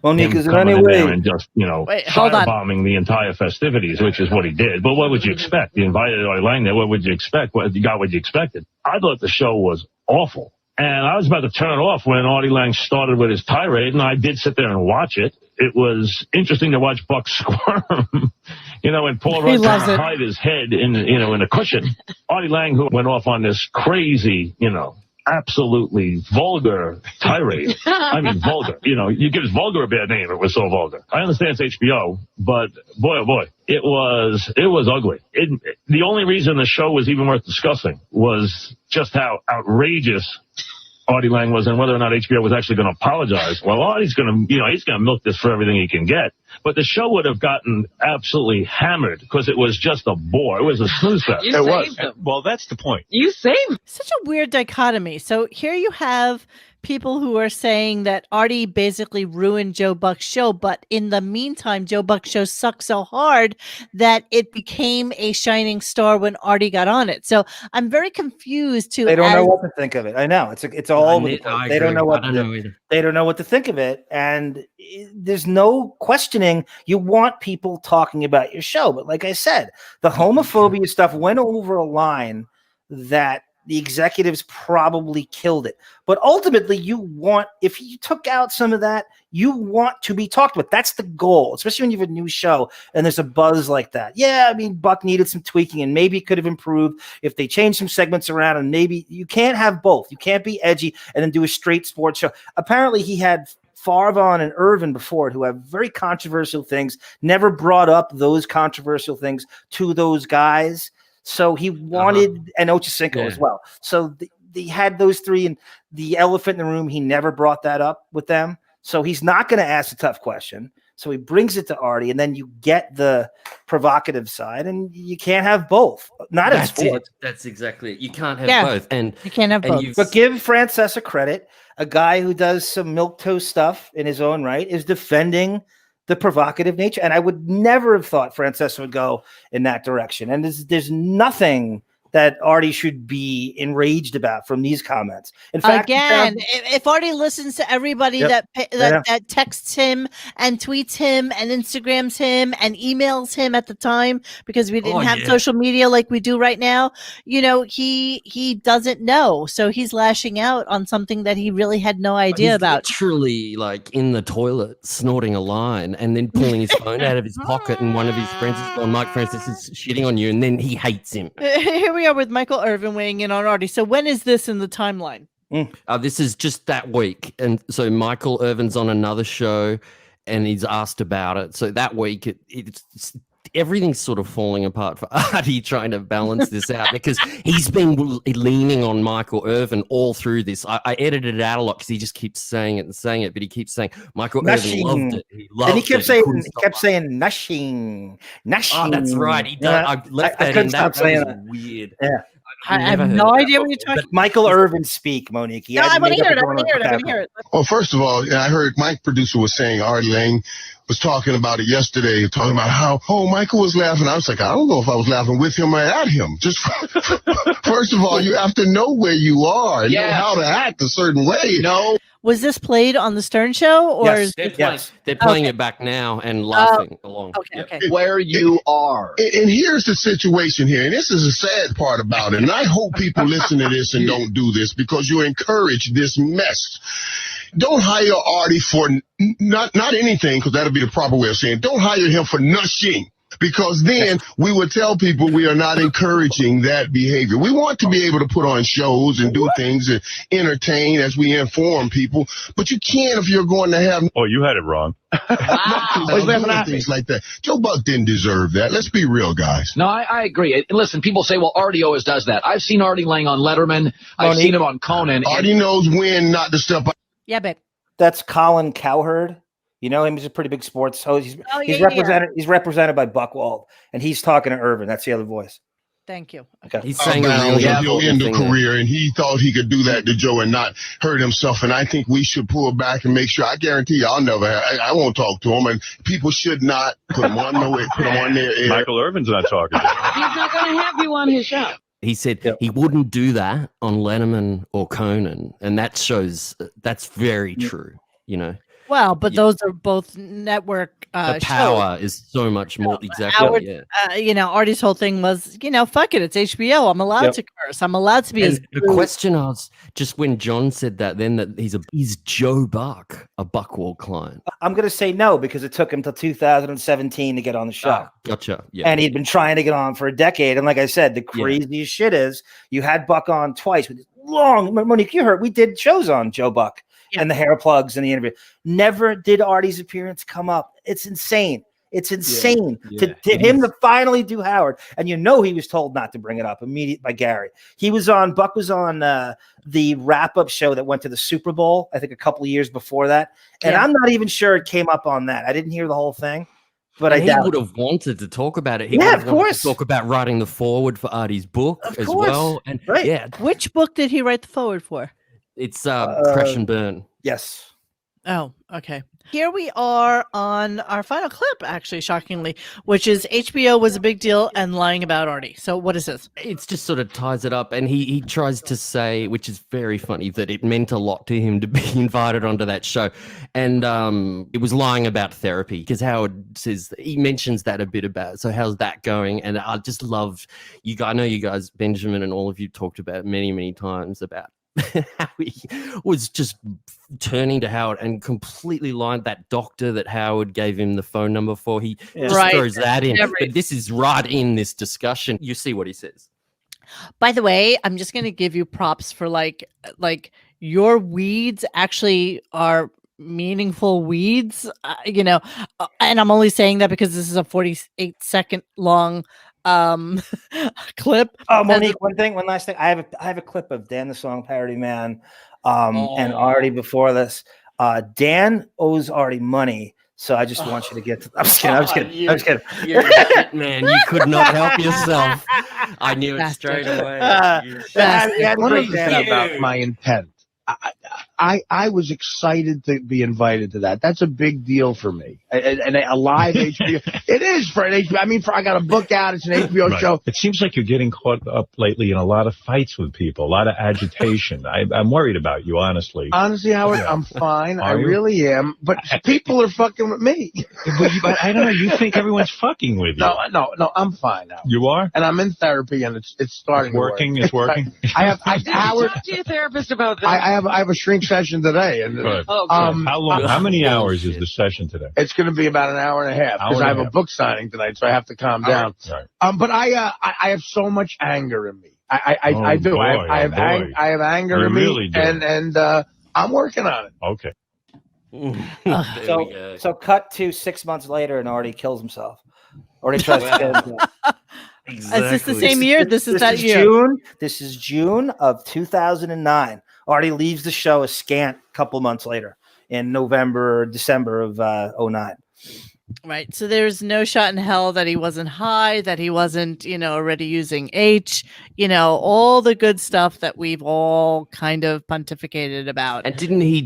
Monique, is there Coming any in way? there and just, Wait, hold on. firebombing the entire festivities, which is what he did. But what would you expect? You invited Artie Lange there. What would you expect? You got what you expected. I thought the show was awful. And I was about to turn it off when Artie Lange started with his tirade, and I did sit there and watch it. It was interesting to watch Buck squirm, when Paul Rudd tried to hide his head in a cushion. Artie Lange, who went off on this crazy, absolutely vulgar tirade. I mean, vulgar. You give vulgar a bad name. It was so vulgar. I understand it's HBO, but boy, oh boy, it was ugly. The only reason the show was even worth discussing was just how outrageous Artie Lange was and whether or not HBO was actually going to apologize. Well, Artie's going to, he's going to milk this for everything he can get. But the show would have gotten absolutely hammered because it was just a bore. It was a snooze fest. You saved him. Well, that's the point. You saved. Such a weird dichotomy. So here you have people who are saying that Artie basically ruined Joe Buck's show, but in the meantime, Joe Buck's show sucked so hard that it became a shining star when Artie got on it. So I'm very confused. They don't know what to think of it. I know it's all over the place. They don't know what they don't know what to think of it, and there's no questioning. You want people talking about your show, but like I said, the homophobia stuff went over a line that the executives probably killed it. But ultimately, if you took out some of that, you want to be talked about. That's the goal, especially when you have a new show and there's a buzz like that. Yeah, I mean, Buck needed some tweaking and maybe it could have improved if they changed some segments around, and maybe you can't have both. You can't be edgy and then do a straight sports show. Apparently, he had Farvon and Irvin before it, who have very controversial things, never brought up those controversial things to those guys. So he wanted, and Ochocinco as well. So they had those three, and the elephant in the room, he never brought that up with them. So he's not going to ask a tough question. So he brings it to Artie, and then you get the provocative side, and you can't have both. Not in sports. That's exactly it. You can't have both. And you can't have both. But give Francesa credit. A guy who does some milquetoast stuff in his own right is defending the provocative nature. And I would never have thought Francesa would go in that direction. And there's nothing that Artie should be enraged about from these comments. In fact, again, if Artie listens to everybody that texts him and tweets him and Instagrams him and emails him at the time, because we didn't have social media like we do right now, he doesn't know. So he's lashing out on something that he really had no idea about. Truly, like in the toilet, snorting a line and then pulling his phone out of his pocket, and one of his friends is going, Mike Francis is shitting on you, and then he hates him. Here we are with Michael Irvin weighing in on Artie. So when is this in the timeline? This is just that week. And so Michael Irvin's on another show and he's asked about it. So that week, it's everything's sort of falling apart for Artie trying to balance this out, because he's been leaning on Michael Irvin all through this. I edited it out a lot because he just keeps saying it, but he keeps saying Michael Irvin loved it. He loved and he kept it. saying nushing. Oh, that's right. He does. I left that in. That was weird. Yeah. I have no idea what you're talking about. Michael Irvin speak, Monique. No, I want to hear it. Well, first of all, I heard Mike producer was saying Artie Lange was talking about it yesterday, talking about how, Michael was laughing. I was like, I don't know if I was laughing with him or at him. Just first of all, you have to know where you are and know how to act a certain way. Was this played on the Stern Show, or they're playing it back now and laughing along? Okay. Where you are. And here's the situation here, and this is a sad part about it, and I hope people listen to this and don't do this, because you encourage this mess. Don't hire Artie for not anything, because that'll be the proper way of saying it. Don't hire him for nothing, because then we would tell people we are not encouraging that behavior. We want to be able to put on shows and do things and entertain as we inform people, but you can't if you're going to have... Oh, you had it wrong. Things like that. Joe Buck didn't deserve that. Let's be real, guys. No, I agree. And listen, people say, well, Artie always does that. I've seen Artie Lange on Letterman. I've seen him on Conan. Artie knows when not to step up. Yeah, babe. That's Colin Cowherd. You know him. He's a pretty big sports host. He's represented by Buchwald, and he's talking to Irvin. That's the other voice. Thank you. Okay. He's saying he'll end the career, and he thought he could do that to Joe and not hurt himself. And I think we should pull back and make sure. I guarantee you, I won't talk to him, and people should not put him on their air. Michael Irvin's not talking to him. He's not going to have you on his show. He said he wouldn't do that on Letterman or Conan, and that shows that's very true. Well, but those are both network the power shows. is so much more exactly. Howard, Artie's whole thing was, fuck it, it's HBO. I'm allowed to curse. I'm allowed to be. The question I was just when John said that, then that is Joe Buck a Buchwald client? I'm going to say no, because it took him till 2017 to get on the show. Gotcha. Yeah. And he'd been trying to get on for a decade. And like I said, the craziest shit is you had Buck on twice with long. Monique, you heard we did shows on Joe Buck. And the hair plugs and the interview. Never did Artie's appearance come up. It's insane. It's insane to him to finally do Howard. And he was told not to bring it up immediately by Gary. Buck was on the wrap-up show that went to the Super Bowl, I think a couple of years before that. And I'm not even sure it came up on that. I didn't hear the whole thing. But he would have wanted to talk about it. He would have wanted to talk about writing the foreword for Artie's book as well. And which book did he write the foreword for? It's Crash and Burn. Yes. Oh, okay. Here we are on our final clip, actually, shockingly, which is HBO was a big deal and lying about Artie. So what is this? It's just sort of ties it up, and he tries to say, which is very funny, that it meant a lot to him to be invited onto that show, and it was lying about therapy, because Howard says he mentions that a bit about. So how's that going? And I just love you guys. I know you guys, Benjamin, and all of you talked about many times about how he was just turning to Howard and completely lying. That doctor that Howard gave him the phone number for, he just throws that in. But this is right in this discussion. You see what he says. By the way, I'm just going to give you props for like your weeds actually are meaningful weeds, and I'm only saying that because this is a 48-second long clip. Oh, Monique, one last thing. I have a clip of Dan the Song Parody Man and Artie before this. Dan owes Artie money, so I just want you to get to I'm just kidding. You're a shit man. You could not help yourself. I knew it straight away. One of the things about my intent, I was excited to be invited to that. That's a big deal for me. And a live HBO. It is for an HBO. I mean, I got a book out. It's an HBO show. It seems like you're getting caught up lately in a lot of fights with people, a lot of agitation. I'm worried about you, honestly. Honestly, Howard, I'm fine. I really am. But people are fucking with me. But I don't know. You think everyone's fucking with you? No. I'm fine now. You are? And I'm in therapy, and it's starting. It's working. Howard. Talk to your therapist about this. I have a shrink session today, and how long? How many hours is the session today? It's going to be about an hour and a half because I have a book signing tonight, so I have to calm down. Right. But I have so much anger in me. I do. I have anger in me, really do. and I'm working on it. Okay. So cut to 6 months later, and Artie kills himself. Artie tries to kill himself. Exactly. Is this the same year? This is year. June. This is June of 2009. Artie leaves the show a scant couple months later in November or December of 09. Right. So there's no shot in hell that he wasn't high, that he wasn't, already using H, all the good stuff that we've all kind of pontificated about. And didn't he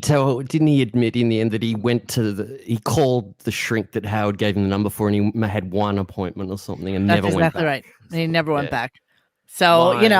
admit in the end that he he called the shrink that Howard gave him the number for, and he had one appointment or something and never went back. That's exactly right. He never went back. So, and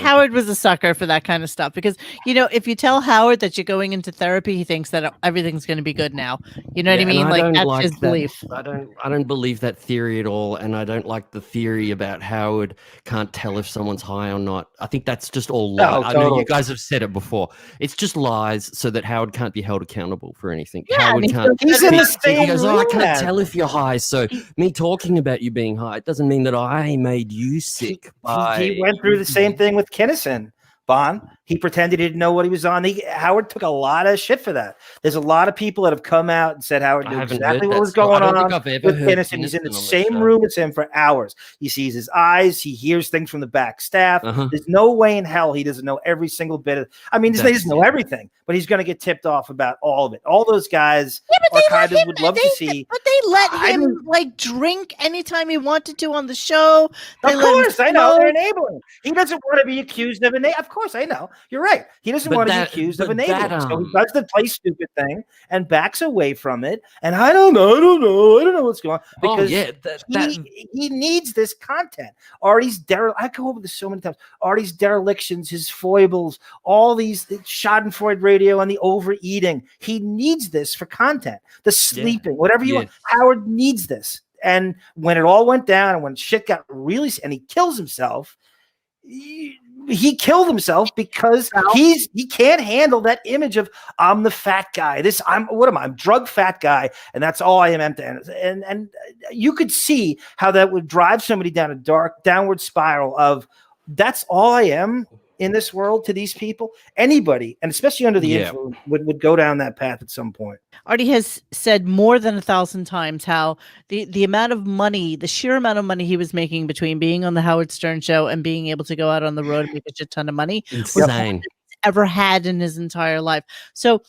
Howard was a sucker for that kind of stuff because, if you tell Howard that you're going into therapy, he thinks that everything's going to be good now. You know what I mean? Like that's his belief. I don't believe that theory at all. And I don't like the theory about Howard can't tell if someone's high or not. I think that's just all lies. I know you guys have said it before. It's just lies so that Howard can't be held accountable for anything. Yeah, Howard he's in the same He goes, I can't room, tell if you're high. So me talking about you being high, it doesn't mean that I made you sick. He went through the same thing with Kinnison, Bon. He pretended he didn't know what he was on. Howard took a lot of shit for that. There's a lot of people that have come out and said Howard knew exactly what was going on with Kinnison. He's in the same room as him for hours. He sees his eyes. He hears things from the back staff. There's no way in hell he doesn't know every single bit of. I mean, he doesn't know everything, but he's going to get tipped off about all of it. All those guys would love to see. But they let him drink anytime he wanted to on the show. Of course, I know. They're enabling. He doesn't want to be accused of Of course, I know. You're right. He doesn't want to be accused of enabling. So he does the play stupid thing and backs away from it. And I don't know what's going on. Because he needs this content. Artie's I go over this so many times. Artie's derelictions, his foibles, all these Schadenfreude radio and the overeating. He needs this for content. The sleeping, whatever you want. Howard needs this. And when it all went down and when shit got really, and he kills himself, he killed himself because he can't handle that image of I'm the fat guy. I'm drug fat guy, and that's all I am. And you could see how that would drive somebody down a dark downward spiral of that's all I am in this world to these people. Anybody, and especially under the influence, would go down that path at some point. Artie has said more than 1,000 times how the amount of money, the sheer amount of money he was making between being on the Howard Stern show and being able to go out on the road and make a shit ton of money was more than he's ever had in his entire life. So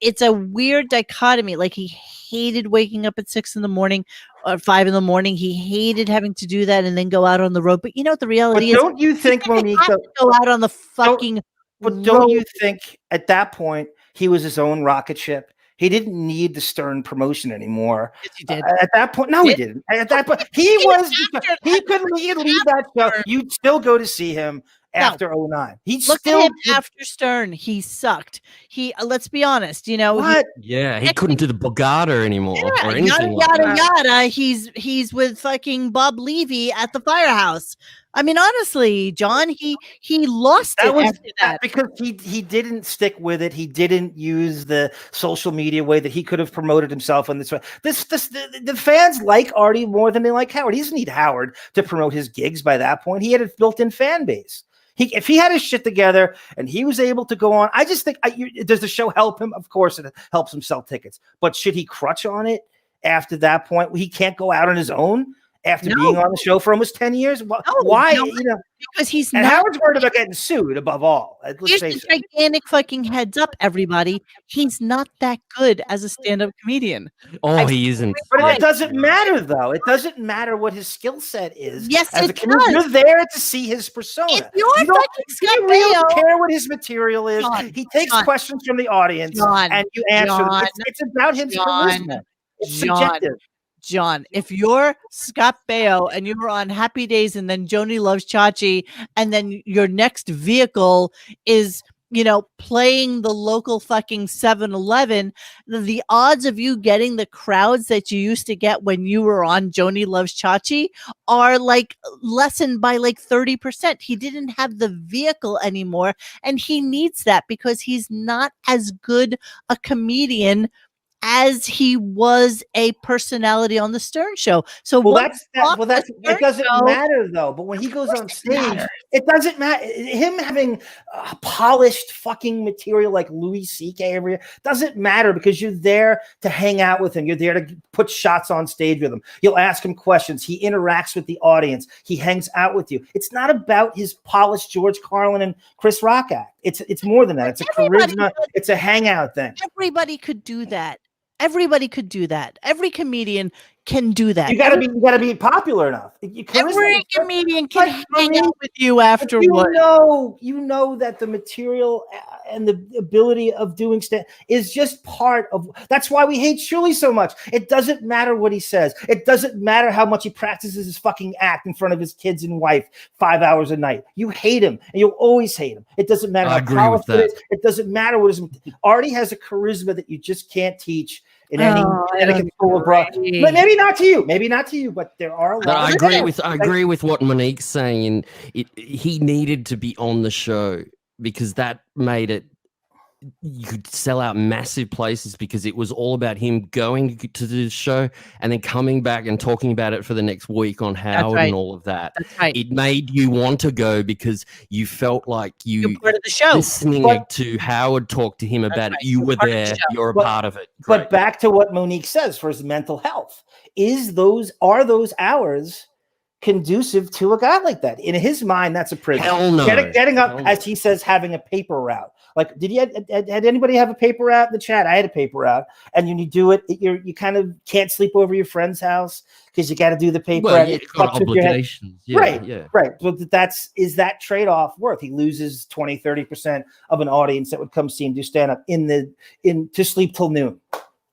it's a weird dichotomy. Like he hated waking up at 6 a.m. or 5 a.m. He hated having to do that and then go out on the road. But you know what the reality is? Don't you think, Monique, go out on the fucking don't you think at that point he was his own rocket ship? He didn't need the Stern promotion anymore. Yes, he did. At that point, no, he didn't. At that point, he could leave that show. You'd still go to see him after 09. Look at him after Stern. He sucked. He let's be honest, what? He couldn't do the Bogata anymore or anything yada. He's with fucking Bob Levy at the Firehouse. I mean, honestly, John, he lost it after that because he didn't stick with it. He didn't use the social media way that he could have promoted himself in this way. The fans like Artie more than they like Howard. He doesn't need Howard to promote his gigs by that point. He had a built-in fan base. If he had his shit together and he was able to go on, I just think, does the show help him? Of course, it helps him sell tickets. But should he crutch on it after that point? He can't go out on his own after being on the show for almost 10 years. Why? Because he's and not. Howard's worried about getting sued above all. Here's the gigantic fucking heads up, everybody. He's not that good as a stand-up comedian. He isn't. But it doesn't matter, though. It doesn't matter what his skill set is. Yes, as it a comedian. does. You're there to see his persona. If you're fucking Scott really Baio, care what his material is. He takes questions from the audience and you answer them. It's about his charisma. It's subjective. John, if you're Scott Baio and you were on Happy Days and then Joni Loves Chachi and then your next vehicle is, playing the local fucking 7-Eleven, the odds of you getting the crowds that you used to get when you were on Joni Loves Chachi are like lessened by like 30%. He didn't have the vehicle anymore, and he needs that because he's not as good a comedian as he was a personality on the Stern Show. So it doesn't matter though. But when he goes on stage, it doesn't matter. Him having polished fucking material like Louis C.K. every year doesn't matter because you're there to hang out with him. You're there to put shots on stage with him. You'll ask him questions. He interacts with the audience. He hangs out with you. It's not about his polished George Carlin and Chris Rock act. It's more than that. It's a charisma. It's a hangout thing. Everybody could do that. Everybody could do that. Every comedian can do that. You gotta be popular enough. Every comedian can hang out with you afterwards. You know that the material and the ability of doing stand is just part of. That's why we hate Shirley so much. It doesn't matter what he says. It doesn't matter how much he practices his fucking act in front of his kids and wife 5 hours a night. You hate him, and you'll always hate him. It doesn't matter how powerful it is. It doesn't matter what his. Artie has a charisma that you just can't teach in any school abroad. But maybe not to you, but there are a lot. I agree with what Monique's saying. He needed to be on the show because that made it. You could sell out massive places because it was all about him going to the show and then coming back and talking about it for the next week on Howard and all of that. That's right. It made you want to go because you felt like you're part of the show. Listening to Howard talk to him about it. You were there. You're a part of it. Great. But back to what Monique says for his mental health. Are those hours conducive to a guy like that? In his mind, that's a prison. Hell no. Getting up, as he says, having a paper route. Like, had anybody have a paper route in the chat? I had a paper route, and when you do it, you kind of can't sleep over your friend's house because you got to do the paper route. You've got obligations. Right. But is that trade-off worth? He loses 20-30% of an audience that would come see him do stand-up to sleep till noon.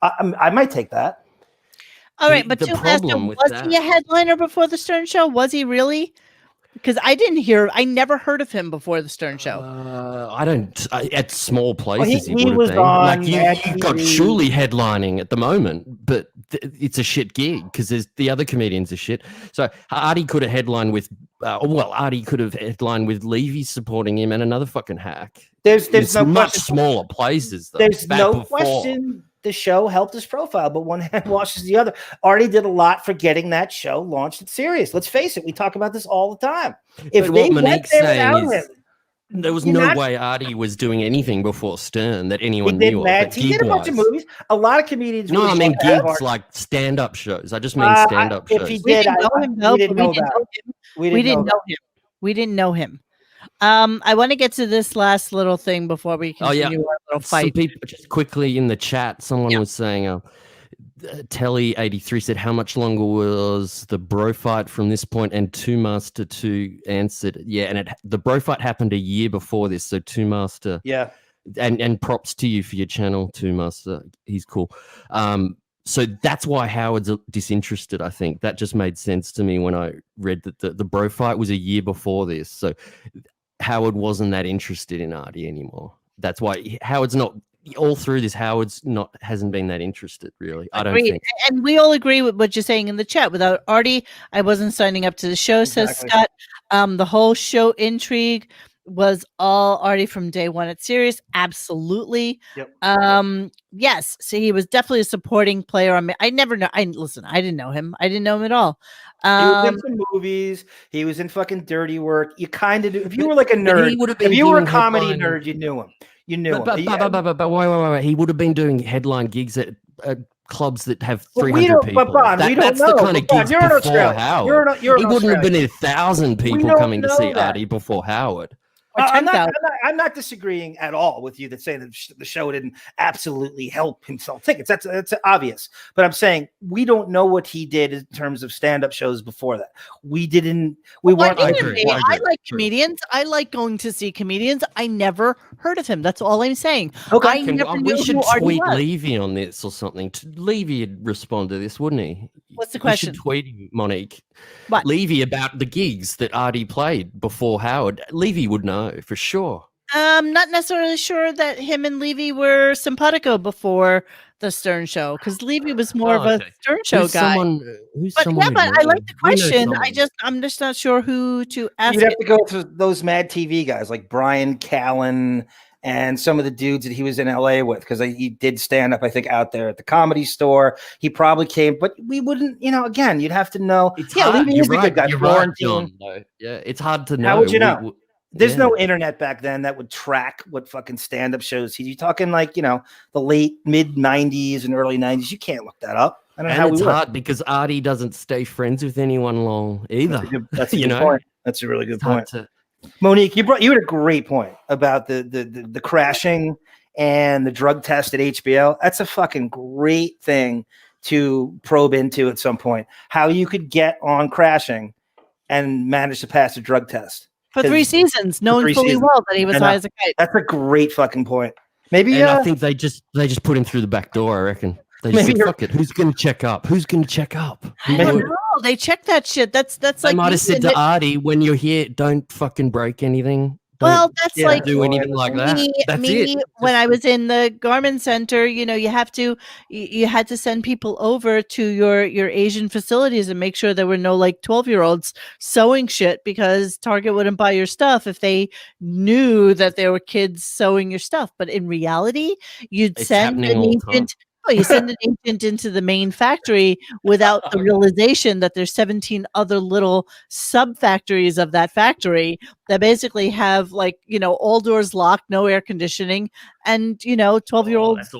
I might take that. All right, but was he a headliner before the Stern Show? Was he really? Because I never heard of him before the Stern Show. At small places, he was been. on. You've got Shuley headlining at the moment, but it's a shit gig because the other comedians are shit. So Artie could have headlined with, Artie could have headlined with Levy supporting him and another fucking hack. There's no much question. smaller places. Though. There's no question. The show helped his profile, but one hand washes the other. Artie did a lot for getting that show launched at Sirius. Let's face it, we talk about this all the time. If they went there without him, there was no way Artie was doing anything before Stern that anyone knew of. He did a bunch of movies. A lot of comedians. No, I mean gigs like stand-up shows. I just mean stand-up shows. If he did, we didn't know him. I want to get to this last little thing before we continue our little fight. Some people, just quickly in the chat, someone was saying, Telly83 said, how much longer was the bro fight from this point? And Two Master 2 answered, and the bro fight happened a year before this. So Two Master And props to you for your channel too, Master. He's cool. So that's why Howard's disinterested. I think that just made sense to me when I read that the bro fight was a year before this. So Howard wasn't that interested in Artie anymore. That's why Howard's not all through this. Hasn't been that interested, really. I don't think. And we all agree with what you're saying in the chat. Without Artie, I wasn't signing up to the show, says Scott. The whole show intrigue was all Artie from day one at Sirius. Absolutely. Yep. Yes. So he was definitely a supporting player. I never know. I didn't know him. I didn't know him at all. He was in some movies. He was in fucking Dirty Work. You kind of do. If you were like a nerd, if you were a comedy nerd, you knew him. You knew him. But wait. He would have been doing headline gigs at clubs that have 300 people. That's the kind of gigs before Howard. He wouldn't have been 1,000 people coming to see Artie before Howard. I'm not disagreeing at all with you that saying that the show didn't absolutely help him sell tickets. That's obvious. But I'm saying we don't know what he did in terms of stand-up shows before that. We weren't. I like comedians. I like going to see comedians. I never heard of him. That's all I'm saying. Okay. We should tweet Levy on this or something. Levy would respond to this, wouldn't he? What's the question? We should tweet him, Monique. What? Levy about the gigs that Artie played before Howard. Levy would know for sure. Not necessarily sure that him and Levy were simpatico before the Stern Show, because Levy was more of a Stern Show guy. But I like the question. I'm just not sure who to ask. You'd have to go to those Mad TV guys like Brian Callen and some of the dudes that he was in LA with, because he did stand up, I think, out there at the Comedy Store. He probably came, but we wouldn't, again, you'd have to know. Levy is a good guy. You're right, John, yeah, it's hard to know. How would you know? There's no internet back then that would track what fucking stand-up shows. You're talking like, the late mid-90s and early 90s. You can't look that up. I don't know how it's hard because Artie doesn't stay friends with anyone long either. That's a good point. That's a really good point. Monique, you had a great point about the crashing and the drug test at HBO. That's a fucking great thing to probe into at some point. How you could get on crashing and manage to pass a drug test. For 3 seasons, knowing fully well that he was high as a kite. That's a great fucking point. Maybe I think they just put him through the back door, I reckon. They just said, fuck it. Who's going to check up? I don't know. They check that shit. That's they like they might have said to Artie, when you're here, don't fucking break anything. Well, that's like do anything like that. That's it. When I was in the Garment Center, you had to send people over to your Asian facilities and make sure there were no like 12-year-olds sewing shit, because Target wouldn't buy your stuff if they knew that there were kids sewing your stuff. But in reality, you'd send an agent. You send an agent into the main factory without the realization that there's 17 other little sub factories of that factory that basically have all doors locked, no air conditioning, and 12-year-olds.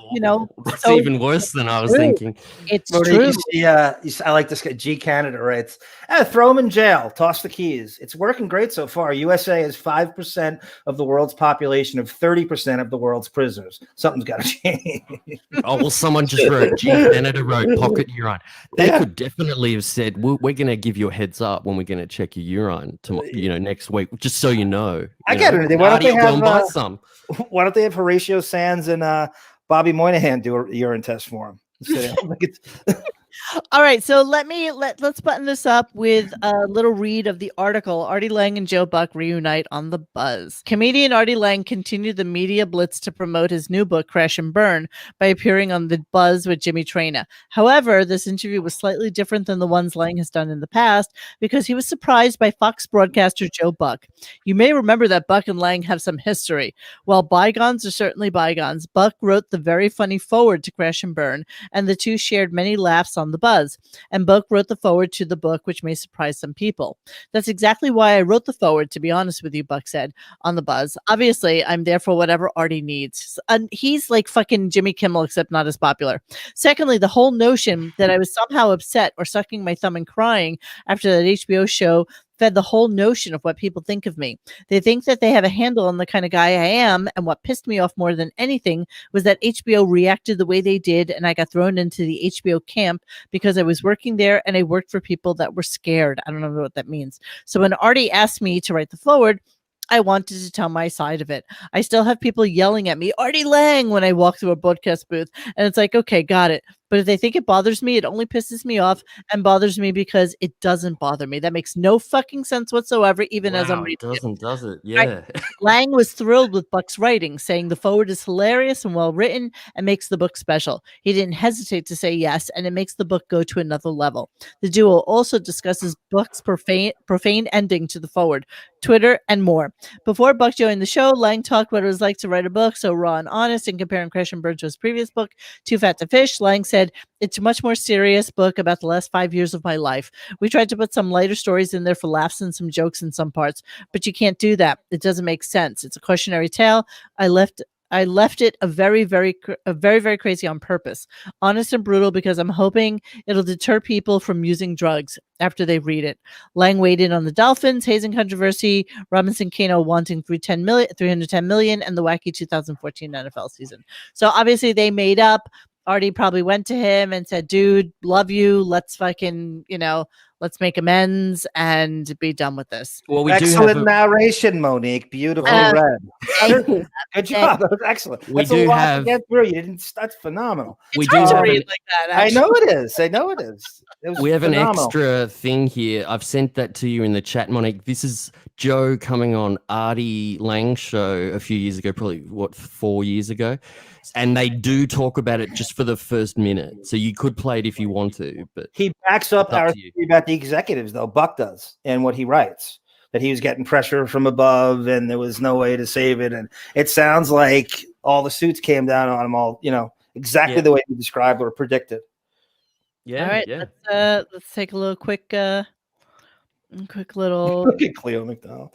That's even worse than I was thinking. It's true. I like this guy. G Canada writes, throw him in jail, toss the keys. It's working great so far. USA has 5% of the world's population of 30% of the world's prisoners. Something's got to change. Oh, well, someone just wrote, G Canada wrote pocket urine. They could definitely have said, we're going to give you a heads up when we're going to check your urine next week, just so you know. I get it. Why don't they have Horatio Sands and Bobby Moynihan do a urine test for him? All right, so let's button this up with a little read of the article. Artie Lange and Joe Buck reunite on The Buzz. Comedian Artie Lange continued the media blitz to promote his new book, Crash and Burn, by appearing on The Buzz with Jimmy Traina. However, this interview was slightly different than the ones Lange has done in the past, because he was surprised by Fox broadcaster Joe Buck. You may remember that Buck and Lange have some history. While bygones are certainly bygones, Buck wrote the very funny foreword to Crash and Burn, and the two shared many laughs on The Buzz, and Buck wrote the foreword to the book, which may surprise some people. That's exactly why I wrote the foreword, to be honest with you, Buck said on The Buzz. Obviously, I'm there for whatever Artie needs. And he's like fucking Jimmy Kimmel, except not as popular. Secondly, the whole notion that I was somehow upset or sucking my thumb and crying after that HBO show fed the whole notion of what people think of me. They think that they have a handle on the kind of guy I am, and what pissed me off more than anything was that HBO reacted the way they did, and I got thrown into the HBO camp because I was working there and I worked for people that were scared. I don't know what that means. So when Artie asked me to write the foreword, I wanted to tell my side of it. I still have people yelling at me, Artie Lange, when I walk through a broadcast booth. And it's like, okay, got it. But if they think it bothers me, it only pisses me off and bothers me because it doesn't bother me. That makes no fucking sense whatsoever, even as I'm Wow, it reading it. doesn't, does it? Right. Yeah. Lang was thrilled with Buck's writing, saying the forward is hilarious and well written and makes the book special. He didn't hesitate to say yes, and it makes the book go to another level. The duo also discusses Buck's profane ending to the forward, Twitter, and more. Before Buck joined the show, Lang talked what it was like to write a book so raw and honest, and comparing Crash and Burn to his previous book, Too Fat to Fish. Lang said, it's a much more serious book about the last 5 years of my life. We tried to put some lighter stories in there for laughs and some jokes in some parts, but you can't do that. It doesn't make sense. It's a cautionary tale. I left it a very, very crazy on purpose. Honest and brutal because I'm hoping it'll deter people from using drugs after they read it. Lang weighed in on the Dolphins, hazing controversy, Robinson Cano wanting 310 million, and the wacky 2014 NFL season. So obviously they made up. Artie probably went to him and said, dude, love you. Let's fucking, let's make amends and be done with this. Well, we excellent narration, Monique. Beautifully read. Good job. That was excellent. We That's do a lot have- to get through. You didn't. That's phenomenal. We do have like that, I know it is. I know it is. It was We have phenomenal. an extra thing here. I've sent that to you in the chat, Monique. This is Joe coming on Artie Lange show a few years ago, probably 4 years ago. And they do talk about it just for the first minute. So you could play it if you want to. But he backs up it's up our to you. theory about the executives, though. Buck does, and what he writes. That he was getting pressure from above and there was no way to save it. And it sounds like all the suits came down on him all, exactly the way he described or predicted. Yeah. All right. Yeah. Let's take a little quick little. Look at Cleo McDowell.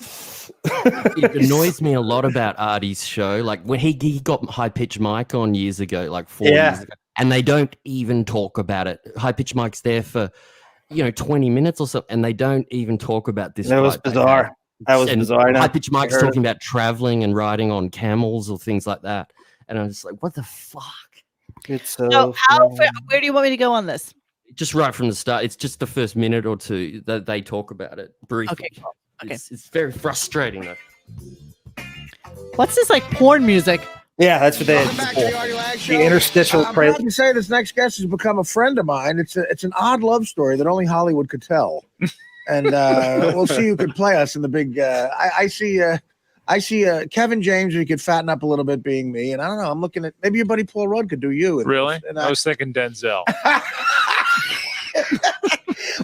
It annoys me a lot about Artie's show. Like when he got High Pitch Mike on years ago, like 4 years ago, and they don't even talk about it. High Pitch Mike's there for 20 minutes or so, and they don't even talk about this. That was bizarre. That was bizarre. High Pitch Mike's talking about traveling and riding on camels or things like that, and I'm just like, what the fuck? It's So where do you want me to go on this? Just right from the start. It's just the first minute or two that they talk about it briefly. Okay. Cool. Okay. It's very frustrating though. What's this like porn music? Yeah, that's what they. The interstitial. I'm proud to say this next guest has become a friend of mine. It's an odd love story that only Hollywood could tell, and we'll see who could play us in the big. I see Kevin James, who could fatten up a little bit, being me, and I don't know. I'm looking at maybe your buddy Paul Rudd could do you. Really? And I was thinking Denzel.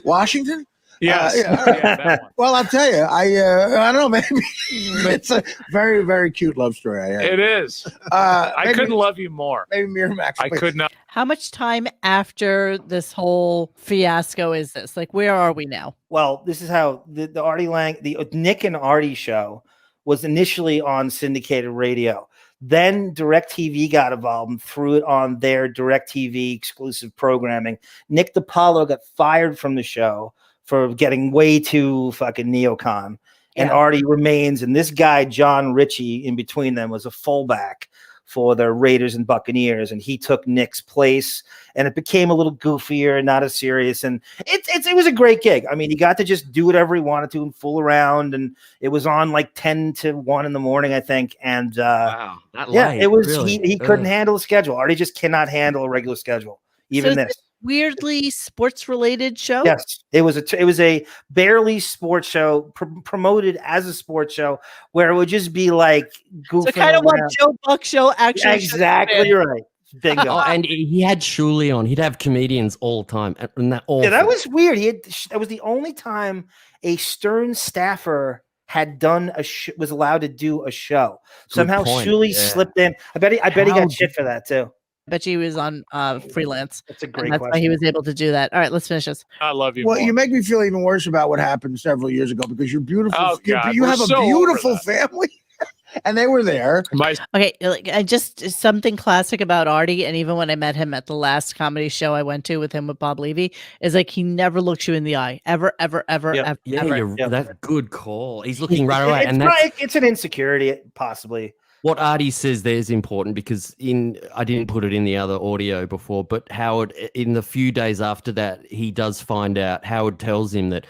Washington. Yes. Yeah, all right. that one. Well, I'll tell you, I don't know, maybe it's a very, very cute love story. I heard. It is. I couldn't love you more. Maybe Miramax. I could not. How much time after this whole fiasco is this? Like, where are we now? Well, this is how the Artie Lange, the Nick and Artie show was initially on syndicated radio. Then DirecTV got involved and threw it on their DirecTV exclusive programming. Nick DiPaolo got fired from the show for getting way too fucking neocon. And Artie remains. And this guy, John Ritchie, in between them, was a fullback for the Raiders and Buccaneers. And he took Nick's place. And it became a little goofier and not as serious. And it was a great gig. I mean, he got to just do whatever he wanted to and fool around. And it was on like 10 to 1 in the morning, I think. And wow, it was really? He couldn't handle the schedule. Artie just cannot handle a regular schedule, even So this. Weirdly sports related show. Yes, it was a barely sports show promoted as a sports show where it would just be like goofing. So kind of what around. Joe Buck show actually. Exactly right. Bingo. Oh, and he had Shuley on. He'd have comedians all the time, and that all. Yeah, that was weird. That was the only time a Stern staffer had done was allowed to do a show. Somehow Shuley slipped in. I bet he got shit for that too. I bet he was on freelance. That's a great That's question. why he was able to do that. All right, let's finish this. I love you. Well, more. you make me feel even worse about what happened several years ago because you're beautiful. Oh, God, you we're have a so beautiful over family, and they were there. Okay, like I just something classic about Artie, and even when I met him at the last comedy show I went to with him with Bob Levy, is like he never looks you in the eye, ever. Yeah, that's good call. He's looking right away, and it's an insecurity, possibly. What Artie says there is important because I didn't put it in the other audio before, but Howard, in the few days after that, he does find out, Howard tells him that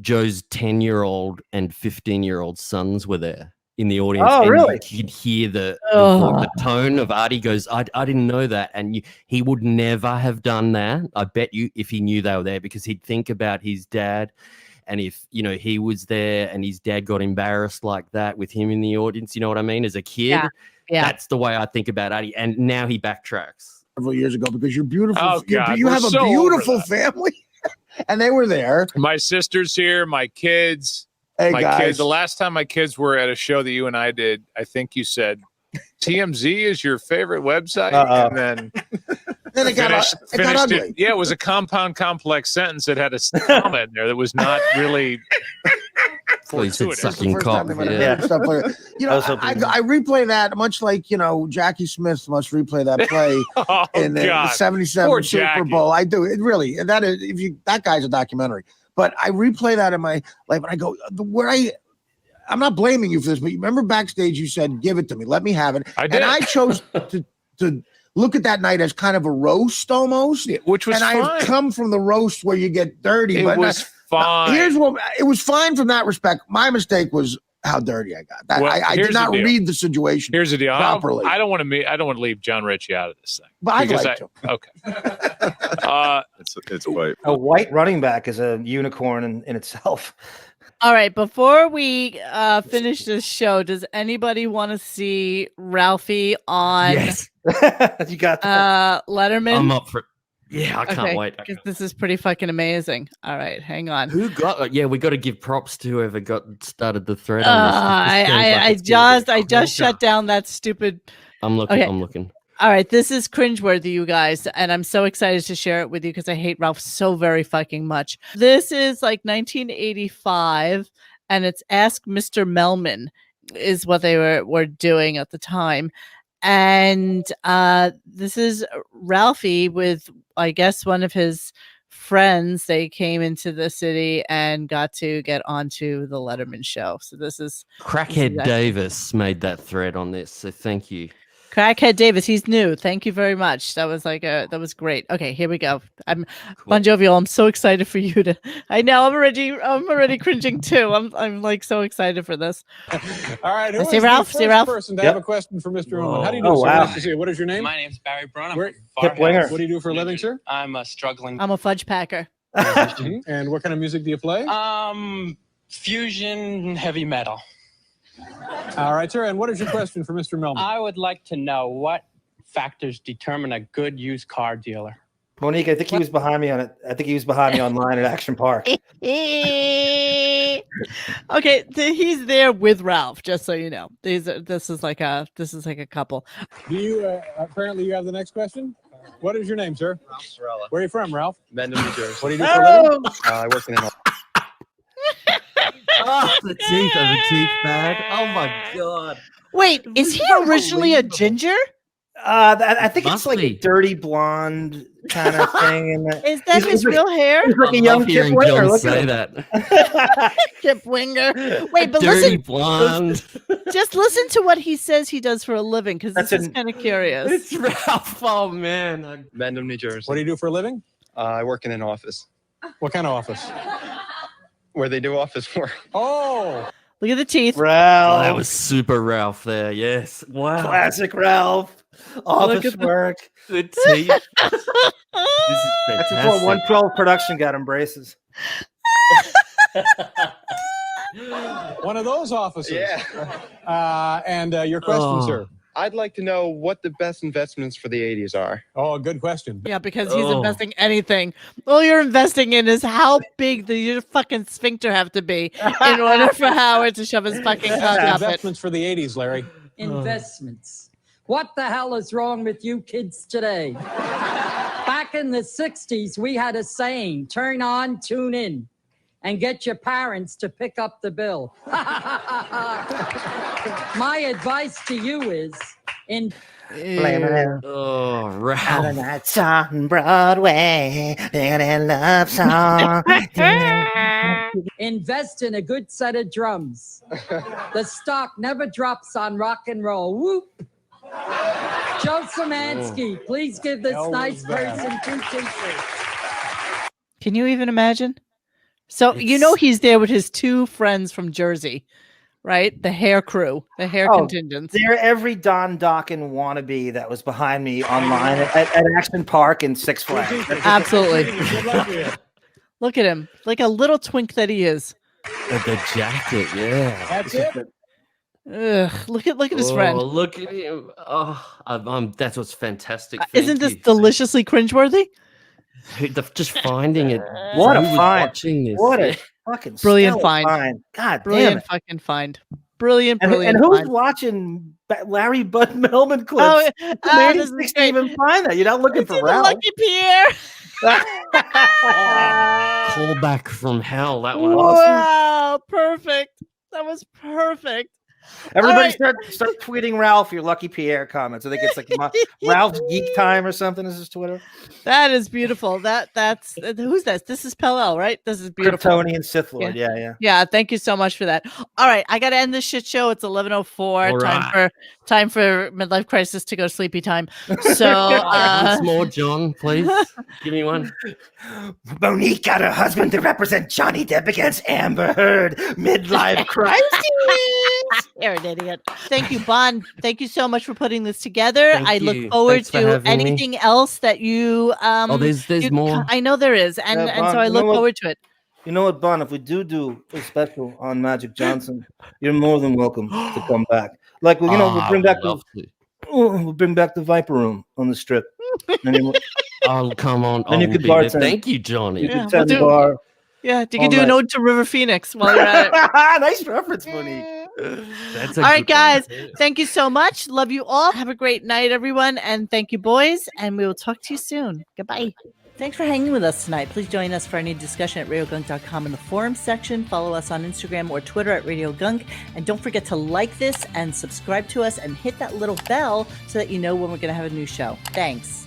Joe's 10-year-old and 15-year-old sons were there. in the audience. Oh, and really? You could hear the Oh. tone of Artie goes, I didn't know that. And he would never have done that. I bet you if he knew they were there, because he'd think about his dad. And if, he was there and his dad got embarrassed like that with him in the audience, you know what I mean? As a kid, that's the way I think about Artie. And now he backtracks. Several years ago, because you're beautiful. Oh, God, you we're have a so beautiful over that. family. And they were there. My sister's here, my kids. Hey, my guys. kids. The last time my kids were at a show that you and I did, I think you said TMZ is your favorite website. And then it got ugly. It was a compound complex sentence that had a comma in there that was not really fortuitous. Sucking cock. I replay that much like Jackie Smith must replay that play in the '77 Poor Super Jackie. Bowl. I do it really. And that guy's a documentary. But I replay that in my life, and I go I'm not blaming you for this, but you remember backstage you said, "Give it to me, let me have it," I did. and I chose to look at that night as kind of a roast almost, which was and fine. I've come from the roast where you get dirty. It but was fine. Here's what it was fine from that respect. My mistake was how dirty I got. I did not read the situation. Here's the deal. properly. I don't want to leave John Ritchie out of this thing. But I'd because like to. Okay. It's white. A white running back is a unicorn in itself. All right, before we finish this show, does anybody want to see Ralphie on Yes. You got that. Letterman? I'm up for Yeah, I can't wait. Because this is pretty fucking amazing. All right, hang on. Who got? Yeah, we got to give props to whoever started the thread. On this. I just shut down that stupid. I'm looking. Okay. I'm looking. All right, this is cringeworthy, you guys, and I'm so excited to share it with you because I hate Ralph so very fucking much. This is like 1985, and it's Ask Mr. Melman is what they were doing at the time. And this is Ralphie with, I guess, one of his friends. They came into the city and got to get onto the Letterman show. So this is Crackhead Davis made that thread on this. So thank you. Crackhead Davis, he's new. Thank you very much. That was that was great. Okay, here we go. I'm BonJovial. I'm so excited for you to. I know I'm already cringing too. I'm like so excited for this. All right, who is See Ralph? the See first Ralph? person to have a question for Mr. Ullman? How do you do, Oh, sir? wow. Nice to see you. What is your name? My name's Barry Brown. Hip winger. What do you do for a living, sir? I'm struggling. I'm a fudge packer. And what kind of music do you play? Fusion heavy metal. All right, sir. And what is your question for Mr. Melman? I would like to know what factors determine a good used car dealer. Monique, I think he was behind me on it. I think he was behind me online at Action Park. Okay, he's there with Ralph. Just so you know, this is like a couple. Do you apparently you have the next question? What is your name, sir? Ralph Sorella. Where are you from, Ralph? Mendham, New Jersey. What do you do for a living? I work in an Oh, the teeth are the teeth bag. Oh my god. Wait, is he originally a ginger? I think Must it's like be. a dirty blonde kind of thing. Is that his real hair? He's like a I young love Kip hearing Winger. John Look say at him. that. Kip Winger. Wait, but Dirty listen. blonde. Just listen to what he says he does for a living, because this That's is kind of curious. It's Ralph. Oh man. Mendham, New Jersey. What do you do for a living? I work in an office What kind of office? where they do office work. Oh, Look at the teeth. Oh, Ralph. that was super Ralph there. Yes. Wow. Classic Ralph. Office at the- work. The teeth. This is That's fantastic. before 112 production got him braces. one of those offices. Yeah. And your question, Oh. sir? I'd like to know what the best investments for the 80s are. Oh, good question. Yeah, because he's Oh. investing anything. All you're investing in is how big your fucking sphincter have to be in order for Howard to shove his fucking cock up it. Investments for the 80s, Larry. Investments. What the hell is wrong with you kids today? Back in the 60s, we had a saying, turn on, tune in, and get your parents to pick up the bill. My advice to you is, Oh, Ralph. Nights on Broadway, a love song. invest in a good set of drums. The stock never drops on rock and roll. Whoop. Joe Szymanski, please give this Hell nice was that? person 2 t-shirts. Can you even imagine? So you know he's there with his 2 friends from Jersey. right? The hair crew, the hair contingents. They're every Don Dokken wannabe that was behind me online at Action Park and Six Flags. Absolutely. Look at him, like a little twink that he is. The jacket, yeah. That's it. Ugh, look at his friend. Look at him. Oh, that's what's fantastic. Isn't this deliciously cringeworthy? Just finding it. What a Who was find! watching this? What a fucking Brilliant stellar find. God Brilliant damn it. fucking find. Brilliant. And who's watching Larry Bud Melman clips? This is Didn't even find that. You're not looking for Ralph. Lucky Pierre. Call back from hell. That one. Wow, perfect. That was perfect. Everybody start tweeting Ralph your Lucky Pierre comments. I think it's like Ralph's Geek Time or something is his Twitter. That is beautiful. That's who's that? This is Pell-El, right? This is beautiful. Kryptonian Sith Lord. Yeah. Yeah, thank you so much for that. All right, I got to end this shit show. It's 11:04. Time for midlife crisis to go sleepy time. So once more, John, please give me one. Monique got her husband to represent Johnny Depp against Amber Heard. Midlife crisis. You're an idiot. Thank you, Bon. Thank you so much for putting this together. I look forward Thanks for to having anything me. else that you. There's more. I know there is, and so I look forward to it. You know what, Bon? If we do a special on Magic Johnson, you're more than welcome to come back. Like we'll bring back the Viper Room on the Strip. Oh, come on! Then you could bartend. Thank you, Johnny. You could tend the bar. Yeah, you can do an ode to River Phoenix while you're at it. Nice reference, Monique. All right, guys. Thank you so much. Love you all. Have a great night, everyone. And thank you, boys. And we will talk to you soon. Goodbye. Thanks for hanging with us tonight. Please join us for any discussion at radiogunk.com in the forum section. Follow us on Instagram or Twitter at Radio Gunk. And don't forget to like this and subscribe to us and hit that little bell so that you know when we're going to have a new show. Thanks.